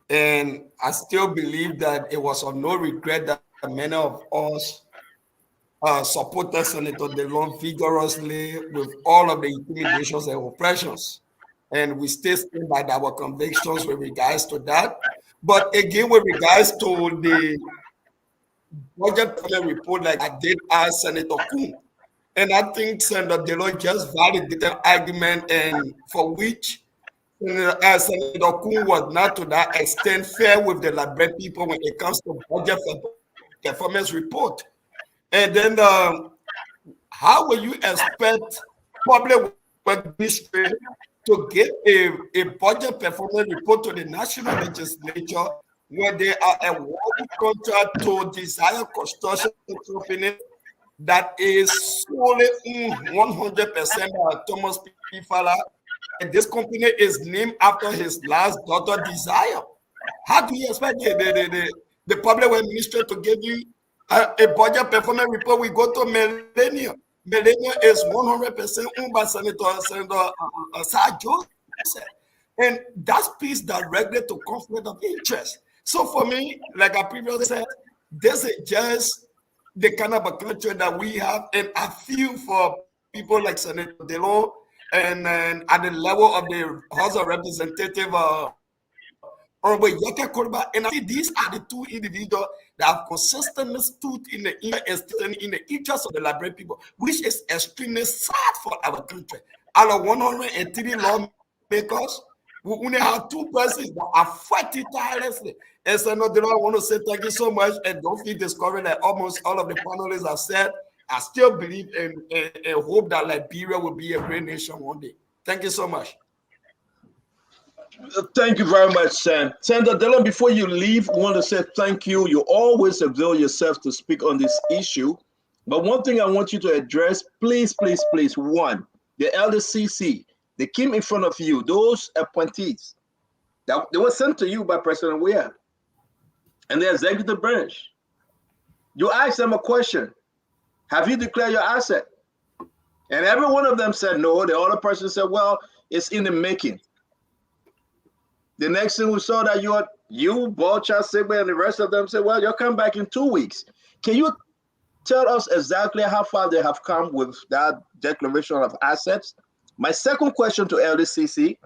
And I still believe that it was of no regret that many of us supported Senator Dillon vigorously with all of the intimidations and oppressions. And we still stand by our convictions with regards to that. But again, with regards to the budget report, like I did ask Senator Koon, and I think Senator Dillon just validated the argument, and for which Senator Koon was not to that extent fair with the Liberian people when it comes to budget performance report. And then how will you expect public work ministry to get a budget performance report to the national legislature where they are awarding contract to Desire Construction Company that is solely 100% Thomas P. Fowler, and this company is named after his last daughter, Desire? How do you expect the public work ministry to give you a budget performance report? We go to Millennium. Millennium is 100% owned by Senator Sir Joseph. And that speaks directly to conflict of interest. So for me, like I previously said, this is just the kind of a country that we have. And I feel for people like Senator Dillon and at the level of the House of Representatives, and I think these are the two individuals that have consistently stood in the interest of the Liberian people, which is extremely sad for our country. Out of 103 lawmakers, we only have two persons that are fighting tirelessly. And so, I want to say thank you so much, and don't feel discouraged that almost all of the panelists have said. I still believe and hope that Liberia will be a great nation one day. Thank you so much. Thank you very much, Sam. Senator Dillon, before you leave, I want to say thank you. You always avail yourself to speak on this issue. But one thing I want you to address, please, please, please. One, the LDCC, they came in front of you, those appointees, that they were sent to you by President Weah and the executive branch. You asked them a question. Have you declared your asset? And every one of them said no. The other person said, well, it's in the making. The next thing we saw that you, Bolcha, Sigbe, and the rest of them said, well, you'll come back in 2 weeks. Can you tell us exactly how far they have come with that declaration of assets? My second question to LDCC,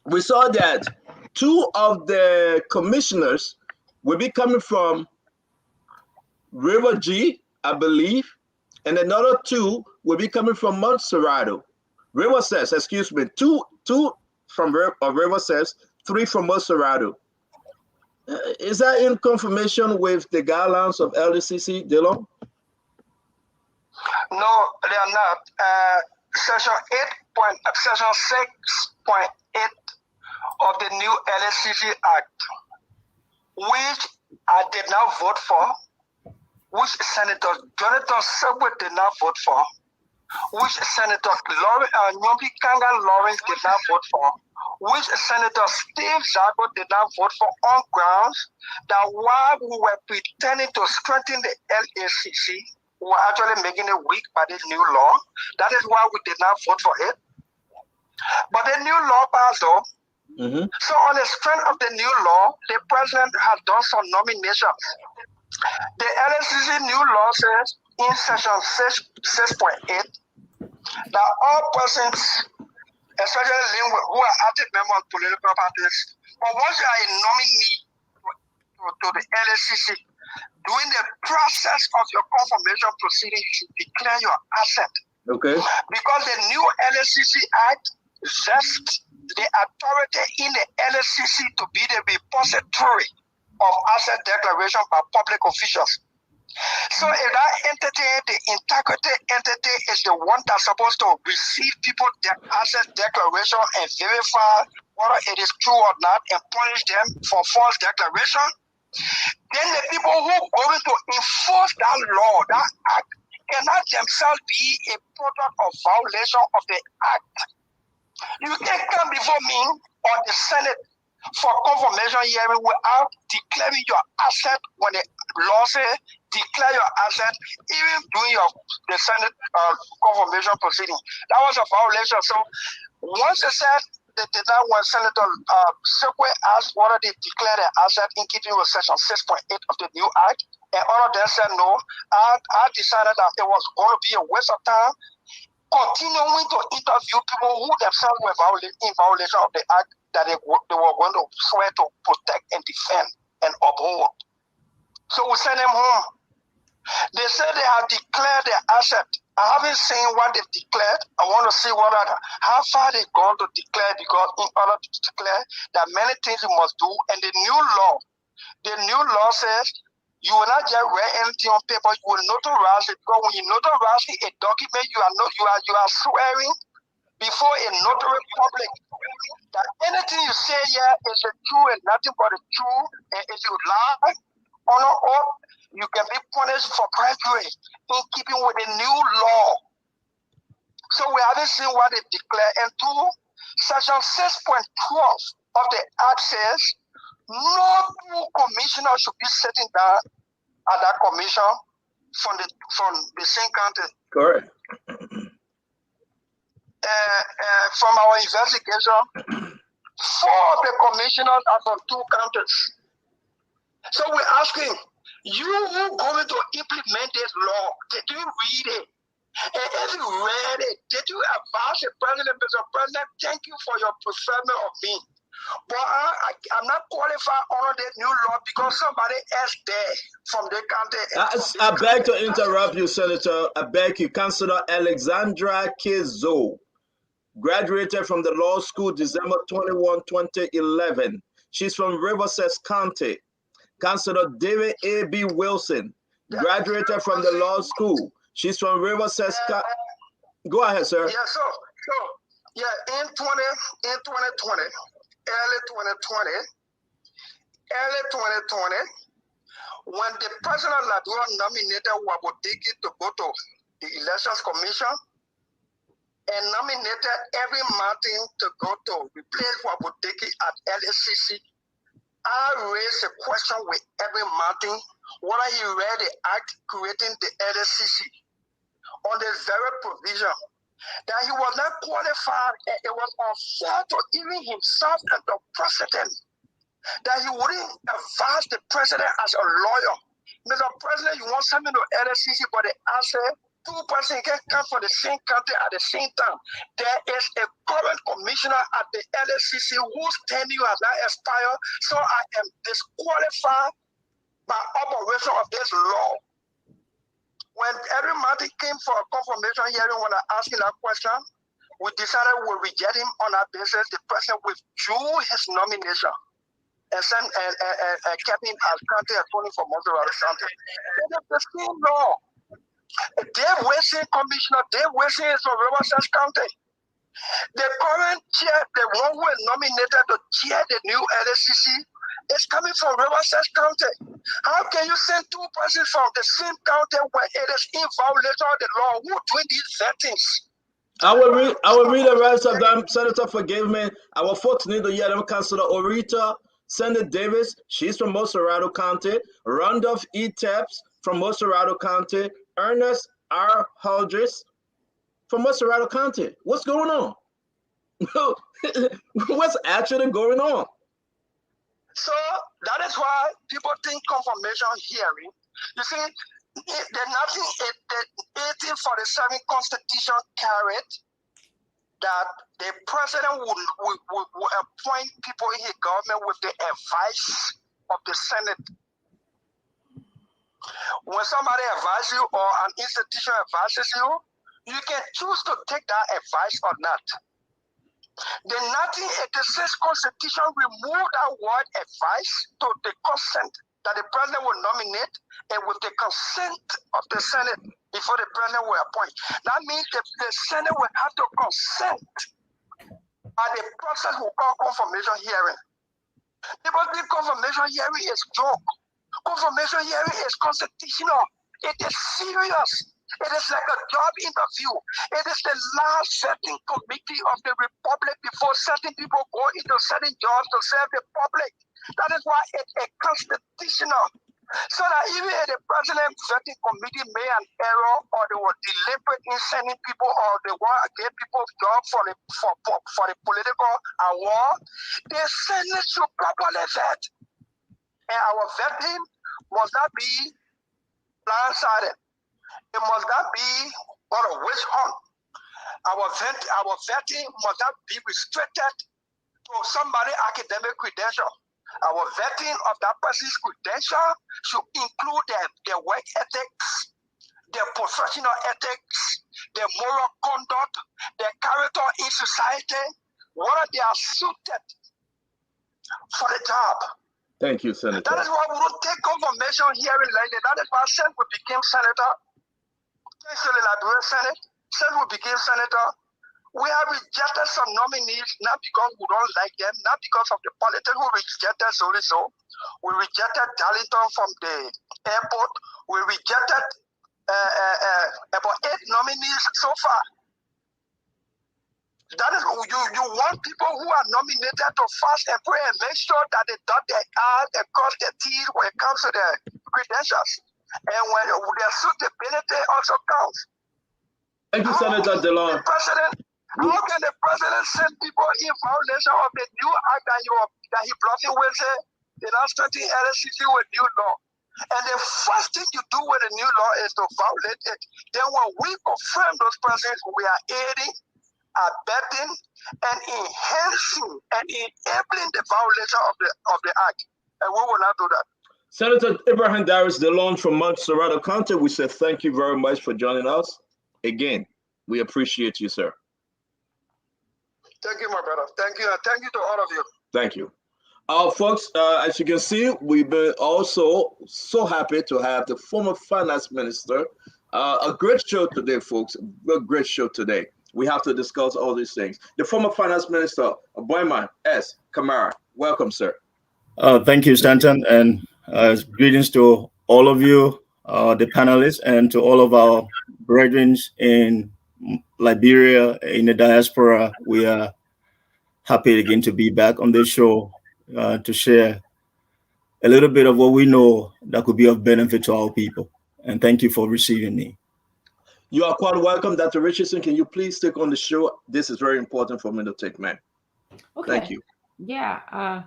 we saw that 2 of the commissioners will be coming from River G, I believe, and another 2 will be coming from Montserrado. River says, excuse me, two from River says, 3 from Montserrado. Is that in confirmation with the guidelines of LDCC, Dillon? No, they are not. Section 6.8 of the new LDCC Act, which I did not vote for, which Senator Jonathan Subway did not vote for, which Senator Nyombi Kanga Lawrence did not vote for, which Senator Steve Zago did not vote for, on grounds that while we were pretending to strengthen the LACC, we were actually making it weak by this new law. That is why we did not vote for it. But the new law passed though. So on the strength of the new law, the president has done some nominations. The LACC new law says in section 6.8 that all persons, especially who are active members of political parties, but once you are a nominee to the LACC, during the process of your confirmation proceeding, you declare your asset. Okay. Because the new LACC Act vests the authority in the LACC to be the repository of asset declaration by public officials. So if that entity, the integrity entity, is the one that's supposed to receive people their asset declaration and verify whether it is true or not and punish them for false declaration, then the people who are going to enforce that law, that act, cannot themselves be a product of violation of the act. You can't come before me or the Senate for confirmation hearing without declaring your asset when the law says declare your asset, even during the Senate confirmation proceeding. That was a violation. So once they said they did not want Senator Sekwe asked whether they declare the asset in keeping with Section 6.8 of the new act, and all of them said no. I decided that it was going to be a waste of time continuing to interview people who themselves were in violation of the act that they were going to swear to protect and defend and uphold. So we sent them home. They said they have declared their asset. I haven't seen what they've declared. I want to see how far they've gone to declare, because in order to declare, there are many things you must do. And the new law says you will not just write anything on paper, you will notarize it, because when you notarize a document, you are swearing before a notary public that anything you say here is the truth and nothing but the truth. And if you lie on an oath, you can be punished for perjury in keeping with the new law. So we haven't seen what they declare. And two, Section 6.12 of the Act says no two commissioners should be sitting down at that commission from the same county. Correct. From our investigation, 4 of the commissioners are from 2 counties. So we're asking, you who going to implement this law, did you read it? And if you read it, did you advise the president, Mr. President, thank you for your preferment of me, but I'm not qualified under this new law because somebody else there from the county. I beg to interrupt you, Senator. I beg you. Councillor Alexandra Kizo graduated from the law school December 21, 2011. She's from Riverside County. Councillor David A.B. Wilson graduated from the law school. She's from Riverside County. Go ahead, sir. Yeah, so in 2020, early 2020, when the president of Liberia nominated Wabodiki to go to the Elections Commission and nominated every Martin to go to replace Wabodiki at LSCC, I raised a question with every Martin whether he read the act creating the LSCC on the very provision that he was not qualified, and it was unfair to even himself and the president that he wouldn't advise the president as a lawyer. Mr. President, you want something to LSCC, but the answer, 2 persons can come from the same country at the same time. There is a current commissioner at the LSCC whose tenure has not expired, so I am disqualified by operation of this law. When every Martin came for a confirmation hearing, when I asked him that question, we decided we would reject him on that basis. The president withdrew his nomination and kept him as county attorney for Montreal County. It is the same law. Dave Wilson, Commissioner Dave Wilson is from Riverside County. The current chair, the one who is nominated to chair the new LSCC, is coming from Riverside County. How can you send 2 persons from the same county when it is in violation of the law? Who doing these vettings? I will read the rest of them. Senator, forgive me. Our folks need to hear them. Councillor Orita Senator Davis, she's from Moserado County. Randolph E. Taps from Moserado County. Ernest R. Haldris from Moserado County. What's going on? What's actually going on? So that is why people think confirmation hearing. You see, the 1847 Constitution carried that the president would appoint people in his government with the advice of the Senate. When somebody advises you or an institution advises you, you can choose to take that advice or not. The 1986 Constitution removed that word advice to the consent that the president will nominate, and with the consent of the Senate before the president will appoint. That means the Senate will have to consent, and the process will call confirmation hearing. People think confirmation hearing is joke. Confirmation hearing is constitutional. It is serious. It is like a job interview. It is the last vetting committee of the republic before certain people go into certain jobs to serve the public. That is why it's a constitutional. So that even if the president vetting committee made an error or they were deliberate in sending people or they want to give people jobs for the political award, they send it to properly vet. And our vetting must not be blindsided. It must not be on a witch hunt. Our vetting must not be restricted to somebody's academic credential. Our vetting of that person's credential should include their work ethics, their professional ethics, their moral conduct, their character in society, whether they are suited for the job. Thank you, Senator. That is why we don't take confirmation here in London. That is why since we became senator, thanks to the Liberian Senate, since we became senator, we have rejected some nominees, not because we don't like them, not because of the politics. We rejected so. We rejected Darlington from the airport. We rejected about 8 nominees so far. That is, you want people who are nominated to fast and pray and make sure that they dot their I's and cross their T's when it comes to their credentials. And when their suitability also counts. Thank you, Senator Dillon. How can the president send people in violation of the new act that he bluffing with, say, they're not starting LSCC with new law? And the first thing you do with a new law is to violate it. Then when we confirm those persons, we are aiding, abetting, and enhancing and enabling the violation of the act. And we will not do that. Senator Abraham Darius Dillon from Montserrat County, we say thank you very much for joining us. Again, we appreciate you, sir. Thank you, my brother. Thank you. And thank you to all of you. Thank you. Folks, as you can see, we've been also so happy to have the former finance minister. A great show today, folks. A great show today. We have to discuss all these things. The former finance minister, Boyman S. Kamara. Welcome, sir. Thank you, Stanton, and greetings to all of you, the panelists, and to all of our brethren in Liberia, in the diaspora. We are happy again to be back on this show to share a little bit of what we know that could be of benefit to our people. And thank you for receiving me. You are quite welcome, Dr. Richardson. Can you please take on the show? This is very important for me to take, man. Okay. Thank you. Yeah.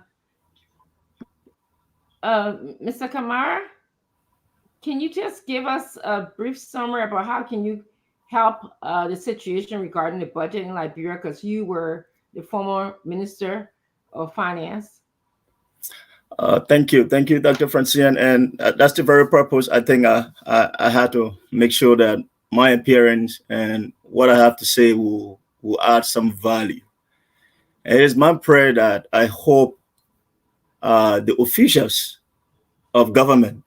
Mr. Kamara, can you just give us a brief summary about how can you help the situation regarding the budget in Liberia, because you were the former Minister of Finance? Thank you, Dr. Francine, and that's the very purpose. I think I had to make sure that my appearance and what I have to say will add some value. And it is my prayer that I hope the officials of government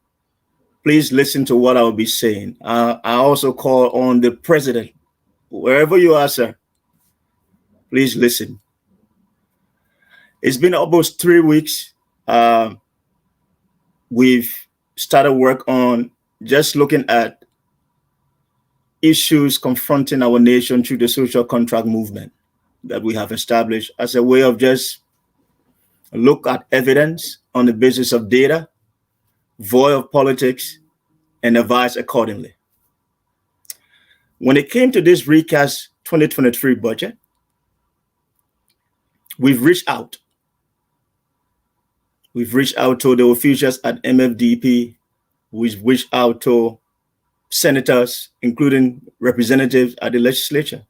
please listen to what I will be saying. I also call on the president, wherever you are, sir, please listen. It's been almost 3 weeks. We've started work on just looking at issues confronting our nation through the social contract movement that we have established as a way of just look at evidence on the basis of data, void of politics, and advise accordingly. When it came to this recast 2023 budget, we've reached out. We've reached out to the officials at MFDP. We've reached out to senators, including representatives at the legislature,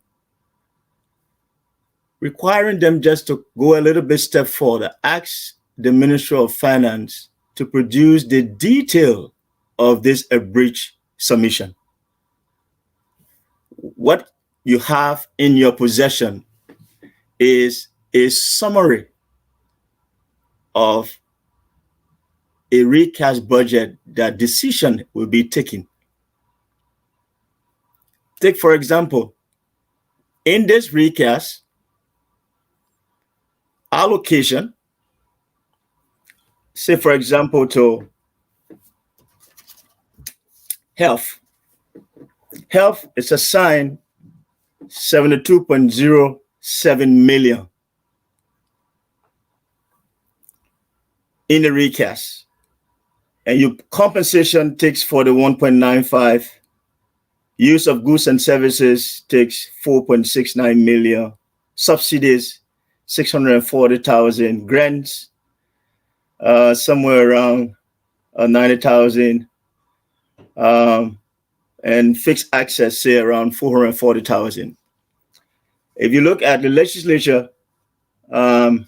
requiring them just to go a little bit step further, ask the Ministry of Finance to produce the detail of this abridged submission. What you have in your possession is a summary of a recast budget that decision will be taken. Take, for example, in this recast, allocation, say, for example, to health Health is assigned 72.07 million in the recast. And your compensation takes 41.95. Use of goods and services takes 4.69 million. Subsidies, 640,000. Grants, somewhere around 90,000. And fixed access, say around 440,000. If you look at the legislature, the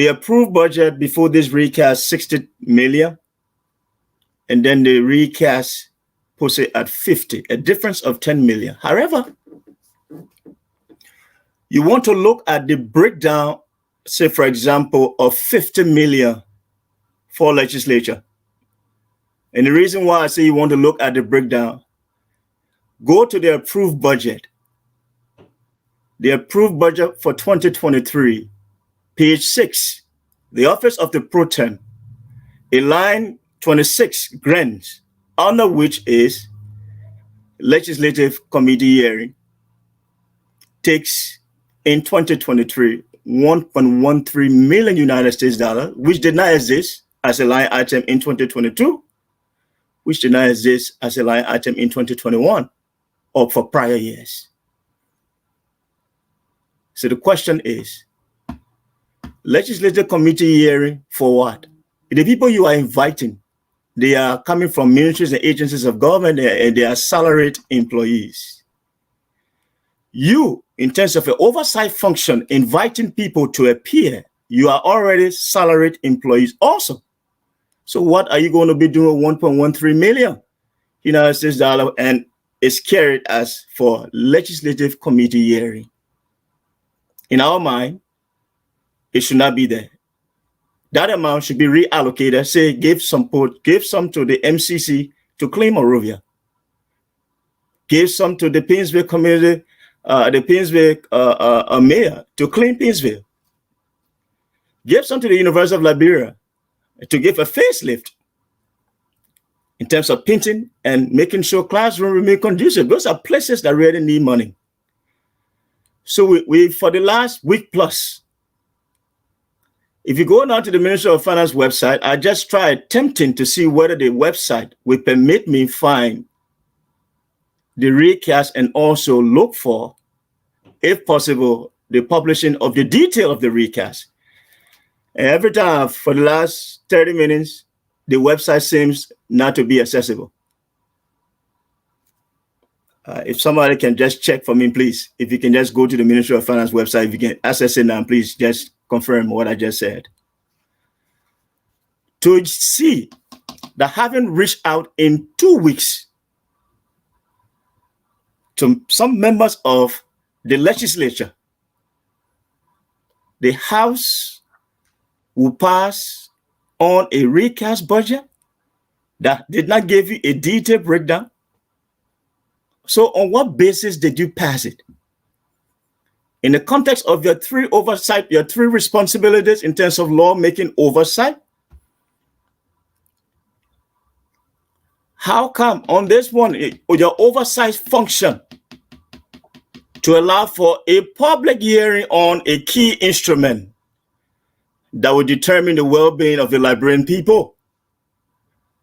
approved budget before this recast 60 million, and then the recast puts it at 50, a difference of 10 million. However, you want to look at the breakdown, say for example, of 50 million for legislature. And the reason why I say you want to look at the breakdown, go to the approved budget. The approved budget for 2023, page 6, the office of the pro tem, a line 26 grants, under which is legislative committee hearing, takes in 2023 1.13 million United States dollars, which did not exist as a line item in 2022, which did not exist as a line item in 2021 or for prior years. So the question is, legislative committee hearing for what? The people you are inviting, they are coming from ministries and agencies of government, and they are salaried employees. You, in terms of an oversight function, inviting people to appear, you are already salaried employees also. So what are you going to be doing with 1.13 million United States dollars and is carried as for legislative committee hearing? In our mind, it should not be there. That amount should be reallocated. Say, give some to the MCC to clean Monrovia. Give some to the Painesville community, the Painesville mayor to clean Painesville. Give some to the University of Liberia to give a facelift in terms of painting and making sure classroom remain conducive. Those are places that really need money. So we for the last week plus, if you go down to the Ministry of Finance website, I just tried attempting to see whether the website will permit me find the recast and also look for, if possible, the publishing of the detail of the recast. And every time for the last 30 minutes, the website seems not to be accessible. If somebody can just check for me, please. If you can just go to the Ministry of Finance website, if you can access it now, please just confirm what I just said. To see that having reached out in 2 weeks to some members of the legislature, the House will pass on a recast budget that did not give you a detailed breakdown. So on what basis did you pass it? In the context of your three oversight, your three responsibilities in terms of lawmaking oversight, how come on this one, your oversight function to allow for a public hearing on a key instrument that will determine the well-being of the Liberian people,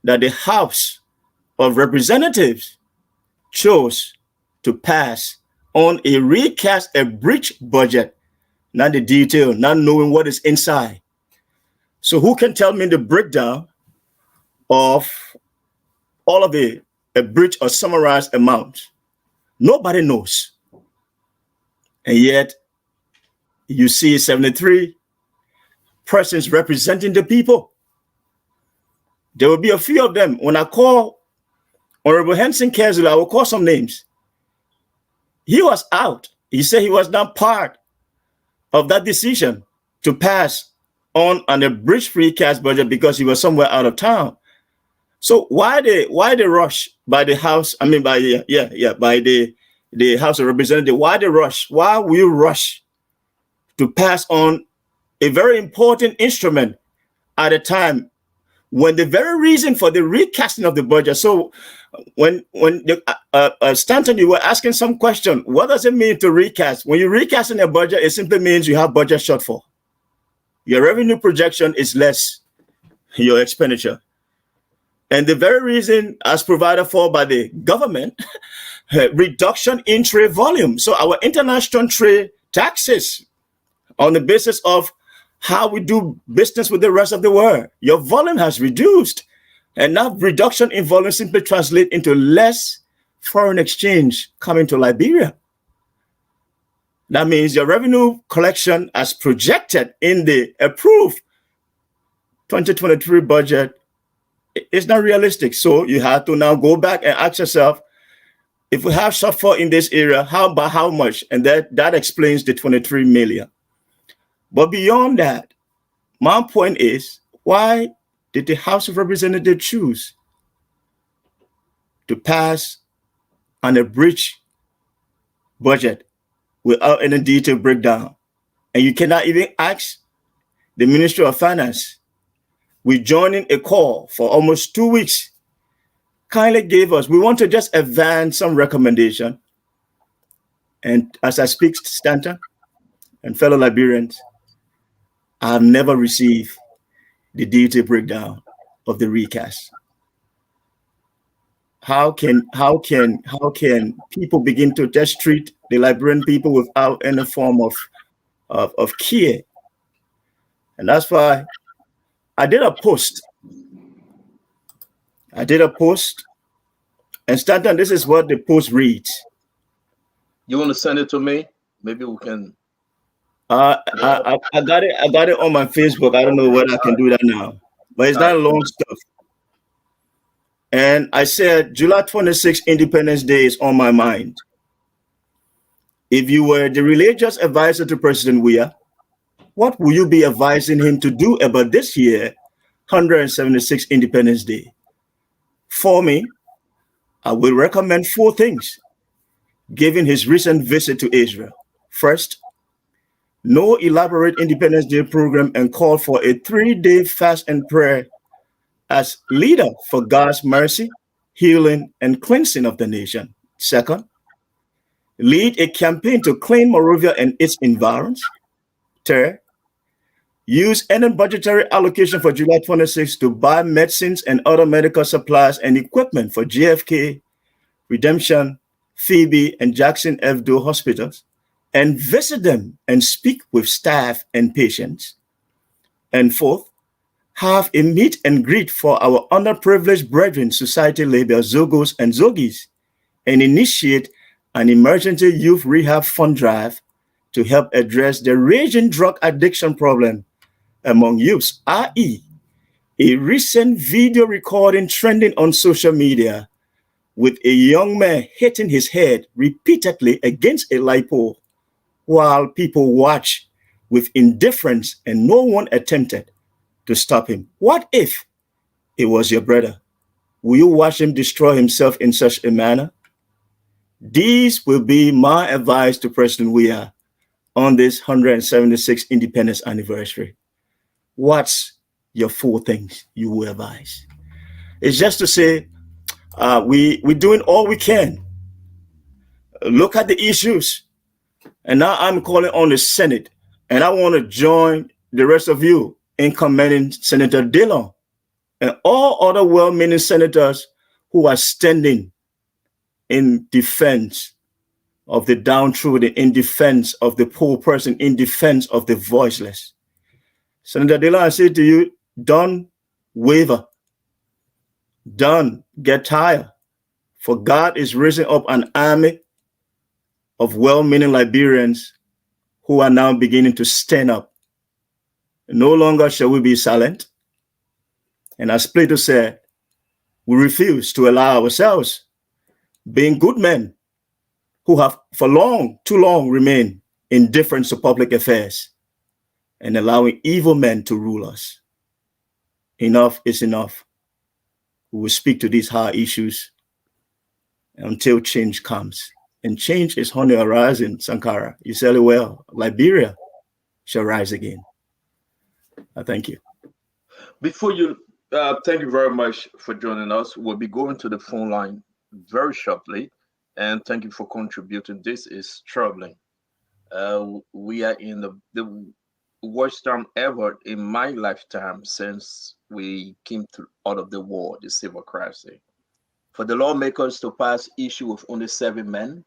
that the House of Representatives chose to pass on a recast, a breach budget, not the detail, not knowing what is inside. So who can tell me the breakdown of all of a breach or summarized amount? Nobody knows. And yet you see 73 persons representing the people. There will be a few of them. When I call Honorable Henson Kersel, I will call some names. He was out. He said he was not part of that decision to pass on a breach-free cash budget because he was somewhere out of town. So why the rush by the House? I mean, by the House of Representatives. Why the rush? Why will you rush to pass on a very important instrument at a time when the very reason for the recasting of the budget. So when Stanton, you were asking some question, what does it mean to recast? When you're recasting a budget, it simply means you have budget shortfall. Your revenue projection is less your expenditure. And the very reason, as provided for by the government, reduction in trade volume. So our international trade taxes on the basis of how we do business with the rest of the world, your volume has reduced. And that reduction in volume simply translates into less foreign exchange coming to Liberia. That means your revenue collection as projected in the approved 2023 budget is not realistic. So you have to now go back and ask yourself, if we have shortfall in this area, how much? And that explains the 23 million. But beyond that, my point is, why did the House of Representatives choose to pass an abridged budget without any detailed breakdown? And you cannot even ask the Ministry of Finance. We joining a call for almost 2 weeks. Kindly gave us, we want to just advance some recommendation. And as I speak, Stanton and fellow Liberians, I have never received the detailed breakdown of the recast. How can people begin to just treat the Liberian people without any form of care? And that's why I did a post. And Stanton, this is what the post reads. You want to send it to me? Maybe we can. I got it on my Facebook. I don't know whether I can do that now, but it's not long stuff. And I said, July 26th, Independence Day is on my mind. If you were the religious advisor to President Weah, what will you be advising him to do about this year, 176th Independence Day? For me, I will recommend 4 things, given his recent visit to Israel. First, no elaborate Independence Day program and call for a 3-day fast and prayer as leader for God's mercy, healing, and cleansing of the nation. Second, lead a campaign to clean Monrovia and its environs. Third, use any budgetary allocation for July 26 to buy medicines and other medical supplies and equipment for JFK, Redemption, Phoebe, and Jackson F. Doe hospitals, and visit them and speak with staff and patients. And fourth, have a meet and greet for our underprivileged brethren, society labels, Zogos and Zogis, and initiate an emergency youth rehab fund drive to help address the raging drug addiction problem among youths, i.e., a recent video recording trending on social media with a young man hitting his head repeatedly against a light pole while people watch with indifference and no one attempted to stop him. What if it was your brother? Will you watch him destroy himself in such a manner? These will be my advice to President Weah on this 176th Independence anniversary. What's your 4 things you will advise? It's just to say, we're doing all we can. Look at the issues. And now I'm calling on the Senate, and I want to join the rest of you in commending Senator Dillon and all other well-meaning senators who are standing in defense of the downtrodden, in defense of the poor person, in defense of the voiceless. Senator Dillon, I say to you, don't waver. Don't get tired. For God is raising up an army of well-meaning Liberians who are now beginning to stand up. No longer shall we be silent. And as Plato said, we refuse to allow ourselves, being good men who have for too long remained indifferent to public affairs and allowing evil men to rule us. Enough is enough. We will speak to these hard issues until change comes. And change is on the horizon, Sankara. You said it well. Liberia shall rise again. I thank you. Before you Thank you very much for joining us. We'll be going to the phone line very shortly, and thank you for contributing. This is troubling. We are in the worst time ever in my lifetime since we came out of the war, the civil crisis. For the lawmakers to pass issue with only 7 men,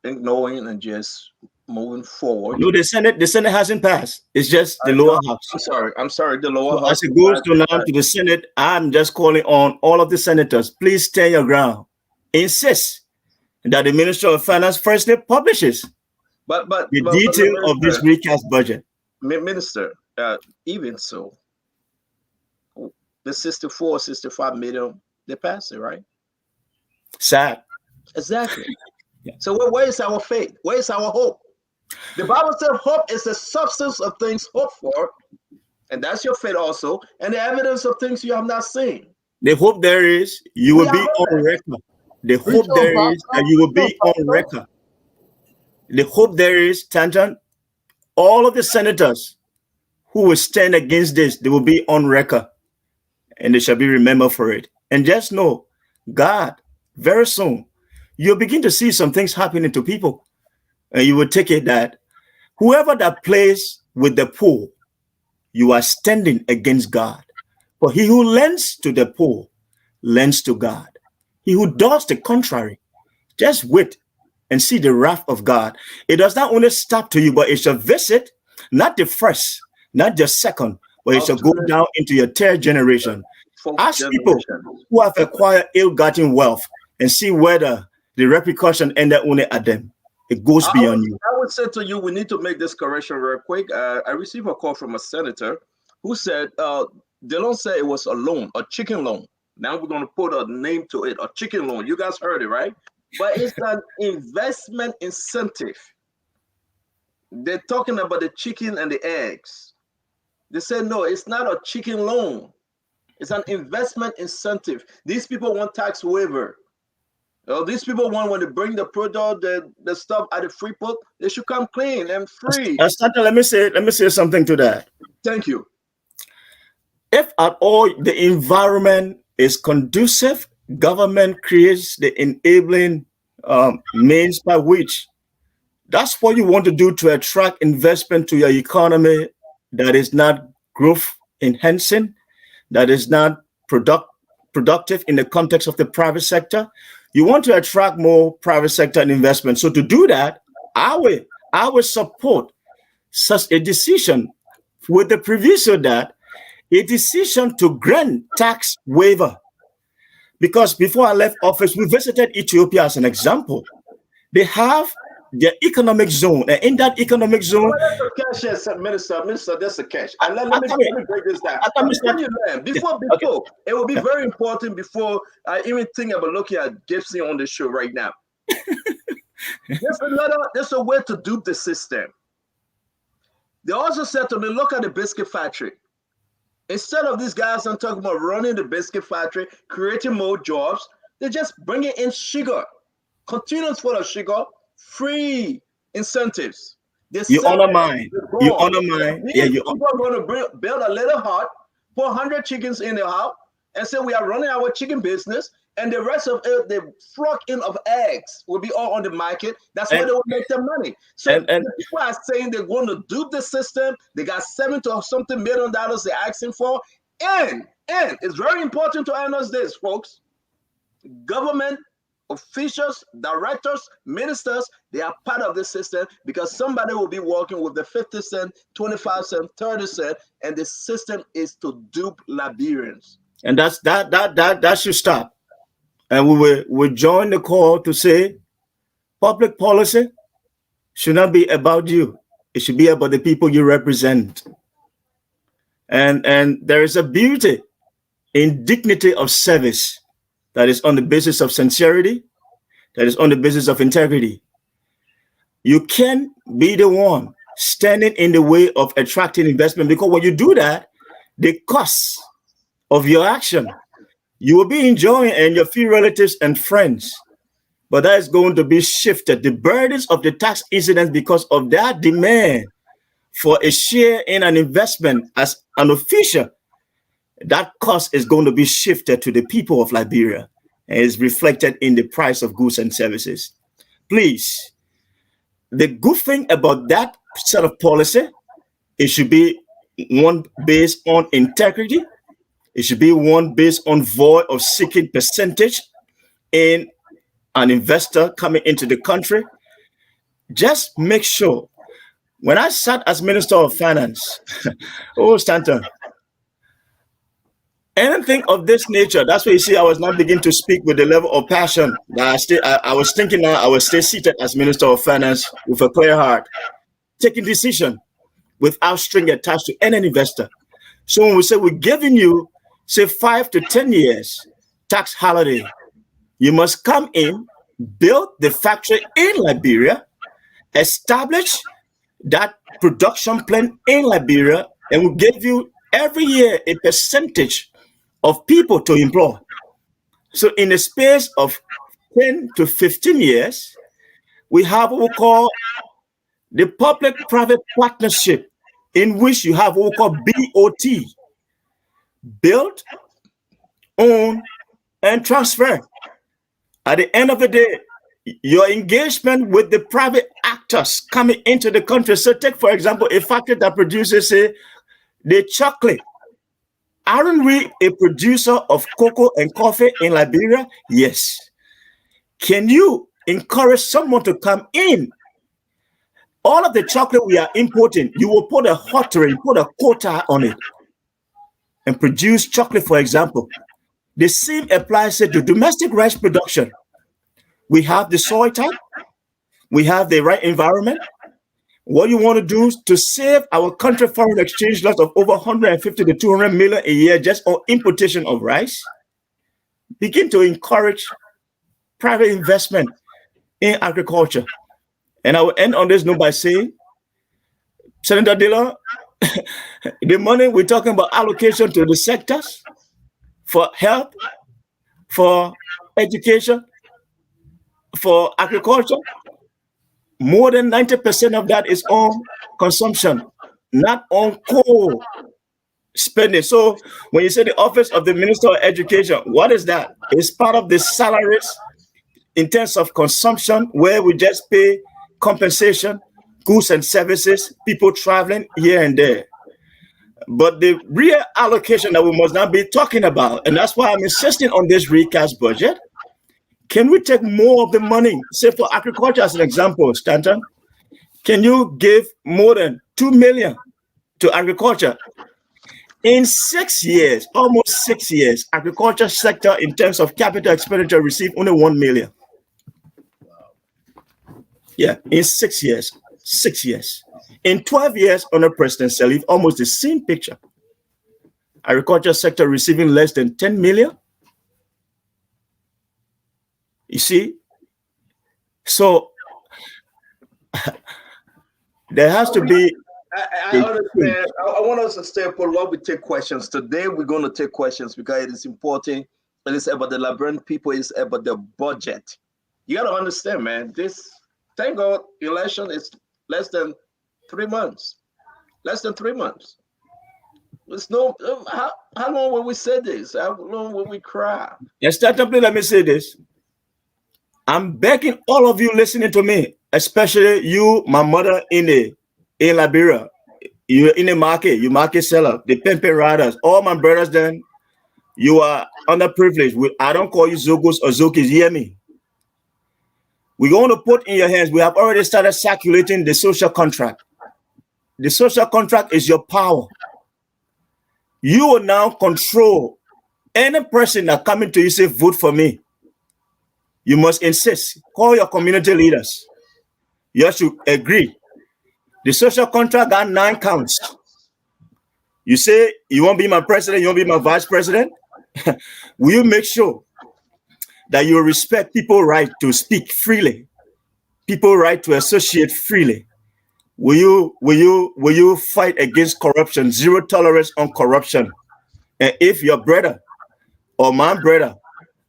ignoring and just moving forward. No, the Senate hasn't passed. It's just the lower house. I'm sorry, the lower So house. as it goes to now to the Senate, I'm just calling on all of the senators, please stand your ground. Insist that the Minister of Finance firstly publishes the detail of this recast budget. Minister, even so, the 65 million, they passed it, right? Sad. Exactly. So where is our faith? Where is our hope? The Bible says hope is the substance of things hoped for, and that's your faith also, and the evidence of things you have not seen. The hope there is you will be on record. The hope there is that you will be on record. The hope there is, Tanjan, all of the senators who will stand against this, they will be on record, and they shall be remembered for it. And just know, God, very soon, you'll begin to see some things happening to people. And you will take it that whoever that plays with the poor, you are standing against God. For he who lends to the poor, lends to God. He who does the contrary, just wait and see the wrath of God. It does not only stop to you, but it shall visit, not the first, not the second, but it shall go down into your third generation. Ask people who have acquired ill-gotten wealth and see whether the repercussion ended only at them. It goes beyond you. I would say to you, we need to make this correction real quick. I received a call from a senator who said, Dillon said it was a loan, a chicken loan. Now we're going to put a name to it, a chicken loan. You guys heard it, right? But it's an investment incentive. They're talking about the chicken and the eggs. They said, no, it's not a chicken loan. It's an investment incentive. These people want tax waiver. These people want, when they bring the product, the stuff at the free port, they should come clean and free. Let me say something to that. Thank you. If at all the environment is conducive, government creates the enabling means by which that's what you want to do to attract investment to your economy that is not growth enhancing, that is not productive in the context of the private sector. You want to attract more private sector investment. So to do that, I will support such a decision with the proviso that a decision to grant tax waiver. Because before I left office, we visited Ethiopia as an example. They have their economic zone, and in that economic zone, that's the cash, yes, Minister, that's the cash. And let me break this down. Before, it will be very important before I even think about looking at Gibson on the show right now. There's a way to dupe the system. They also said to me, look at the biscuit factory. Instead of these guys I'm talking about running the biscuit factory, creating more jobs, they're just bringing in sugar, containers full of sugar, free incentives. You honor mine. You honor mine. Yeah, people are going to build a little hut, put 100 chickens in the house, and say we are running our chicken business, and the rest of it, the flock in of eggs will be all on the market. That's where they will make their money. So people are saying they're going to dupe the system. They got $7 to something million they're asking for. And it's very important to understand this, folks. Government officials, directors, ministers, they are part of this system because somebody will be working with the 50 cent, 25 cent, 30 cent, and the system is to dupe Liberians. And that should stop. And we will join the call to say public policy should not be about you. It should be about the people you represent. And there is a beauty in dignity of service that is on the basis of sincerity, that is on the basis of integrity. You can be the one standing in the way of attracting investment, because when you do that, the cost of your action, you will be enjoying and your few relatives and friends, but that is going to be shifted. The burdens of the tax incidents because of that demand for a share in an investment as an official, that cost is going to be shifted to the people of Liberia and is reflected in the price of goods and services. Please, the good thing about that set of policy, it should be one based on integrity. It should be one based on void of seeking percentage in an investor coming into the country. Just make sure. When I sat as Minister of Finance, oh, Stanton, anything of this nature, that's why you see I was not beginning to speak with the level of passion that I was thinking now I will stay seated as Minister of Finance with a clear heart, taking decision without string attached to any investor. So when we say we're giving you, say, 5 to 10 years tax holiday, you must come in, build the factory in Liberia, establish that production plant in Liberia, and we'll give you every year a percentage of people to employ. So in the space of 10 to 15 years, we have what we call the public-private partnership, in which you have what we call BOT, build, own, and transfer. At the end of the day, your engagement with the private actors coming into the country. So take, for example, a factory that produces, say, the chocolate. Aren't we a producer of cocoa and coffee in Liberia? Yes. Can you encourage someone to come in? All of the chocolate we are importing, you will put a hottery, put a quota on it, and produce chocolate, for example. The same applies to domestic rice production. We have the soil type, we have the right environment. What you want to do is to save our country foreign exchange loss of over 150 to 200 million a year just on importation of rice. Begin to encourage private investment in agriculture. And I will end on this note by saying, Senator Dillon, the money we're talking about allocation to the sectors for health, for education, for agriculture, more than 90% of that is on consumption, not on core spending. So when you say the office of the Minister of Education, what is that? It's part of the salaries in terms of consumption, where we just pay compensation, goods and services, people traveling here and there. But the real allocation that we must not be talking about, and that's why I'm insisting on this recast budget. Can we take more of the money, say for agriculture as an example, Stanton? Can you give more than 2 million to agriculture? In 6 years, almost 6 years, agriculture sector in terms of capital expenditure received only 1 million. Yeah, in 6 years, 6 years. In 12 years under President Salif, almost the same picture. Agriculture sector receiving less than 10 million. You see? So there has to be. I understand. I want us to stay put while we take questions. Today we're going to take questions because it is important. It is about the Liberian people. It's about the budget. You got to understand, man. This, thank God, election is less than 3 months. Less than 3 months. There's no. How long will we say this? How long will we cry? Yes, let me say this. I'm begging all of you listening to me, especially you, my mother in Liberia. You're in the market, you market seller, the pimping riders, all my brothers, then you are underprivileged. I don't call you Zogos or Zokis, hear me. We're going to put in your hands, we have already started circulating the social contract. The social contract is your power. You will now control any person that coming to you say, vote for me. You must insist. Call your community leaders. You should agree. The social contract got 9 counts. You say you won't be my president, you won't be my vice president. Will you make sure that you respect people's right to speak freely, people's right to associate freely? Will you fight against corruption? Zero tolerance on corruption. And if your brother or my brother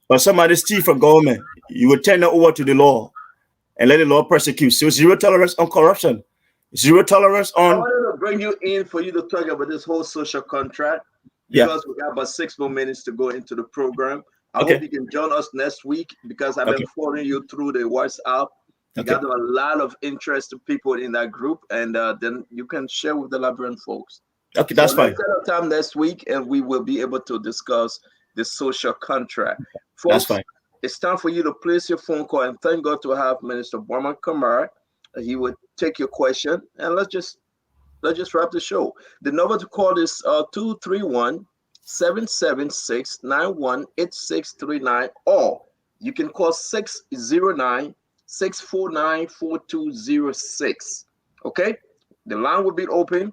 or somebody steal from government, you will turn it over to the law and let the law persecute. So zero tolerance on corruption. Zero tolerance on. I wanted to bring you in for you to talk about this whole social contract. Yeah. because we got about 6 more minutes to go into the program. I Okay. hope you can join us next week because I've been following you through the WhatsApp. You got a lot of interested people in that group, and then you can share with the Liberian folks. Okay, that's fine. Let's set a time next week, and we will be able to discuss the social contract. That's Folks, fine. it's time for you to place your phone call, and thank God to have Minister Borman Kamara. He would take your question, and let's just wrap the show. The number to call is 231-776-918639, or you can call 609-649-4206. Okay, the line will be open.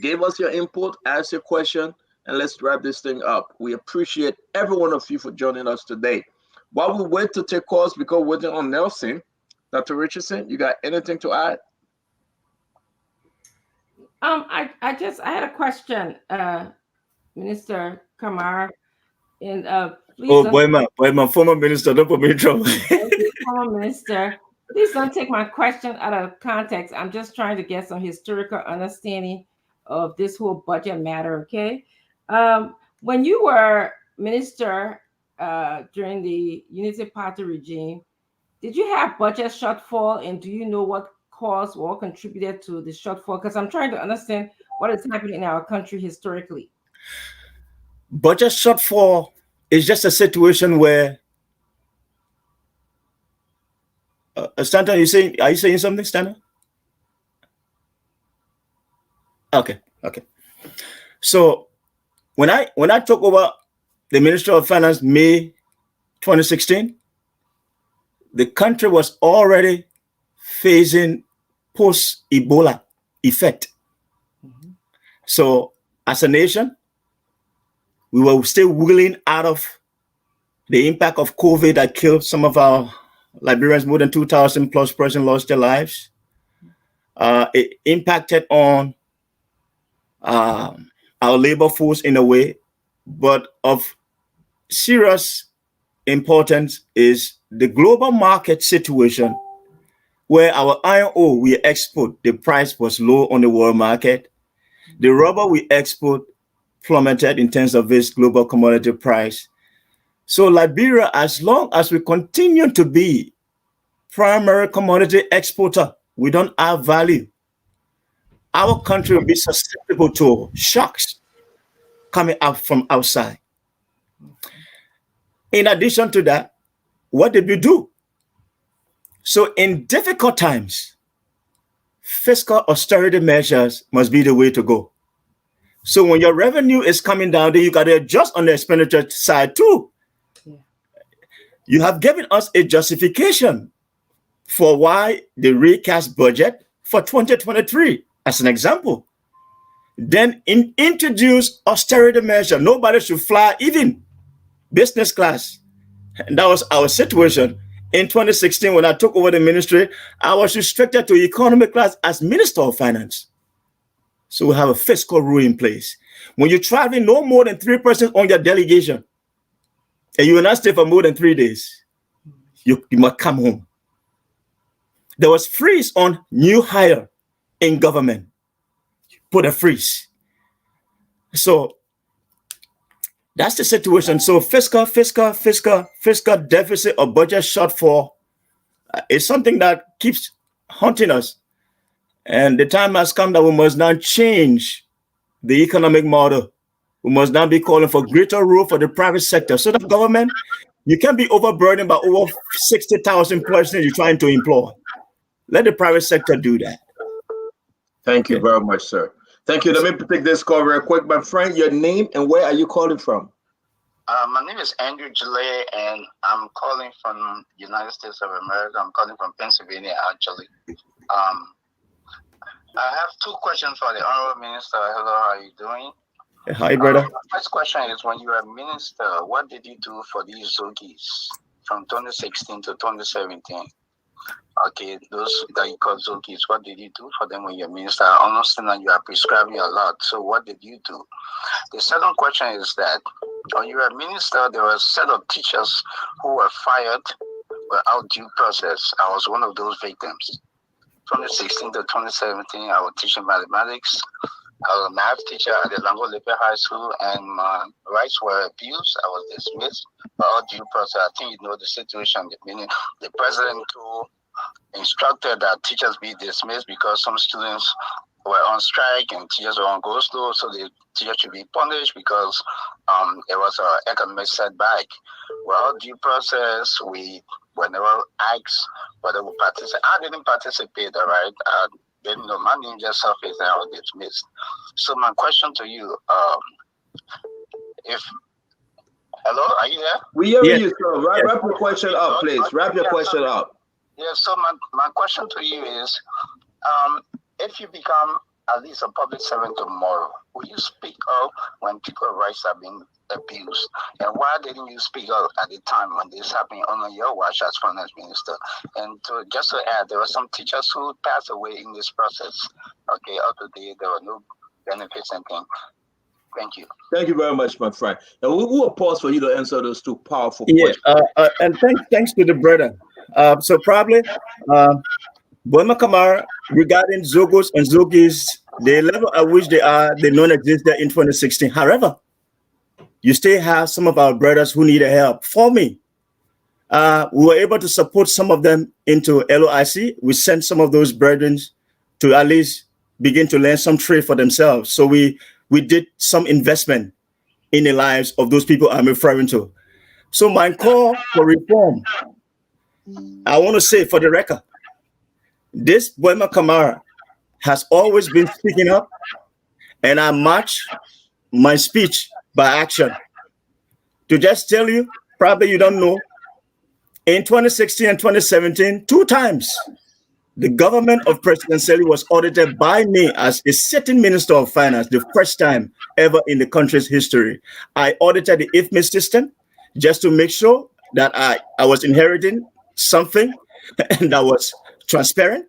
Give us your input, ask your question, and let's wrap this thing up. We appreciate every one of you for joining us today. While we wait to take calls, because we're waiting on Nelson, Dr. Richardson, you got anything to add? I had a question, Minister Kamara, and please. Boy, my former minister, don't put me in trouble. Former minister, please don't take my question out of context. I'm just trying to get some historical understanding of this whole budget matter. Okay, when you were minister during the Unity Party regime, did you have budget shortfall, and do you know what caused or contributed to the shortfall? Because I'm trying to understand what is happening in our country historically. Budget shortfall is just a situation where Stanton, are you saying something, Stanton? Okay. So when I took over the Ministry of Finance May 2016, the country was already facing post-Ebola effect. So as a nation, we were still wiggling out of the impact of COVID that killed some of our Liberians. More than 2,000 plus persons lost their lives. It impacted on our labor force in a way, but of serious importance is the global market situation, where our iron ore we export, the price was low on the world market. The rubber we export plummeted in terms of its global commodity price. So Liberia, as long as we continue to be primary commodity exporter, we don't add value, our country will be susceptible to shocks coming up from outside. In addition to that, what did we do? So in difficult times, fiscal austerity measures must be the way to go. So when your revenue is coming down, then you got to adjust on the expenditure side too. Yeah. You have given us a justification for why the recast budget for 2023, as an example. Then introduce austerity measure. Nobody should fly, even business class. And that was our situation. In 2016, when I took over the ministry, I was restricted to economy class as Minister of Finance. So we have a fiscal rule in place. When you're traveling no more than 3 persons on your delegation, and you will not stay for more than 3 days, you must come home. There was freeze on new hire in government. Put a freeze. So that's the situation. So fiscal deficit or budget shortfall is something that keeps haunting us. And the time has come that we must now change the economic model. We must now be calling for greater role for the private sector. So the government, you can't be overburdened by over 60,000 persons you're trying to employ. Let the private sector do that. Thank you very much, sir. Thank you. Let me take this call real quick. My friend, your name and where are you calling from? My name is Andrew Gillet, and I'm calling from the United States of America. I'm calling from Pennsylvania, actually. I have 2 questions for the Honorable Minister. Hello, how are you doing? Hi, brother. My first question is, when you were minister, what did you do for these Zogis from 2016 to 2017? Okay, those that you call Zogis, what did you do for them when you were minister? I understand that you are prescribing a lot. So what did you do? The second question is that when you were minister, there were a set of teachers who were fired without due process. I was one of those victims. 2016 to 2017, I was teaching mathematics. I was a math teacher at the Lango Lepe High School, and my rights were abused. I was dismissed by all due process. I think you know the situation. Meaning, the president instructed that teachers be dismissed because some students were on strike and teachers were on go slow, so the teachers should be punished because it was an economic setback. Well, due process, we were never asked whether we participate. I didn't participate, all right? I didn't know. My name just surfaced and I was dismissed. So my question to you, hello, are you there? We hear you, sir. Wrap your question up, please. Wrap your question up. Yeah, so my question to you is, if you become at least a public servant tomorrow, will you speak up when people's rights are being abused? And why didn't you speak up at the time when this happened on your watch as finance minister? And just to add, there were some teachers who passed away in this process. Okay, up to date, there were no benefits and things. Thank you. Thank you very much, my friend. And we will pause for you to answer those two powerful Yeah, questions. and thanks to the brother. So probably, Boima Kamara, regarding Zogos and Zogis, the level at which they are, they non-existent in 2016. However, you still have some of our brothers who need help. For me, we were able to support some of them into LOIC. We sent some of those brethren to at least begin to learn some trade for themselves. So we did some investment in the lives of those people I'm referring to. So my call for reform, I want to say for the record, this Boima Kamara has always been speaking up, and I match my speech by action. To just tell you, probably you don't know, in 2016 and 2017, 2 times, the government of President Seli was audited by me as a sitting Minister of Finance, the first time ever in the country's history. I audited the IFMI system just to make sure that I was inheriting something that was transparent,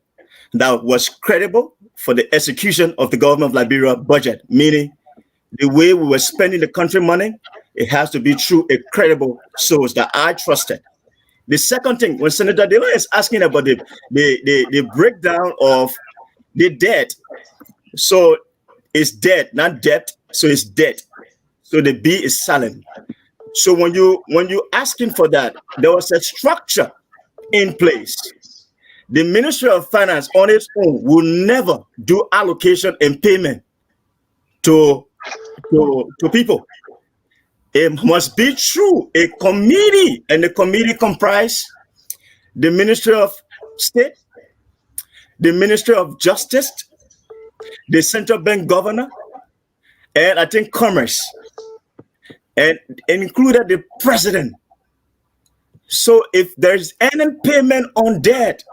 that was credible for the execution of the government of Liberia budget, meaning the way we were spending the country money, it has to be through a credible source that I trusted. The second thing, when Senator Dillon is asking about the breakdown of the debt, so it's debt, not debt, so it's debt. So the B is silent. So when you asking for that, there was a structure in place. The Ministry of Finance on its own will never do allocation and payment to people. It must be through a committee, and the committee comprise the Ministry of State, the Ministry of Justice, the Central Bank Governor, and I think Commerce, and included the President. So if there's any payment on debt,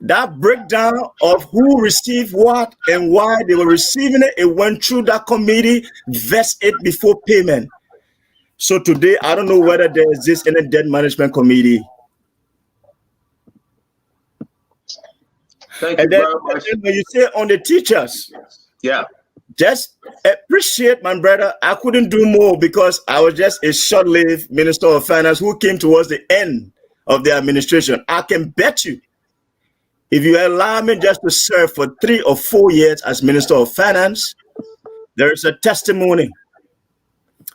that breakdown of who received what and why they were receiving it, it went through that committee, vest it before payment. So today, I don't know whether there exists any debt management committee. Thank and you then, very much. And then when you say on the teachers, yeah, just appreciate, my brother. I couldn't do more because I was just a short-lived Minister of Finance who came towards the end of the administration. I can bet you, if you allow me just to serve for 3 or 4 years as Minister of Finance, there is a testimony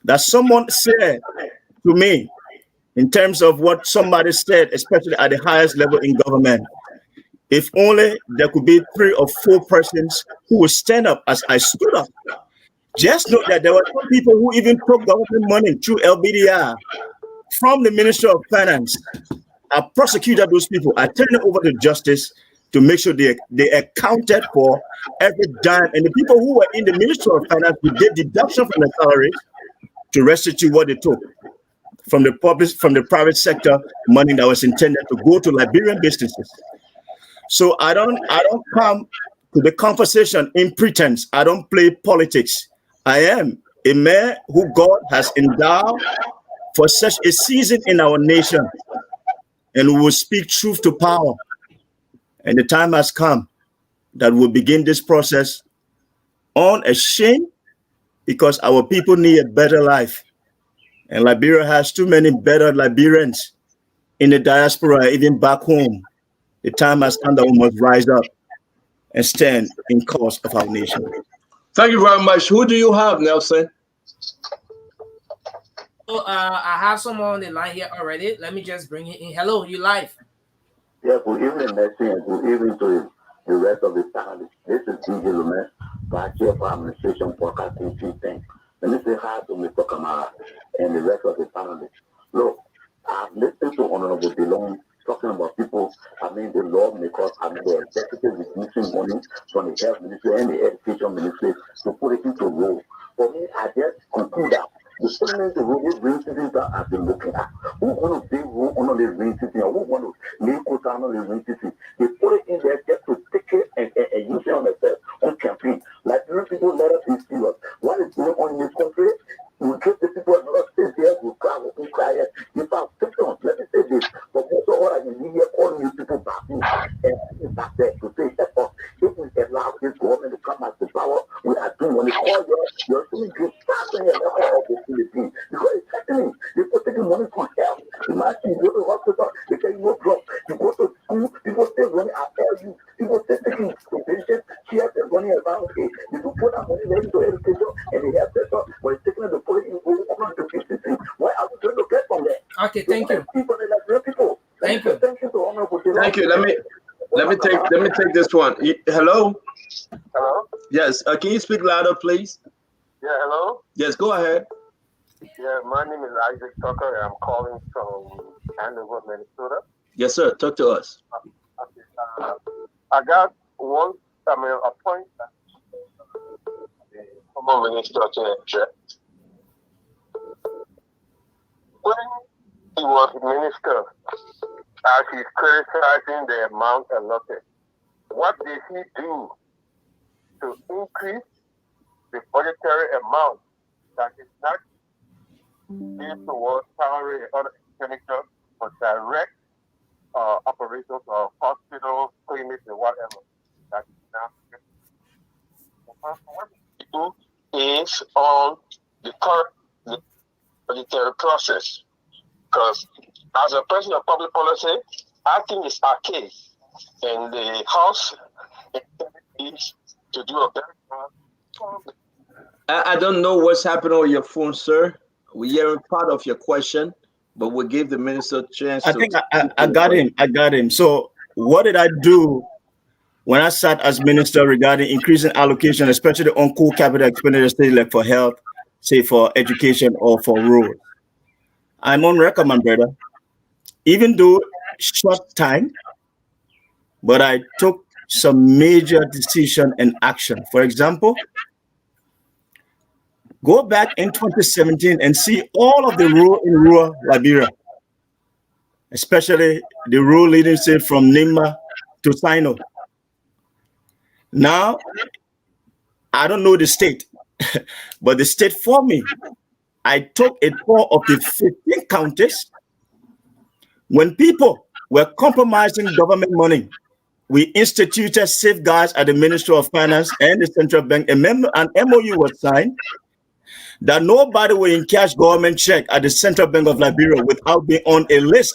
that someone said to me in terms of what somebody said, especially at the highest level in government. If only there could be 3 or 4 persons who would stand up as I stood up. Just note that there were some people who even took government money through LBDR from the Ministry of Finance. I prosecuted those people. I turned it over to justice to make sure they accounted for every dime. And the people who were in the Ministry of Finance, we did deduction from the salary to restitute what they took from the private sector money that was intended to go to Liberian businesses. So I don't come to the conversation in pretense. I don't play politics. I am a man who God has endowed for such a season in our nation, and we will speak truth to power. And the time has come that we'll begin this process unashamed, because our people need a better life. And Liberia has too many better Liberians in the diaspora, even back home. The time has come that we must rise up and stand in cause of our nation. Thank you very much. Who do you have, Nelson? So, I have someone on the line here already. Let me just bring it in. Hello, you live. Yeah, good evening, Messi, and good evening to the rest of the panelists. This is DJ Lumet, Vice Chair for Administration Forecasting Think Tank. Let me say hi to Mr. Kamara and the rest of the panelists. Look, I've listened to Honorable Dillon talking about people, the lawmakers, the executive reducing money from the health ministry and the education ministry to put it into role. For me, I just conclude that the putting into role, these rain seasons that I've been looking at, who's going to big role on the rain season, or who's going to make us on the rain season? They put it in there just to take it and use it on themselves on campaign. Like, these people let us be serious. What is going on in this country? We give the people another state there, we cry, if I'm symptoms, let me say this, but also all I can hear calling you people back in and back there to say, if we allow this government to come back to power, we are doing when they call you're doing good stuff in the Philippines. Because it's happening. People taking money from health. Imagine you go to the hospital, they tell you no drugs. You go to school, people still running after you. People still taking patients, shares and running around. Okay, you do put that money into education and the health sector, but it's taking the why are we going to get from there? Okay, thank you. People are like real people. Thank you. Thank you to Honorable Dillon. Thank you. Let me take this one. Hello. Hello? Yes. Can you speak louder, please? Yeah, hello? Yes. Go ahead. Yeah, my name is Isaac Tucker, and I'm calling from Andover, Minnesota. Yes, sir. Talk to us. I got a point that the former minister to address. When he was minister, as he's criticizing the amount allotted, what did he do to increase the budgetary amount that is not used towards salary and other expenditure for direct operations of hospitals, clinics, and whatever? That is now what he do is on the current budgetary process. Because as a person of public policy, I think it's archaic, and the House needs to do a better job. I don't know what's happening on your phone, sir. We're hearing part of your question, but we'll give the minister a chance. I think I got him. I got him. So what did I do when I sat as minister regarding increasing allocation, especially on core capital expenditure, like for health, say for education or for roads? I'm on record, my brother. Even though short time, but I took some major decision and action. For example, go back in 2017 and see all of the road in rural Liberia, especially the road leading say from Nimba to Sino. Now, I don't know the state, but the state for me, I took a tour of the 15 counties. When people were compromising government money, we instituted safeguards at the Ministry of Finance and the Central Bank. An MOU was signed that nobody will encash government check at the Central Bank of Liberia without being on a list.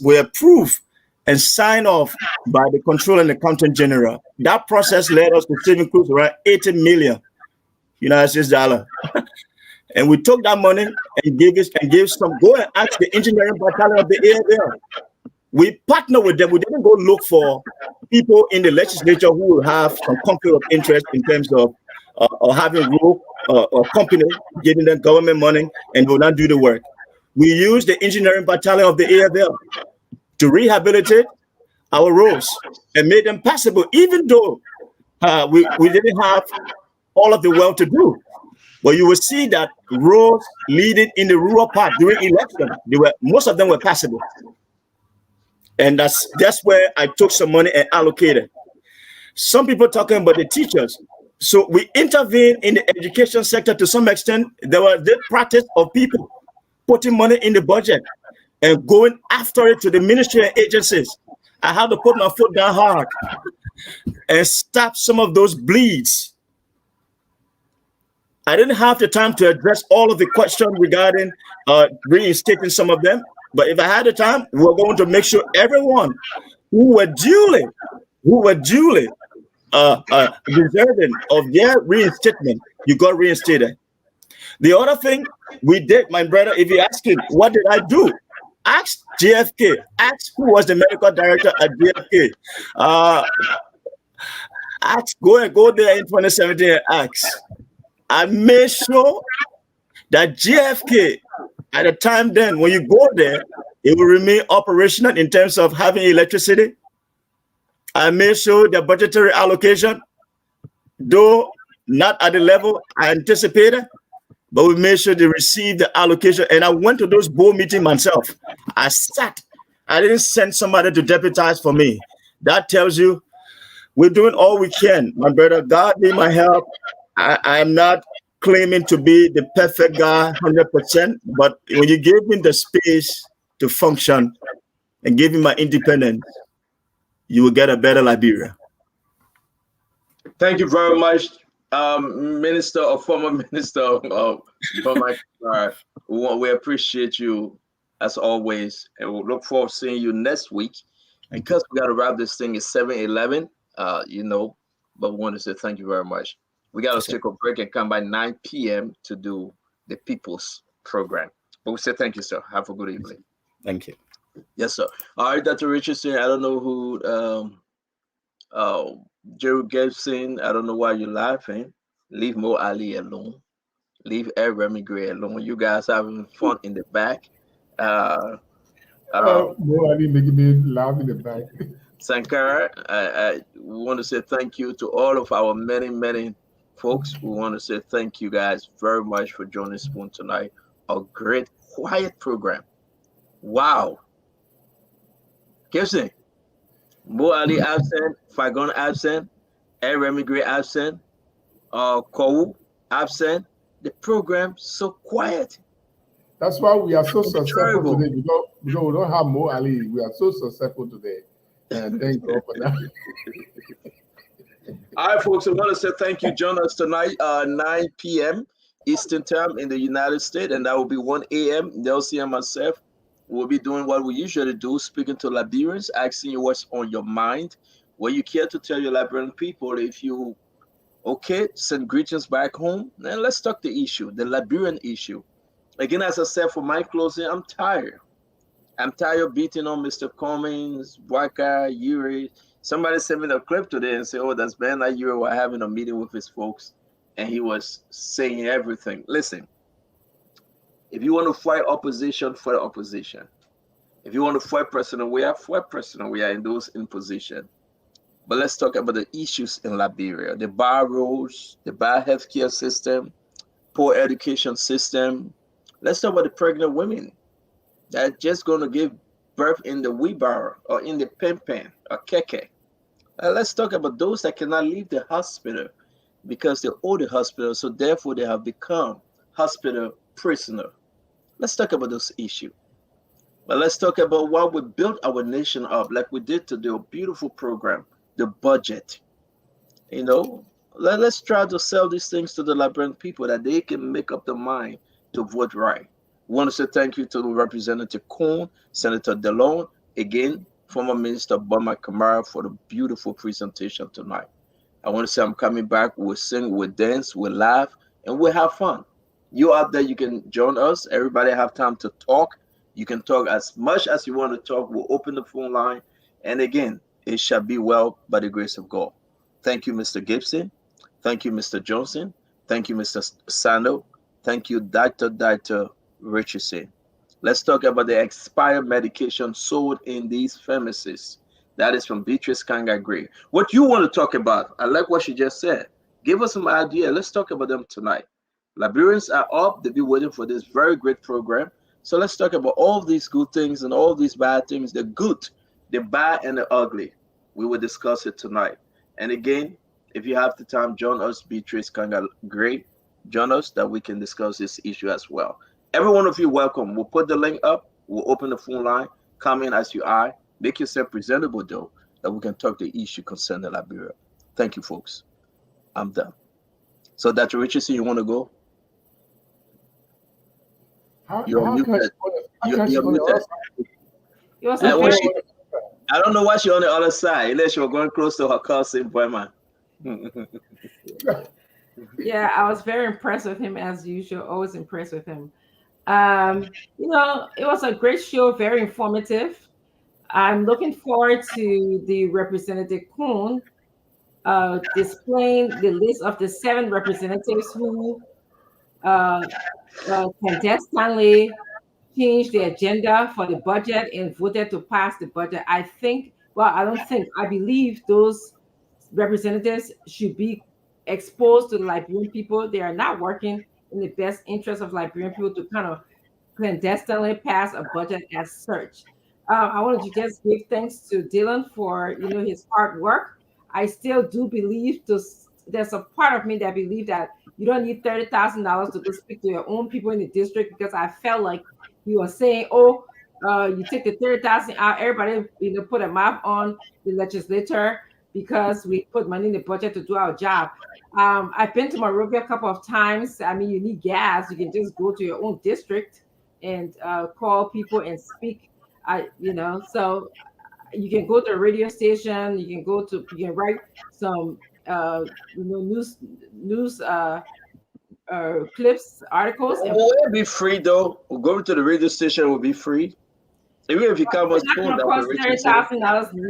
We approved and signed off by the Controller and Accountant General. That process led us to saving close to around 80 million United States dollars. And we took that money and gave some. Go and ask the engineering battalion of the AFL. We partnered with them. We didn't go look for people in the legislature who will have some conflict of interest in terms of having a company giving them government money and will not do the work. We used the engineering battalion of the AFL to rehabilitate our roads and made them passable, even though we didn't have all of the well-to-do. But you will see that roads leading in the rural part during election, most of them were passable. And that's where I took some money and allocated. Some people talking about the teachers. So we intervened in the education sector to some extent. There was the practice of people putting money in the budget and going after it to the ministry and agencies. I had to put my foot down hard and stop some of those bleeds. I didn't have the time to address all of the questions regarding reinstating some of them. But if I had the time, we're going to make sure everyone who were duly deserving of their reinstatement, you got reinstated. The other thing we did, my brother, if you ask him, what did I do? Ask JFK. Ask who was the medical director at JFK. Ask, go there in 2017 and ask. I made sure that JFK, at the time then, when you go there, it will remain operational in terms of having electricity. I made sure the budgetary allocation, though not at the level I anticipated, but we made sure they received the allocation. And I went to those board meetings myself. I sat. I didn't send somebody to deputize for me. That tells you we're doing all we can. My brother, God need my help. I am not claiming to be the perfect guy 100%, but when you give me the space to function and give me my independence, you will get a better Liberia. Thank you very much, Minister or former Minister we appreciate you as always, and we'll look forward to seeing you next week. Because we got to wrap this thing at 7:11, but we want to say thank you very much. We got to take a break and come by 9 p.m. to do the People's Program. But we say thank you, sir. Have a good evening. Thank you. Yes, sir. All right, Dr. Richardson, I don't know who, Jerry Gibson, I don't know why you're laughing. Leave Mo Ali alone. Leave Remy Gray alone. You guys having fun in the back. Mo Ali making me laugh in the back. Sankara, I want to say thank you to all of our many folks. We want to say thank you guys very much for joining Spoon tonight. A great, quiet program. Wow. Gibson, Mo Ali absent, Fagon absent, Remy Gray absent, Kou absent. The program so quiet. That's why we are so successful today. Because we don't have Mo Ali. We are so successful today. And thank God for that. All right, folks, I want to say thank you. Join us tonight, 9 p.m. Eastern Time in the United States, and that will be 1 a.m. Nelsie and myself will be doing what we usually do, speaking to Liberians, asking you what's on your mind, what you care to tell your Liberian people. If you send greetings back home, then let's talk the issue, the Liberian issue. Again, as I said, for my closing, I'm tired. I'm tired of beating on Mr. Cummings, Waka, Yuri. Somebody sent me a clip today and said, oh, that's Ben Yuri was having a meeting with his folks, and he was saying everything. Listen, if you want to fight opposition, fight opposition. If you want to fight President Weah, fight President Weah in those in position. But let's talk about the issues in Liberia. The bad roads, the bad healthcare system, poor education system. Let's talk about the pregnant women that are just going to give birth in the wheelbarrow or in the pen or keke. Let's talk about those that cannot leave the hospital because they owe the hospital, so therefore they have become hospital prisoner. Let's talk about those issues. But let's talk about what we built our nation up, like we did today, a beautiful program, the budget. Let's try to sell these things to the Liberian people that they can make up their mind to vote right. We want to say thank you to Representative Koon, Senator Dillon, again, former Minister Bama Kamara for the beautiful presentation tonight. I want to say I'm coming back. We'll sing, we'll dance, we'll laugh, and we'll have fun. You out there, you can join us. Everybody have time to talk. You can talk as much as you want to talk. We'll open the phone line. And again, it shall be well by the grace of God. Thank you, Mr. Gibson. Thank you, Mr. Johnson. Thank you, Mr. Sando. Thank you, Dr. Richardson. Let's talk about the expired medication sold in these pharmacies. That is from Beatrice Kanga Gray. What you want to talk about, I like what she just said. Give us some idea. Let's talk about them tonight. Liberians are up. They'll be waiting for this very great program. So let's talk about all these good things and all these bad things, the good, the bad, and the ugly. We will discuss it tonight. And again, if you have the time, join us, Beatrice Kanga Gray. Join us that we can discuss this issue as well. Every one of you, welcome. We'll put the link up. We'll open the phone line. Come in as you are. Make yourself presentable, though, that we can talk the issue concerning Liberia. Thank you, folks. I'm done. So, Dr. Richardson, you want to go? You're muted. You're muted. I don't know why she's on the other side, unless you're going close to her cousin, boy, man. Yeah, I was very impressed with him as usual. Always impressed with him. It was a great show, very informative. I'm looking forward to the Representative Koon displaying the list of the 7 representatives who uh, clandestinely changed the agenda for the budget and voted to pass the budget. I believe those representatives should be exposed to the Liberian people. They are not working in the best interest of Liberian people to kind of clandestinely pass a budget as such. I wanted to just give thanks to Dillon for his hard work. I still do believe there's a part of me that believe that you don't need $30,000 to go speak to your own people in the district, because I felt like you were saying, oh, you take the 30,000 out, everybody put a mouth on the legislature because we put money in the budget to do our job. I've been to Monrovia a couple of times. I mean, you need gas. You can just go to your own district and call people and speak. So you can go to a radio station. You can write some news clips, articles. Will it be free though? Going to the radio station will be free. Even if you come on phone,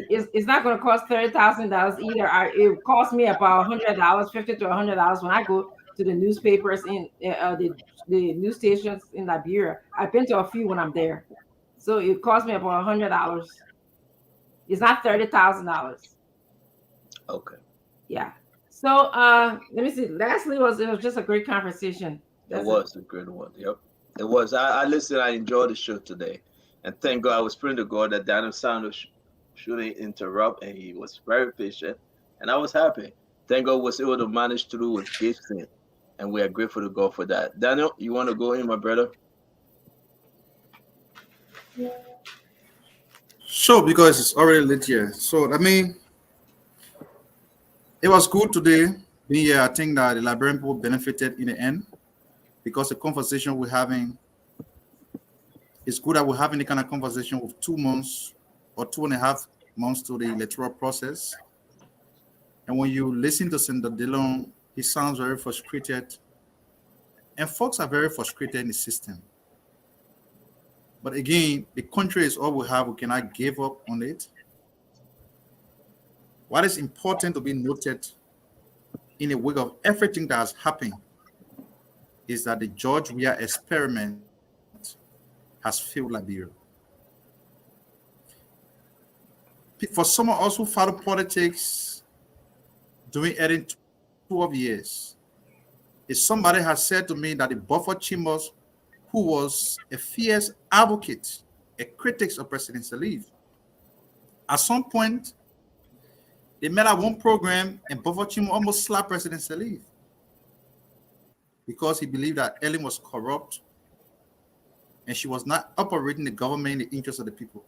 it's not going to cost $30,000 either. It cost me about $100, $50 to $100 when I go to the newspapers in the news stations in Liberia. I've been to a few when I'm there, so it cost me about $100. It's not $30,000. Okay. Yeah. So let me see. Lastly, it was just a great conversation. It was a great one. Yep, it was. I listened. I enjoyed the show today. And thank God, I was praying to God that Daniel sound shouldn't interrupt, and he was very patient, and I was happy. Thank God was able to manage through with gifting, and we are grateful to God for that. Daniel, you want to go in, my brother? Sure, because it's already late here. So, it was good today being here. I think that the Liberian people benefited in the end, because the conversation we're having, it's good that we're having the kind of conversation with 2 months or 2.5 months to the electoral process. And when you listen to Senator Dillon, he sounds very frustrated. And folks are very frustrated in the system. But again, the country is all we have. We cannot give up on it. What is important to be noted in the wake of everything that has happened is that the George Weah experiment has failed Liberia. For someone else who followed politics during 12 years, if somebody has said to me that the Buffer Chambers, who was a fierce advocate, a critic of President Salif, at some point, they met at one program and Buffer Chambers almost slapped President Salif because he believed that Ellen was corrupt and she was not operating the government in the interest of the people.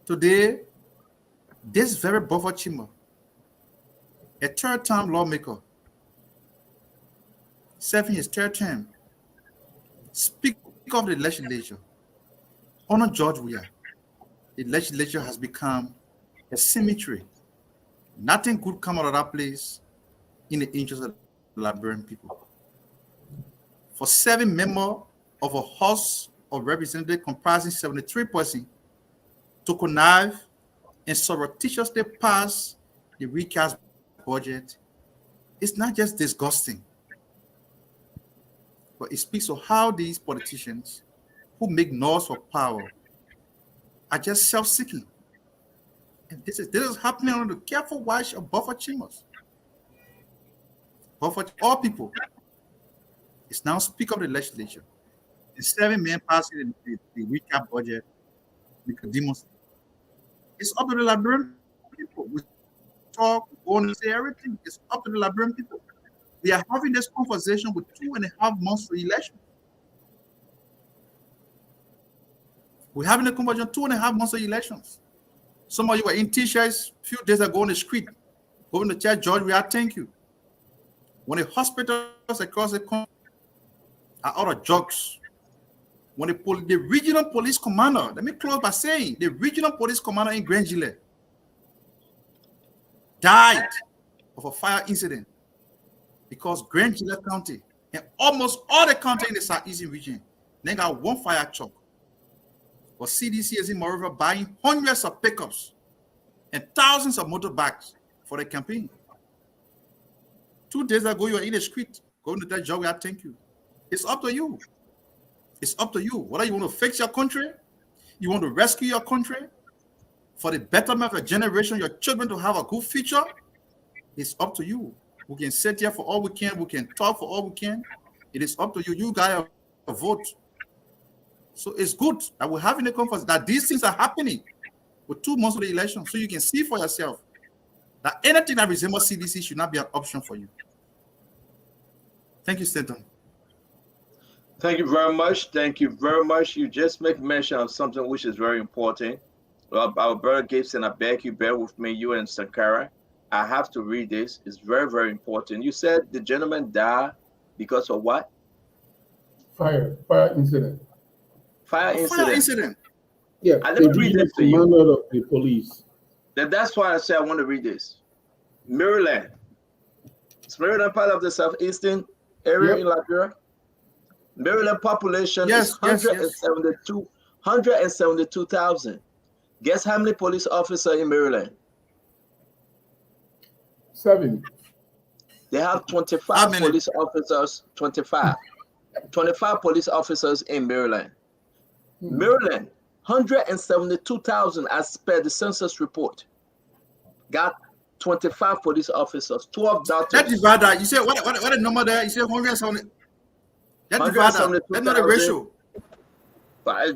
Today, this very Buffer Chima, a third-term lawmaker, serving his third term, speak of the legislature, honor George Weah. The legislature has become a cemetery. Nothing could come out of that place in the interest of the Liberian people. For 7 members of a House of Representatives comprising 73% to connive and surreptitiously pass the recast budget, it's not just disgusting, but it speaks of how these politicians who make noise for power are just self-seeking. And this is happening on the careful watch of Buffer Chambers. Buffer, all people, is now Speaker of the Legislature. The 7 men passing the recap budget, we could demonstrate. It's up to the Liberian people. We talk, we go and say everything. It's up to the Liberian people. We are having this conversation with 2.5 months to election. We're having a conversation 2.5 months of elections. Some of you were in t-shirts a few days ago on the street, going to church, George, we are thank you. When the hospitals across the country are out of drugs, when the regional police commander, let me close by saying, the regional police commander in Grand Gile died of a fire incident because Grand Gillette County and almost all the county in the southeastern region, they got one fire truck. But CDC is in Moreover buying hundreds of pickups and thousands of motorbikes for the campaign. 2 days ago, you were in the street going to that job. I thank you. It's up to you. It's up to you. Whether you want to fix your country, you want to rescue your country for the betterment of your generation, your children to have a good future, it's up to you. We can sit here for all we can. We can talk for all we can. It is up to you. You got to vote. So it's good that we're having a conference, that these things are happening with 2 months of the election, so you can see for yourself that anything that resembles CDC should not be an option for you. Thank you, Stanton. Thank you very much. Thank you very much. You just make mention of something which is very important. Our brother Gibson, I beg you, bear with me, you and Sankara. I have to read this. It's very, very important. You said the gentleman died because of what? Fire incident. Fire incident. Yeah, I never read this to you. Commander of the police. That's why I say I want to read this. Maryland. Is Maryland part of the southeastern area in Liberia? Maryland population is 172,000. Guess how many police officers in Maryland? 7. They have 25 police officers. 25 police officers in Maryland. Maryland, 172,000 as per the census report. Got 25 police officers, 12 doctors. That divider, you say what the number there? You say 170. That divider, that's not a ratio. But we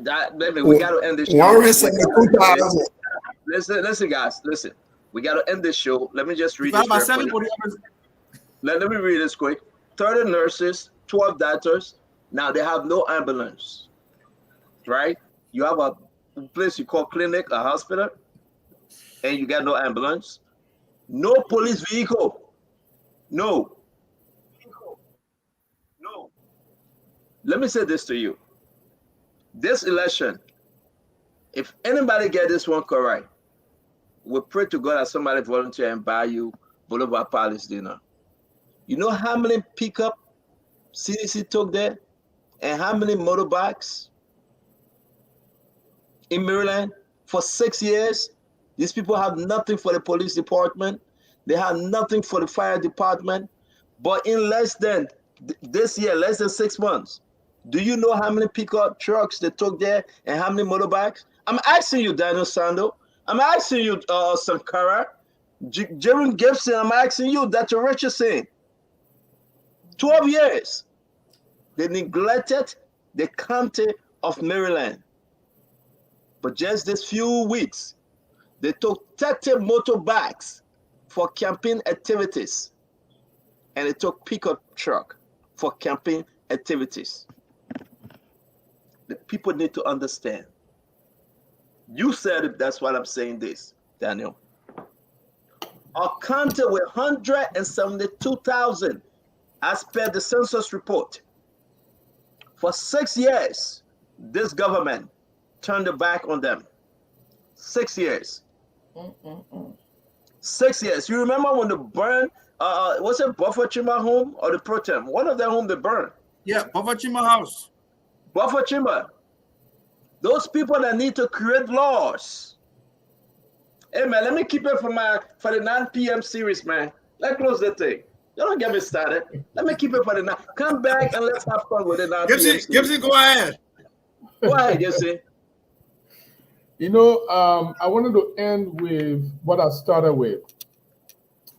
got to end this show. 172,000. Listen, guys, listen. We got to end this show. Let me just read this. Let me read this quick. 30 nurses, 12 doctors. Now they have no ambulance, right? You have a place you call clinic, a hospital, and you got no ambulance. No police vehicle. No. Let me say this to you. This election, if anybody get this one correct, we pray to God that somebody volunteer and buy you Boulevard Palace dinner. You know how many pickup CDC took there and how many motorbikes in Maryland for 6 years? These people have nothing for the police department. They have nothing for the fire department. But in less than this year, less than 6 months, do you know how many pickup trucks they took there and how many motorbikes? I'm asking you, Daniel Sando. I'm asking you, Sankara. Jeremy Gibson, I'm asking you, Dr. Richardson. 12 years. They neglected the county of Maryland. But just this few weeks, they took 30 motorbikes for campaign activities. And they took pickup truck for campaign activities. The people need to understand. You said it, that's why I'm saying this, Daniel. Our county with 172,000 as per the census report. For 6 years, this government turned their back on them. 6 years. 6 years. You remember when they burned, was it Buffer Chima home or the Pro-Tem? One of their home they burned. Yeah, Buffer Chima house. Buffer Chima. Those people that need to create laws. Hey man, let me keep it for the 9 p.m. series, man. Let's close the thing. You don't get me started. Let me keep it for the 9. Come back and let's have fun with the 9 p.m. series. Gibson, go ahead. Go ahead, Gibson. You know, I wanted to end with what I started with.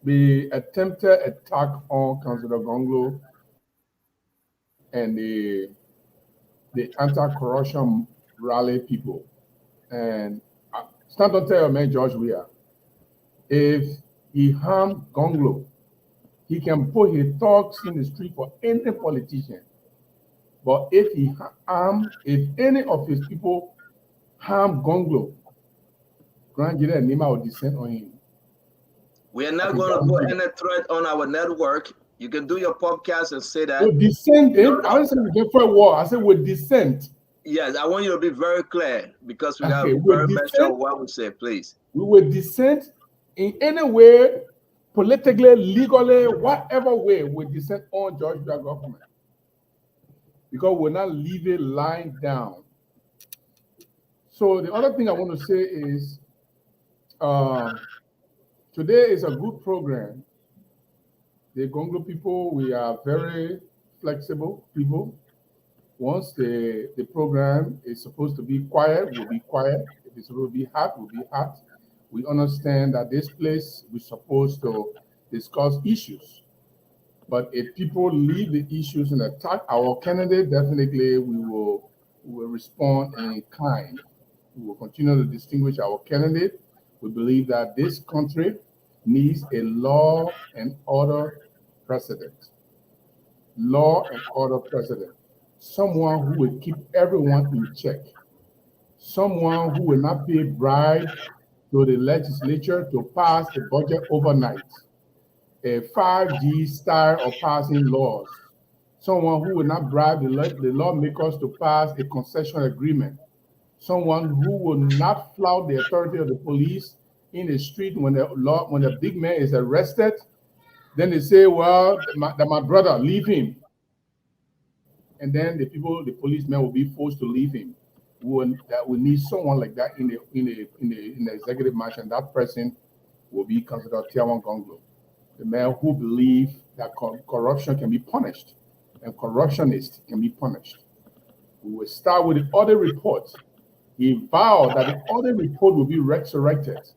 The attempted attack on Councillor Gonglo and the anti-corruption rally people. And stand on tell your man, George Weah, if he harmed Gonglo, he can put his talks in the street for any politician. But if any of his people harm Gonglo, Grand Jury and Nima will descend on him. We are not going to put any threat on our network. You can do your podcast and say that. We'll descend. I didn't say we get for a war. I said we'll descend. Yes, I want you to be very clear because we got to be very much sure what we say, please. We will descend in any way politically, legally, whatever way we descend on Georgia government. Because we're not leaving lying down. So the other thing I want to say is today is a good program. The Congo people, we are very flexible people. Once the program is supposed to be quiet, we'll be quiet. If it's supposed to be hot, we'll be hot. We understand that this place, we're supposed to discuss issues. But if people leave the issues and attack our candidate, definitely we will respond in kind. We will continue to distinguish our candidate. We believe that this country needs a law and order president. Law and order president. Someone who will keep everyone in check. Someone who will not pay bribe to the legislature to pass the budget overnight. A 5G style of passing laws. Someone who will not bribe the lawmakers to pass a concession agreement. Someone who will not flout the authority of the police in the street when the big man is arrested. Then they say, well, my brother, leave him. And then the policemen will be forced to leave him. We need someone like that in the executive mansion. That person will be considered Tier 1 Gonglo. The man who believes that corruption can be punished and corruptionists can be punished. We will start with the audit report. He vowed that the audit report will be resurrected.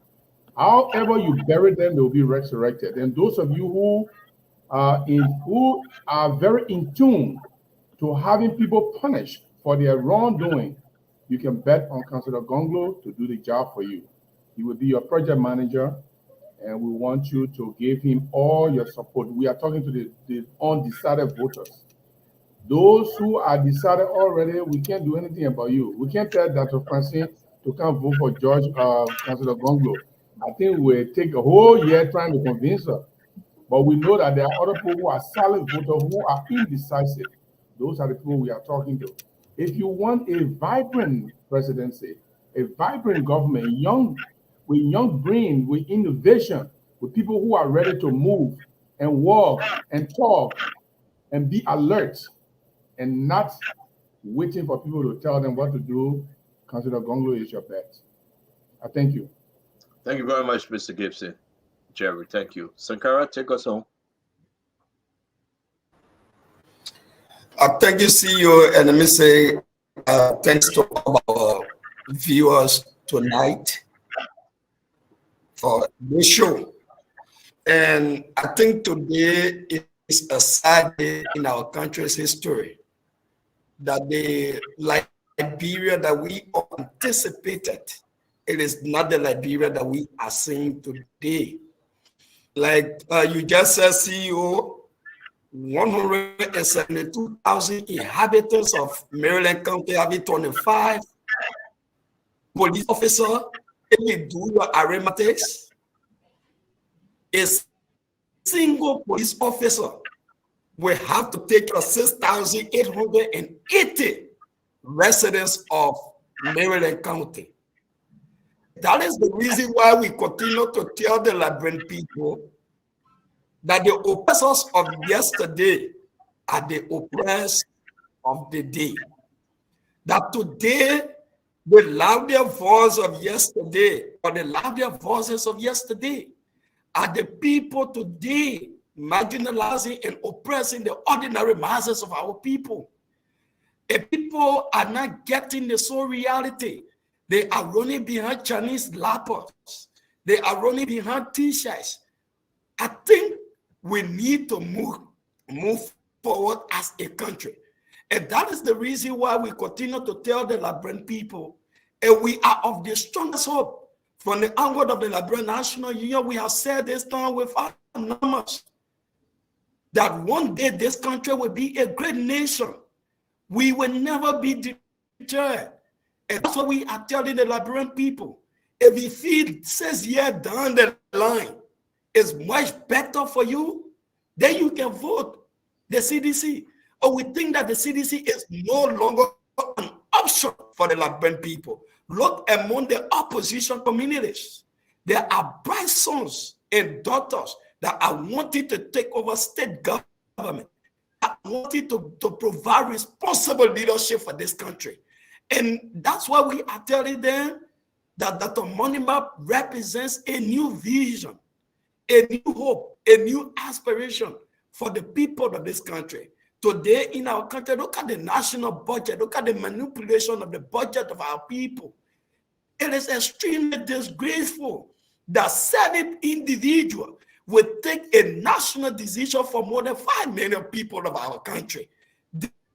However you bury them, they will be resurrected. And those of you who are very in tune to having people punished for their wrongdoing, you can bet on Councilor Gonglo to do the job for you. He will be your project manager, and we want you to give him all your support. We are talking to the undecided voters. Those who are decided already, we can't do anything about you. We can't tell Dr. Francine to come vote for Councilor Gonglo. I think we'll take a whole year trying to convince her. But we know that there are other people who are silent voters who are indecisive. Those are the people we are talking to. If you want a vibrant presidency, a vibrant government, with young brain, with innovation, with people who are ready to move and walk and talk and be alert and not waiting for people to tell them what to do, Councilor Gonglo is your bet. I thank you. Thank you very much, Mr. Gibson. Jerry, thank you. Sankara, take us home. Thank you, CEO, and let me say thanks to our viewers tonight for this show. And I think today is a sad day in our country's history, that the Liberia that we anticipated, it is not the Liberia that we are seeing today. Like you just said, CEO, 172,000 inhabitants of Maryland County, having 25 police officers. If you do your arithmetics, a single police officer will have to take care of 6,880 residents of Maryland County. That is the reason why we continue to tell the Liberian people that the oppressors of yesterday are the oppressed of the day. That today, the louder voice of yesterday, or the louder voices of yesterday, are the people today marginalizing and oppressing the ordinary masses of our people. If people are not getting the soul reality, they are running behind Chinese laptops. They are running behind t-shirts. I think we need to move forward as a country. And that is the reason why we continue to tell the Liberian people, and we are of the strongest hope. From the angle of the Liberian National Union, we have said this time without numbers, that one day this country will be a great nation. We will never be deterred. And that's what we are telling the Liberian people. If you feel 6 years down the line is much better for you, then you can vote the CDC. Or we think that the CDC is no longer an option for the Liberian people. Look among the opposition communities. There are bright sons and daughters that I wanted to take over state government. I wanted to provide responsible leadership for this country. And that's why we are telling them that the money map represents a new vision, a new hope, a new aspiration for the people of this country. Today in our country, look at the national budget, look at the manipulation of the budget of our people. It is extremely disgraceful that certain individual would take a national decision for more than 5 million people of our country.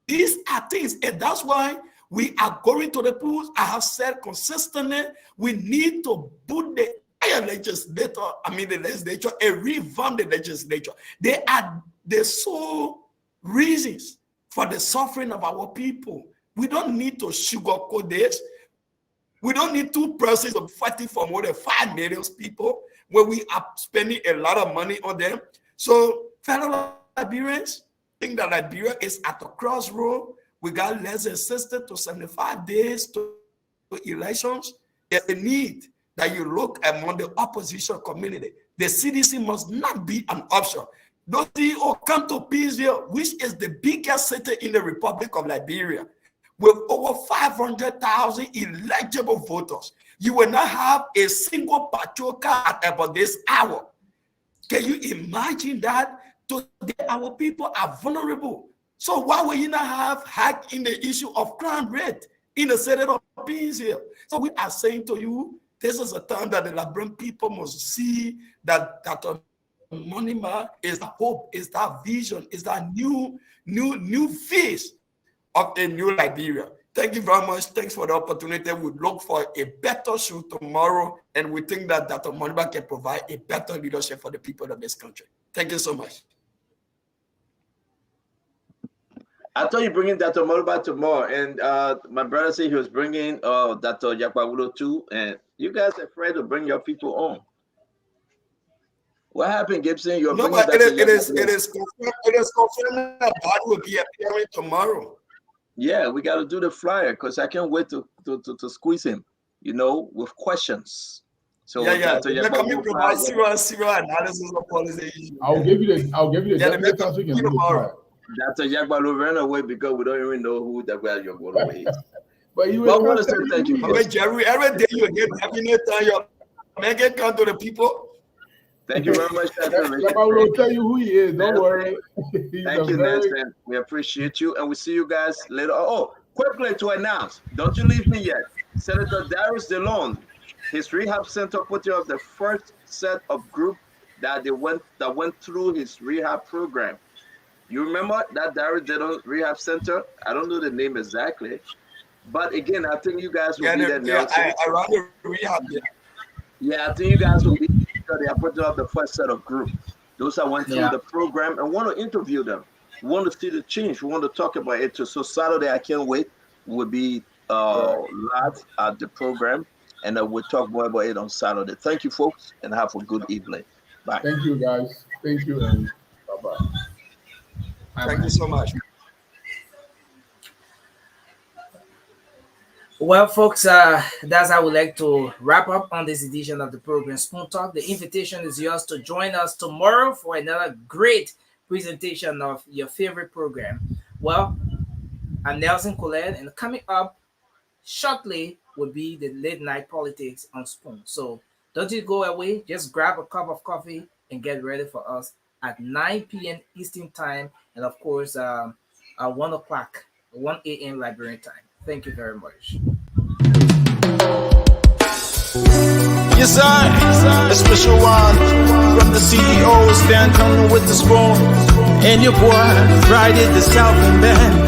These are things, and that's why we are going to the polls. I have said consistently, we need to put the legislature, and revamp the legislature. They are the sole reasons for the suffering of our people. We don't need to sugarcoat this. We don't need 2 persons fighting for more than 5 million people when we are spending a lot of money on them. So, fellow Liberians, I think that Liberia is at a crossroad. We got less than 60 to 75 days to elections. There's a need that you look among the opposition community. The CDC must not be an option. Those people come to Peaceville, which is the biggest city in the Republic of Liberia, with over 500,000 eligible voters. You will not have a single patrol car at about this hour. Can you imagine that? Today, our people are vulnerable. So why will you not have hack in the issue of crime rate in the city of Peaceville? So we are saying to you, this is a time that the Liberian people must see that money man is the hope, is that vision, is that new face of a new Liberia. Thank you very much. Thanks for the opportunity. We look for a better show tomorrow, and we think that Dr. Moniba can provide a better leadership for the people of this country. Thank you so much. I thought you bringing Dr. Moniba tomorrow, and my brother said he was bringing Dr. Yakwawulo too, and you guys are afraid to bring your people on. What happened, Gibson? You're no, but it is confirmed that God will be appearing tomorrow. Yeah, we got to do the flyer because I can't wait to squeeze him, with questions. So Let me provide serious analysis of policy. I'll give you the definite we can do tomorrow. Dr. Yagbalo ran away because we don't even know who Dr. Yagbalo is. But you want to say thank you. Jerry, every day you get definite time your man can come to the people. Thank you very much, Dr. I will tell you who he is. Don't worry. Thank you, Nelson. We appreciate you, and we see you guys later. Oh, quickly to announce, don't you leave me yet. Senator Darius Dillon, his rehab center put up the first set of group that went through his rehab program. You remember that Darius Dillon Rehab Center? I don't know the name exactly, but again, I think you guys will be there. I run the rehab. Yeah, I think you guys will be. They are putting up the first set of group. Those that went through the program and want to interview them. We want to see the change. We want to talk about it too. So Saturday, I can't wait. We'll be live at the program, and we'll talk more about it on Saturday. Thank you, folks, and have a good evening. Bye. Thank you, guys. Thank you, and bye-bye. Thank you so much. Well, folks, that's how we like to wrap up on this edition of the program Spoon Talk. The invitation is yours to join us tomorrow for another great presentation of your favorite program. Well, I'm Nelson Colette, and coming up shortly will be the late night politics on Spoon. So don't you go away. Just grab a cup of coffee and get ready for us at 9 p.m. Eastern Time, and of course, at 1 a.m. Liberian Time. Thank you very much. Yes, sir. A special one from the CEO, Stan coming with the spoon. And your boy, Friday the Southern Band.